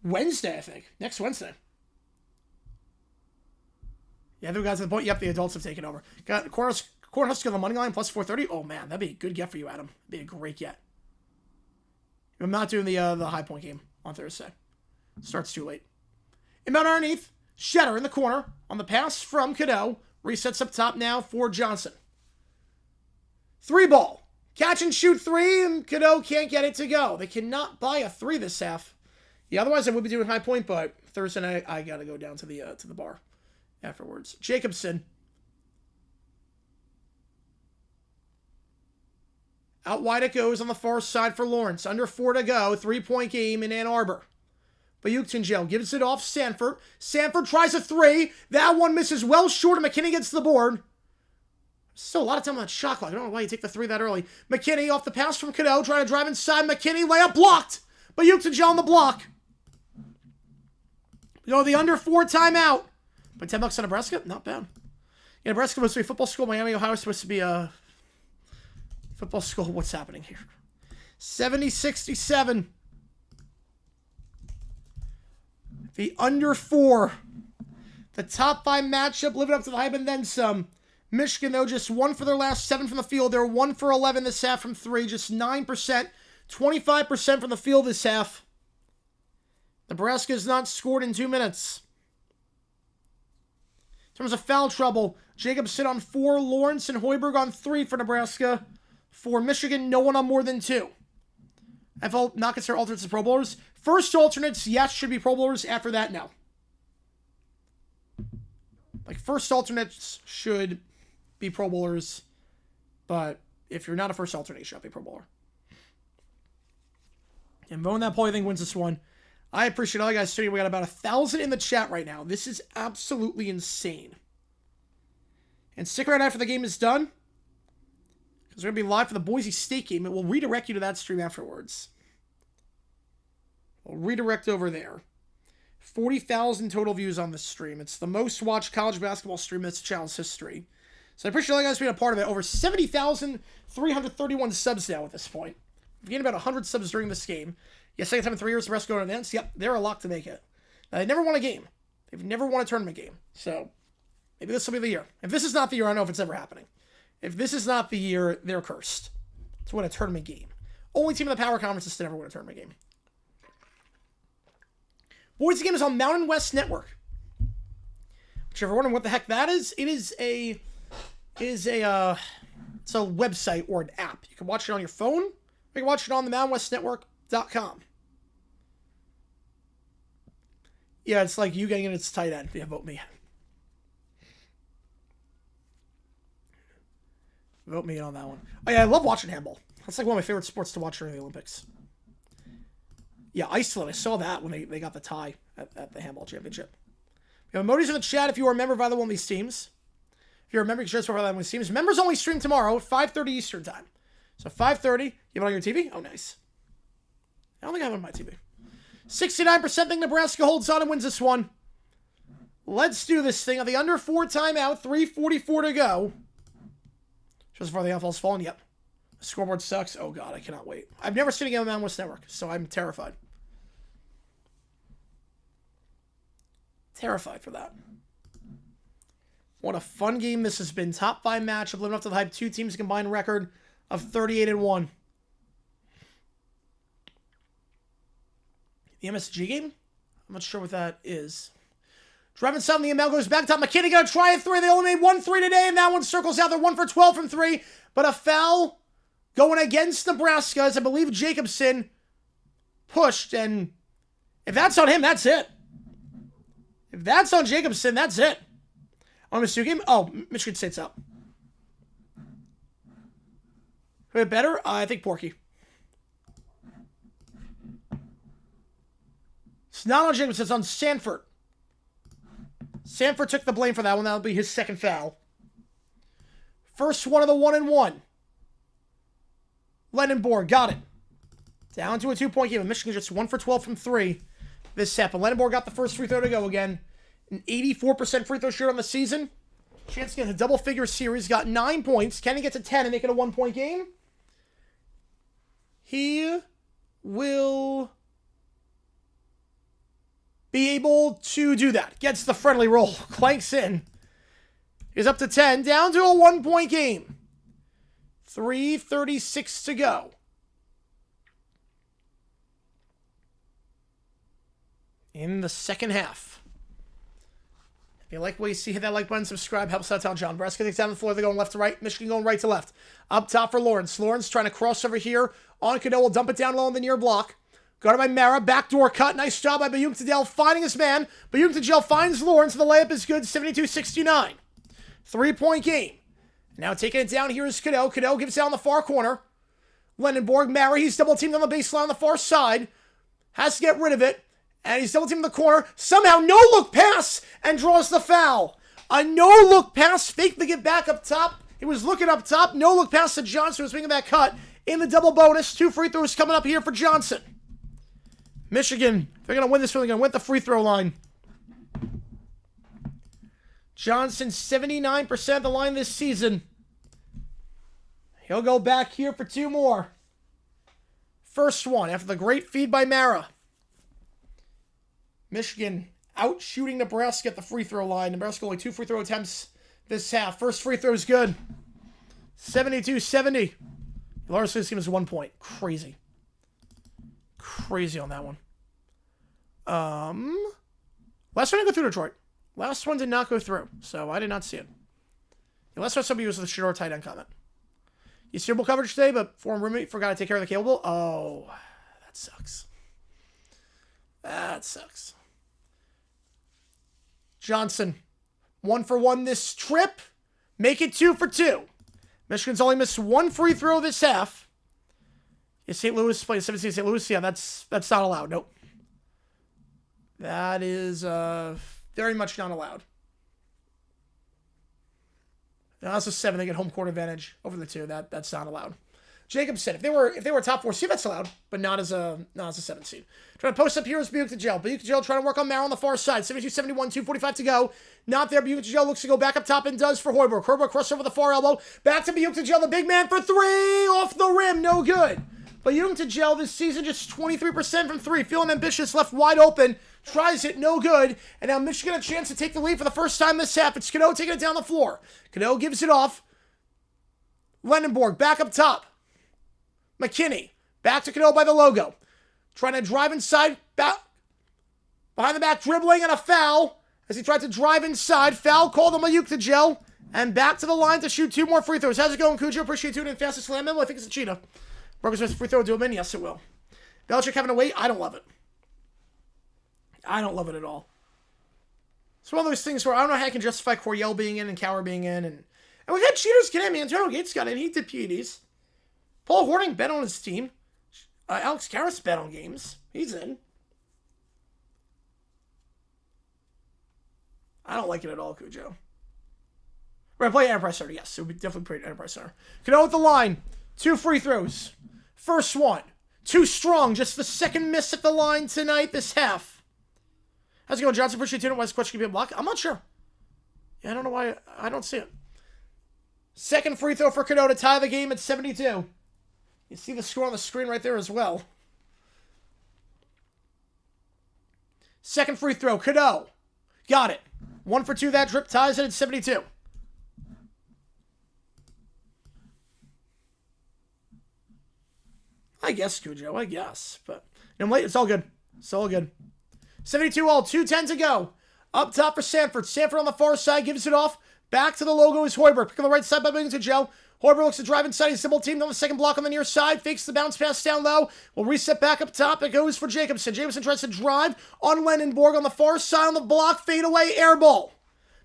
Wednesday, I think. Next Wednesday. Yeah, the guys at the point. Yep, the adults have taken over. Got Cornhuskers on the money line, plus 430. Oh, man, that'd be a good get for you, Adam. That'd be a great get. I'm not doing the high point game on Thursday. Starts too late. Inbound underneath. Shetter in the corner on the pass from Cadeau. Resets up top now for Johnson. 3 ball. Catch and shoot 3, and Cadeau can't get it to go. They cannot buy a 3 this half. Yeah, otherwise I would be doing high point, but Thursday night I got to go down to the bar afterwards. Jacobson. Out wide it goes on the far side for Lawrence. Under 4 to go. 3-point game in Ann Arbor. PEACOCK gives it off Sanford. Sanford tries a 3. That one misses well short, and McKinney gets the board. Still a lot of time on that shot clock. I don't know why you take the 3 that early. McKinney off the pass from Cadeau. Trying to drive inside. McKinney layup blocked. PEACOCK on the block. We go the under 4 timeout. But $10 on Nebraska? Not bad. Yeah, Nebraska was supposed to be a football school. Miami, Ohio was supposed to be a football school. What's happening here? 70-67. The under 4. The top 5 matchup living up to the hype and then some. Michigan, though, just 1 for their last 7 from the field. They're 1 for 11 this half from 3. Just 9%. 25% from the field this half. Nebraska has not scored in 2 minutes. In terms of foul trouble, Jacobson on 4, Lawrence and Hoiberg on 3 for Nebraska. For Michigan, no one on more than 2. NFL not consider alternates as Pro Bowlers. First alternates, yes, should be Pro Bowlers. After that, no. Like, first alternates should be Pro Bowlers, but if you're not a first alternate, you should not be Pro Bowler. And voting that poll, I think, wins this one. I appreciate all you guys tuning in. We got about 1,000 in the chat right now. This is absolutely insane. And stick around after the game is done, because we're going to be live for the Boise State game, and we'll redirect you to that stream afterwards. We'll redirect over there. 40,000 total views on this stream. It's the most watched college basketball stream in this channel's history. So I appreciate all you guys being a part of it. Over 70,331 subs now at this point. We've gained about 100 subs during this game. Yeah, second time in 3 years, the rest going to advance. Yep, they're a lock to make it. Now, they never won a game. They've never won a tournament game. So maybe this will be the year. If this is not the year, I don't know if it's ever happening. If this is not the year, they're cursed to win a tournament game. Only team in the Power Conference to never win a tournament game. Boise game is on Mountain West Network. If you're wondering what the heck that is, it's a website or an app. You can watch it on your phone, or you can watch it on the mountainwestnetwork.com. Yeah, it's like you getting in its tight end. Yeah, vote me. Vote me in on that one. Oh yeah, I love watching handball. That's like one of my favorite sports to watch during the Olympics. Yeah, Iceland. I saw that when they got the tie at the handball championship. We have emojis in the chat if you are a member of either one of these teams. If you're a member, you can share either one of these teams. Members only stream tomorrow at 5:30 Eastern time. So 5:30, you have it on your TV? Oh, nice. I don't think I have it on my TV. 69% think Nebraska holds on and wins this one. Let's do this thing. On the under 4 timeout, 3:44 to go. Just before the NFL's fallen. Yep. The scoreboard sucks. Oh, God, I cannot wait. I've never seen a game on Mountain West Network, so I'm terrified. Terrified for that. What a fun game this has been. Top 5 matchup, living up to the hype. 2 teams combined record of 38-1. The MSG game? I'm not sure what that is. Driving south, the ML goes back top. McKinney going to try a 3. They only made 1 3 today, and that one circles out. They're 1 for 12 from 3. But a foul going against Nebraska, as I believe Jacobson pushed. And if that's on him, that's it. If that's on Jacobson, that's it. On MSU game? Oh, Michigan State's up. Who had better? I think Porky. It's not on Jacobson, it's on Sanford. Sanford took the blame for that one. That'll be his second foul. First one of the 1-1. Lendenborg got it. Down to a 2-point game. Michigan just 1 for 12 from 3. This happened. Lendenborg got the first free throw to go again. An 84% free throw shooter on the season. Chance to get a double-figure series. Got 9 points. Can he get to 10 and make it a 1-point game? He will be able to do that. Gets the friendly roll. Clanks in. He's up to 10. Down to a 1-point game. 3:36 to go. In the second half. If you like what you see, hit that like button, subscribe, helps out John. Nebraska takes down the floor. They're going left to right. Michigan going right to left. Up top for Lawrence. Lawrence trying to cross over here on Cadeau. Will dump it down low on the near block. Guarded by Mara. Backdoor cut. Nice job by Bayuk Tadell finding his man. Bayuk Tadell finds Lawrence. The layup is good. 72-69. 3-point game. Now taking it down here is Cadeau. Cadeau gives it on the far corner. Lendenborg. Mara. He's double teamed on the baseline on the far side. Has to get rid of it. And he's double teamed in the corner. Somehow no-look pass and draws the foul. A no-look pass. Fake to get back up top. He was looking up top. No-look pass to Johnson, who's making that cut. In the double bonus. 2 free throws coming up here for Johnson. Michigan, they're going to win this one. They're going to win the free throw line. Johnson, 79% of the line this season. He'll go back here for 2 more. First one, after the great feed by Mara. Michigan out shooting Nebraska at the free throw line. Nebraska only 2 free throw attempts this half. First free throw is good. 72-70. Larson team is 1 point. Crazy. Crazy on that one. Last one didn't go through, Detroit. Last one did not go through, so I did not see it. The last one somebody was the Shador tight end comment. You see coverage today, but former roommate forgot to take care of the cable. Oh, that sucks. That sucks. Johnson, 1 for 1 this trip. Make it 2 for 2. Michigan's only missed 1 free throw this half. Is St. Louis playing 17 St. Louis? Yeah, that's not allowed. Nope. That is very much not allowed. Now, that's a 7. They get home court advantage over the 2. That's not allowed. Jacob said if they were top 4 seed, that's allowed, but not as a 7 seed. Trying to post up here is Buick to Gel. Buick to Gel trying to work on Mara on the far side. 72-71, 2:45 to go. Not there. Buick to Gel looks to go back up top and does for Hoiberg. Hoiberg crosses over the far elbow. Back to Buick to Gel, the big man for 3. Off the rim. No good. But Buick to Gel this season just 23% from 3. Feeling ambitious, left wide open. Tries it, no good. And now Michigan a chance to take the lead for the first time this half. It's Cano taking it down the floor. Cano gives it off. Lendenborg back up top. McKinney, back to Cano by the logo. Trying to drive inside, back, behind the back, dribbling and a foul. As he tried to drive inside, foul called on Mayuk to Gel. And back to the line to shoot 2 more free throws. How's it going, Cujo? Appreciate tuning in. Fastest slam in. Well, I think it's a cheetah. Burgers with free throw, do him in? Yes, it will. Belichick having to wait? I don't love it. I don't love it at all. It's one of those things where I don't know how I can justify Coryell being in and Cower being in. And we've had cheaters get in. Antonio Gates got in. He did PEDs. Paul Horning bet on his team. Alex Karras bet on games. He's in. I don't like it at all, Cujo. We're going to play Enterprise Center. Yes, it would be definitely pretty Enterprise Center. Cano with the line. 2 free throws. First one. Too strong. Just the second miss at the line tonight this half. How's it going, Johnson? Appreciate tuning in. Why is question could be a block? I'm not sure. Yeah, I don't know why. I don't see it. Second free throw for Cano to tie the game at 72. You see the score on the screen right there as well. Second free throw, Cano. Got it. 1 for 2, that trip ties it at 72. I guess, Cujo, I guess. But it's all good. It's all good. 72 all, 2:10 to go. Up top for Sanford. Sanford on the far side gives it off. Back to the logo is Hoiberg. Pick on the right side by Buick to Gel. Hoiberg looks to drive inside. He's double teamed on the second block on the near side. Fakes the bounce pass down low. Will reset back up top. It goes for Jacobson. Jacobson tries to drive on Lendenborg on the far side on the block. Fade away. Air ball.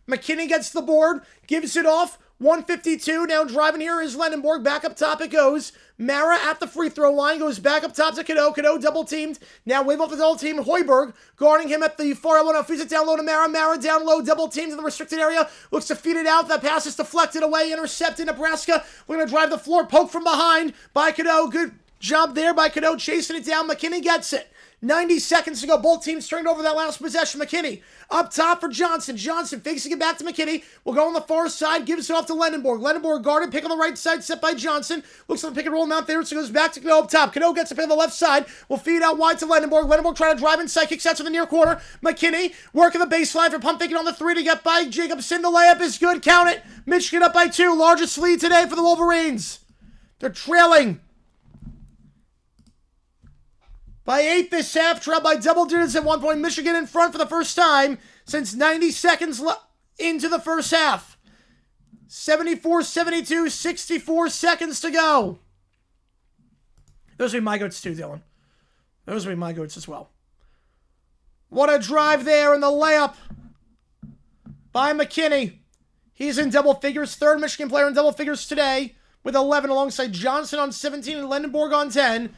McKinney gets the board. Gives it off. 152. Now driving here is Lendenborg. Back up top it goes. Mara at the free throw line. Goes back up top to Cano. Cano double teamed. Now wave off the double team. Hoiberg guarding him at the far elbow. Now feeds it down low to Mara. Mara down low. Double teamed in the restricted area. Looks to feed it out. That pass is deflected away. Intercepted Nebraska. We're going to drive the floor. Poke from behind by Cano. Good job there by Cano. Chasing it down. McKinney gets it. 90 seconds to go. Both teams turned over that last possession. McKinney up top for Johnson. Johnson fakes to get back to McKinney. Will go on the far side. Gives it off to Lendenborg. Lendenborg guarded. Pick on the right side. Set by Johnson. Looks like the pick and roll not there. So goes back to Cano up top. Cano gets a pick on the left side. Will feed out wide to Lendenborg. Lendenborg trying to drive inside. Kicks out to the near corner. McKinney working the baseline for pump faking on the 3 to get by Jacobson. The layup is good. Count it. Michigan up by 2. Largest lead today for the Wolverines. They're trailing by 8 this half, trailed by double digits at 1 point. Michigan in front for the first time since 90 seconds into the first half. 74-72, 64 seconds to go. Those would be my goats too, Dylan. Those would be my goats as well. What a drive there in the layup by McKinney. He's in double figures. Third Michigan player in double figures today with 11 alongside Johnson on 17 and Lendenborg on 10.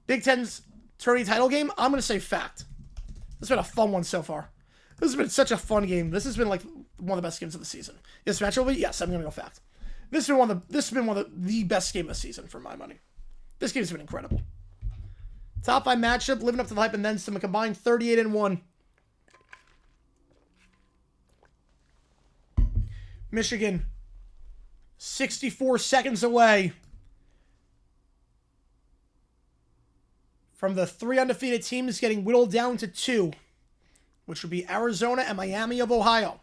Big Ten's tourney title game, I'm going to say fact. This has been a fun one so far. This has been such a fun game. This has been like one of the best games of the season. This match will be, yes, I'm going to go fact. This has been one of the best game of the season for my money. This game's been incredible. Top 5 matchup, living up to the hype and then some, a combined 38-1. Michigan, 64 seconds away from the 3 undefeated teams getting whittled down to 2, which would be Arizona and Miami of Ohio.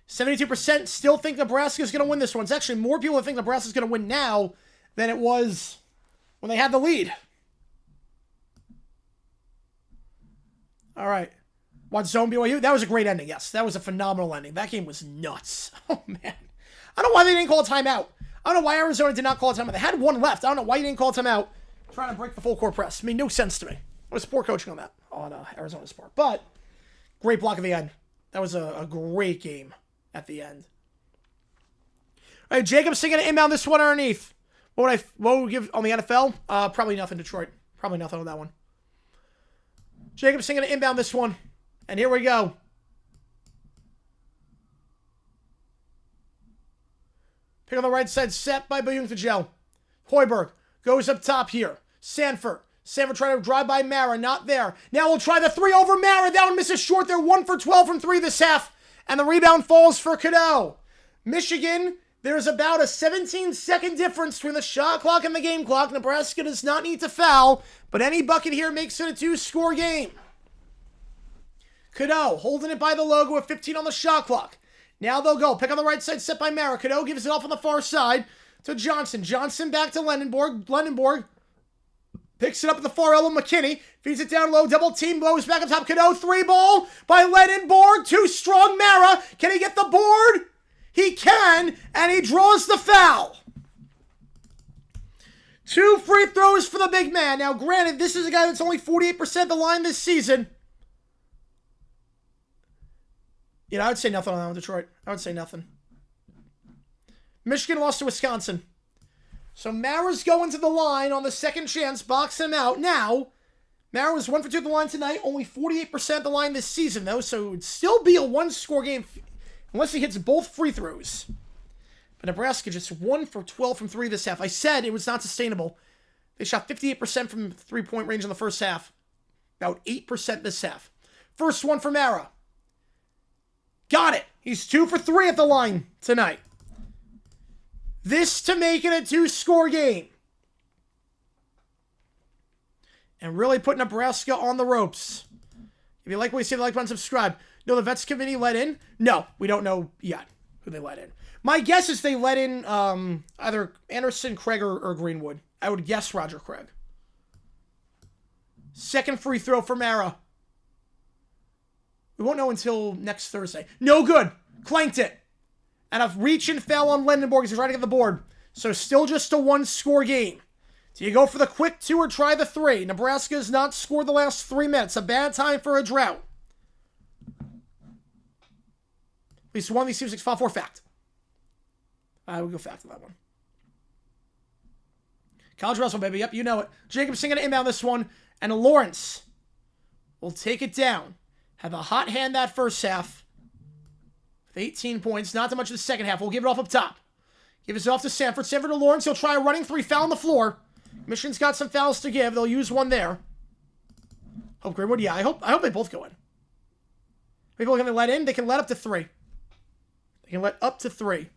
72% still think Nebraska is going to win this one. It's actually more people that think Nebraska is going to win now than it was when they had the lead. All right. What, zone BYU? That was a great ending, yes. That was a phenomenal ending. That game was nuts. Oh, man. I don't know why they didn't call a timeout. I don't know why Arizona did not call a timeout. They had one left. I don't know why you didn't call a timeout trying to break the full court press. It made no sense to me. It was poor coaching on that, on Arizona's part. But, great block at the end. That was a great game at the end. All right, Jacob's going to inbound this one underneath. What would we give on the NFL? Probably nothing, Detroit. Probably nothing on that one. Jacob's going to inbound this one. And here we go. Pick on the right side, set by Bayung-Tajel. Hoiberg goes up top here. Sanford trying to drive by Mara, not there. Now we'll try the 3 over Mara. That one misses short. They're 1 for 12 from 3 this half. And the rebound falls for Cadeau. Michigan, there's about a 17-second difference between the shot clock and the game clock. Nebraska does not need to foul, but any bucket here makes it a 2-score game. Cadeau holding it by the logo with 15 on the shot clock. Now they'll go. Pick on the right side, set by Mara. Cadeau gives it off on the far side to Johnson. Johnson back to Lendenborg. Lendenborg picks it up at the far elbow. McKinney feeds it down low. Double team goes back up top. Cadeau 3-ball by Lendenborg. Too strong Mara. Can he get the board? He can, and he draws the foul. 2 free throws for the big man. Now, granted, this is a guy that's only 48% the line this season. You know, I would say nothing on that one, Detroit. I would say nothing. Michigan lost to Wisconsin. So Mara's going to the line on the second chance, boxing him out. Now, Mara was 1 for 2 at the line tonight, only 48% the line this season, though, so it would still be a 1-score game unless he hits both free throws. But Nebraska just 1 for 12 from 3 this half. I said it was not sustainable. They shot 58% from 3-point range in the first half. About 8% this half. First one for Mara. Got it. He's 2 for 3 at the line tonight. This to make it a 2-score game. And really put Nebraska on the ropes. If you like what you see, the like button, subscribe. No, the Vets Committee let in? No, we don't know yet who they let in. My guess is they let in either Anderson, Craig, or Greenwood. I would guess Roger Craig. Second free throw for Mara. We won't know until next Thursday. No good. Clanked it. And a reach and foul on Lendenborg as he's trying to get the board. So still just a 1-score game. Do you go for the quick 2 or try the 3? Nebraska has not scored the last 3 minutes. A bad time for a drought. At least one of these seems like foul for fact. I would go fact on that one. College Russell, baby. Yep, you know it. Jacobson going to inbound this one. And Lawrence will take it down. Have a hot hand that first half. With 18 points. Not too much in the second half. We'll give it off up top. Give it off to Sanford. Sanford to Lawrence. He'll try a running 3. Foul on the floor. Michigan's got some fouls to give. They'll use one there. Hope Greenwood. Yeah, I hope they both go in. People can let in. They can let up to 3. They can let up to 3.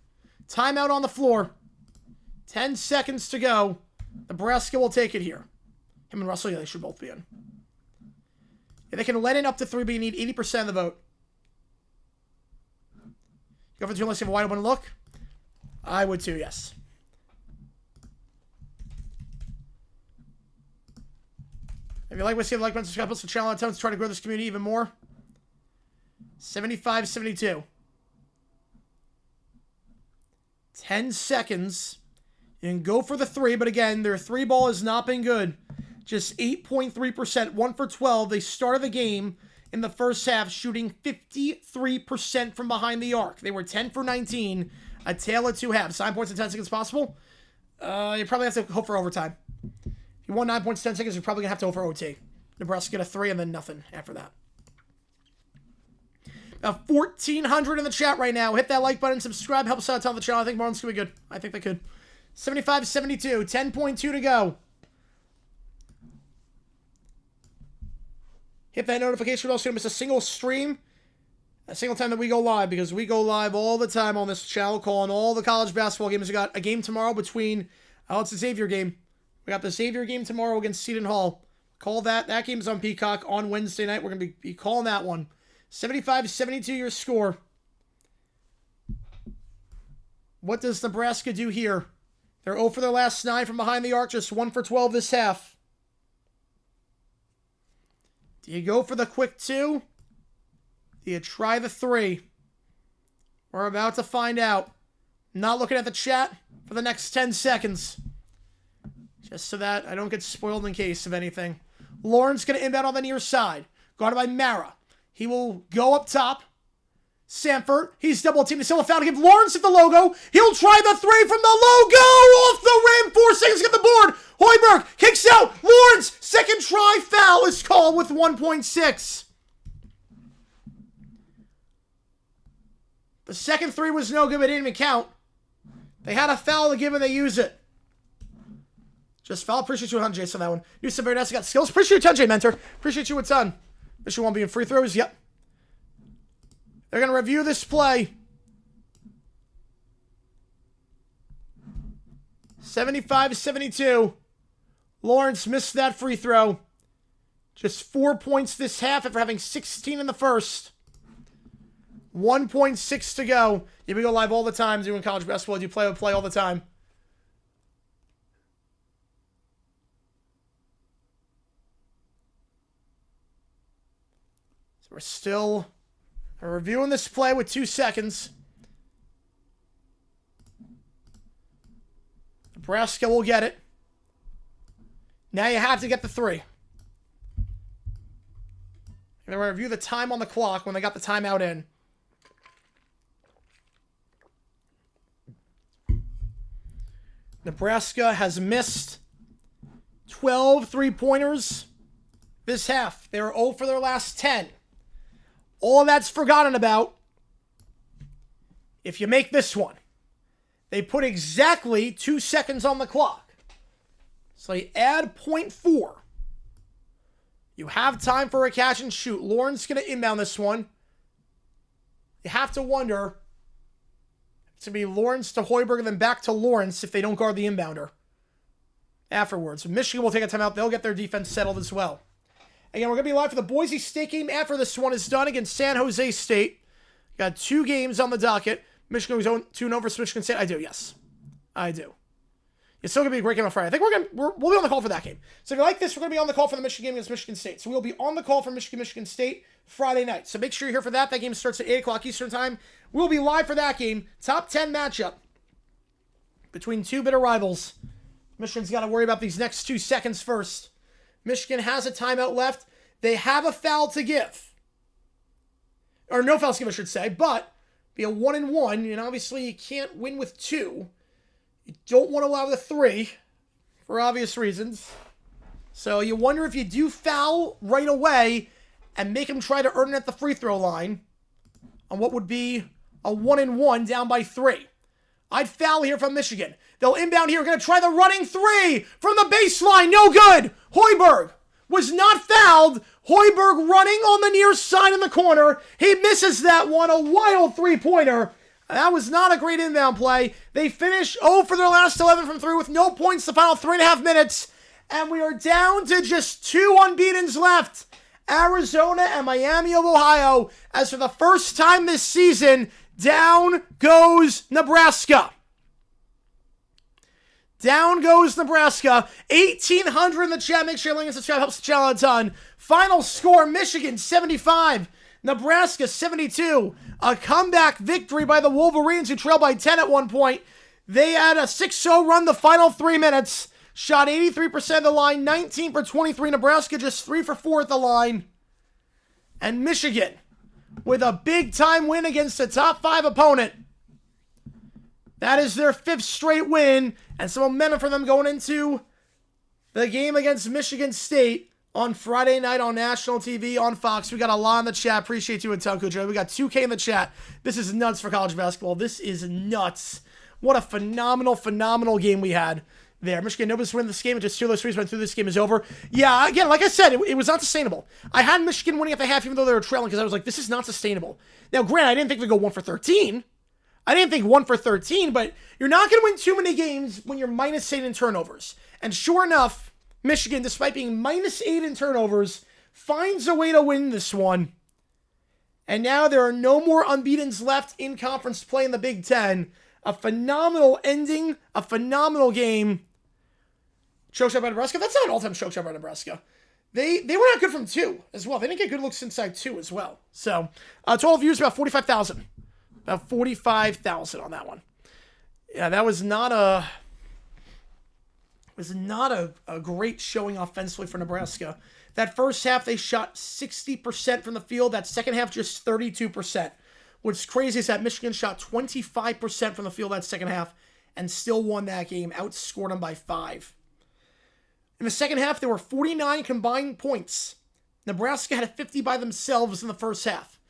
Timeout on the floor. 10 seconds to go. Nebraska will take it here. Him and Russell, yeah, they should both be in. Yeah, they can let in up to 3, but you need 80% of the vote. Go for 2 unless you have a wide open look. I would too, yes. If you like what you see, like button, subscribe, post the channel on tones, try to grow this community even more. 75-72. 10 seconds. You can go for the 3, but again, their 3 ball has not been good. Just 8.3%, 1 for 12. They started the game in the first half shooting 53% from behind the arc. They were 10 for 19, a tale of 2 halves. 9 points in 10 seconds possible? You probably have to hope for overtime. If you want 9 points in 10 seconds, you're probably going to have to hope for OT. Nebraska get a 3 and then nothing after that. 1,400 in the chat right now. Hit that like button, subscribe, help us out, tell the channel. I think Marlin's going to be good. I think they could. 75-72, 10.2 to go. Hit that notification bell so you don't miss a single stream a single time that we go live, because we go live all the time on this channel, calling all the college basketball games. We got a game tomorrow between, it's a Xavier game. We got the Xavier game tomorrow against Seton Hall. Call that. That game's on Peacock on Wednesday night. We're going to be calling that one. 75-72 your score. What does Nebraska do here? They're 0 for their last 9 from behind the arc, just 1 for 12 this half. Do you go for the quick 2? Do you try the 3? We're about to find out. Not looking at the chat for the next 10 seconds. Just so that I don't get spoiled in case of anything. Lawrence going to inbound on the near side. Guarded by Mara. He will go up top. Sanford, he's double teamed. He's still a foul to give Lawrence at the logo. He'll try the 3 from the logo. Off the rim. 4 seconds to get the board. Hoiberg kicks out. Lawrence, second try. Foul is called with 1.6. The second 3 was no good, but it didn't even count. They had a foul to give and they use it. Just foul. Appreciate you a ton, Jason, on that one. New Severus got skills. Appreciate you a ton, J Mentor. Appreciate you a ton. Mission 1 being free throws. Yep. They're going to review this play. 75-72. Lawrence missed that free throw. Just 4 points this half after having 16 in the first. 1.6 to go. Yeah, we go live all the time doing college basketball. You play all the time. So we're still reviewing this play with 2 seconds. Nebraska will get it. Now you have to get the 3. And then we'll review the time on the clock when they got the timeout in. Nebraska has missed 12 3-pointers this half. They're 0 for their last 10. All that's forgotten about if you make this one. They put exactly 2 seconds on the clock. So you add 0.4. You have time for a catch and shoot. Lawrence going to inbound this one. You have to wonder if it's going to be Lawrence to Hoiberg and then back to Lawrence if they don't guard the inbounder afterwards. Michigan will take a timeout. They'll get their defense settled as well. Again, we're going to be live for the Boise State game after this one is done against San Jose State. Got 2 games on the docket. Michigan was 2-0 versus Michigan State. I do, yes. I do. It's still going to be a great game on Friday. I think we'll be on the call for that game. So if you like this, we're going to be on the call for the Michigan game against Michigan State. So we'll be on the call for Michigan State Friday night. So make sure you're here for that. That game starts at 8 o'clock Eastern Time. We'll be live for that game. Top 10 matchup between 2 bitter rivals. Michigan's got to worry about these next 2 seconds first. Michigan has a timeout left. They have a foul to give. Or no fouls to give, I should say. But be a 1-1. And obviously you can't win with 2. You don't want to allow the 3 for obvious reasons. So you wonder if you do foul right away and make him try to earn it at the free throw line on what would be a 1-1 down by 3. I'd foul here from Michigan. They'll inbound here. Going to try the running 3 from the baseline. No good. Hoiberg was not fouled. Hoiberg running on the near side in the corner. He misses that one. A wild 3-pointer. That was not a great inbound play. They finish 0 for their last 11 from 3 with no points the final 3.5 minutes. And we are down to just 2 unbeatens left. Arizona and Miami of Ohio. As for the first time this season, down goes Nebraska. Down goes Nebraska. 1,800 in the chat. Make sure you link and subscribe. Helps the channel a ton. Final score, Michigan 75. Nebraska 72. A comeback victory by the Wolverines, who trailed by 10 at one point. They had a 6-0 run the final 3 minutes. Shot 83% of the line, 19 for 23. Nebraska just 3 for 4 at the line. And Michigan with a big-time win against a top 5 opponent. That is their 5th straight win, and some momentum for them going into the game against Michigan State on Friday night on national TV on Fox. We got a lot in the chat. Appreciate you and Tunku. We got 2K in the chat. This is nuts for college basketball. This is nuts. What a phenomenal, phenomenal game we had. there. Michigan, nobody's winning this game. Just Steelers 3 went through. This game is over. Yeah, again, like I said, it was not sustainable. I had Michigan winning at the half, even though they were trailing, because I was like, this is not sustainable. Now, granted, I didn't think they'd go 1 for 13. I didn't think 1 for 13, but you're not going to win too many games when you're -8 in turnovers. And sure enough, Michigan, despite being -8 in turnovers, finds a way to win this one. And now there are no more unbeatens left in conference play in the Big Ten. A phenomenal ending, a phenomenal game. Choke shot by Nebraska. That's not an all-time choke shot by Nebraska. They were not good from 2 as well. They didn't get good looks inside 2 as well. So, total views about 45,000. About 45,000 on that one. Yeah, that was not a great showing offensively for Nebraska. That first half, they shot 60% from the field. That second half, just 32%. What's crazy is that Michigan shot 25% from the field that second half and still won that game, outscored them by 5. In the second half, there were 49 combined points. Nebraska had a 50 by themselves in the first half.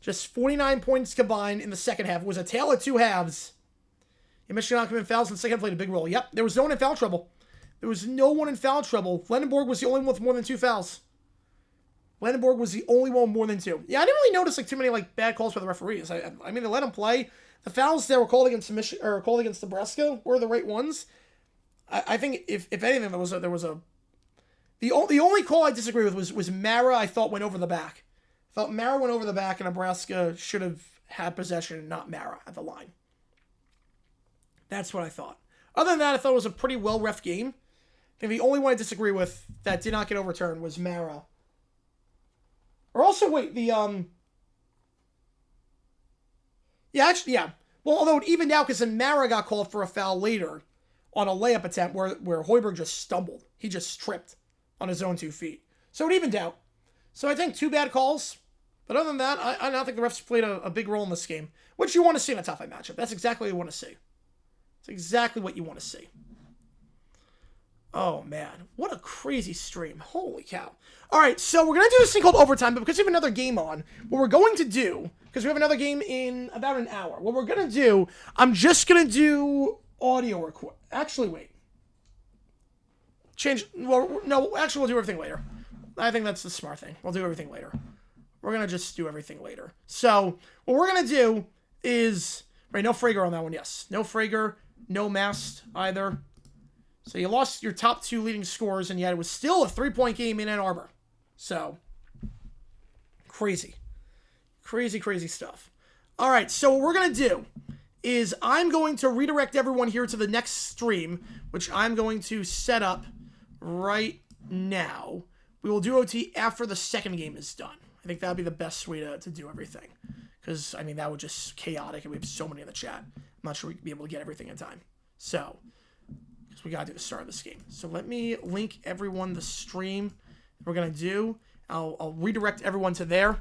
Just 49 points combined in the second half. It was a tale of 2 halves. And Michigan not committing fouls in the second half played a big role. Yep, there was no one in foul trouble. There was no one in foul trouble. Lendenborg was the only one with more than 2 fouls. Lendenborg was the only one with more than 2. Yeah, I didn't really notice too many bad calls by the referees. I mean, they let them play. The fouls that were called against Nebraska were the right ones. I think if anything, the only call I disagree with was Mara. I thought went over the back. I thought Mara went over the back, and Nebraska should have had possession, and not Mara at the line. That's what I thought. Other than that, I thought it was a pretty well ref game. I think the only one I disagree with that did not get overturned was Mara. Or also, wait, yeah. Well, although it evened out because then Mara got called for a foul later on a layup attempt where Hoiberg just stumbled. He just tripped on his own 2 feet. So it evened out. So I think 2 bad calls. But other than that, I don't think the refs played a big role in this game, which you want to see in a top 5 matchup. That's exactly what you want to see. It's exactly what you want to see. Oh, man. What a crazy stream. Holy cow. All right, so we're going to do this thing called overtime, but because we have another game on, what we're going to do, because we have another game in about an hour, what we're going to do, I'm just going to do audio record. Actually, wait. Well, no, actually, we'll do everything later. I think that's the smart thing. We'll do everything later. We're going to just do everything later. So, what we're going to do is, right, no Frager on that one, yes. No Frager, no Mast either. So you lost your top 2 leading scorers, and yet it was still a 3-point game in Ann Arbor. So, crazy. Crazy, crazy stuff. All right, so what we're going to do is I'm going to redirect everyone here to the next stream, which I'm going to set up right now. We will do OT after the second game is done. I think that would be the best way to do everything. Because, I mean, that would just chaotic, and we have so many in the chat. I'm not sure we'd be able to get everything in time. So, we got to do the start of this game. So let me link everyone the stream we're going to do. I'll redirect everyone to there.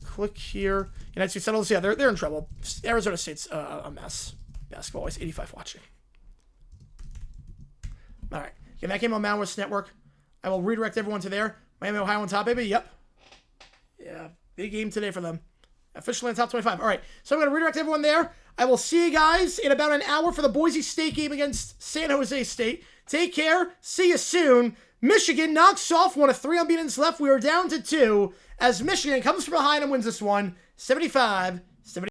Click here. United States Sentinels, yeah, they're in trouble. Arizona State's a mess. Basketball always 85 watching. All right. Get that game on Mountain West Network. I will redirect everyone to there. Miami, Ohio on top, baby. Yep. Yeah, big game today for them. Officially in the top 25. All right, so I'm going to redirect everyone there. I will see you guys in about an hour for the Boise State game against San Jose State. Take care. See you soon. Michigan knocks off one of 3 unbeatens left. We are down to 2 as Michigan comes from behind and wins this one, 75-69.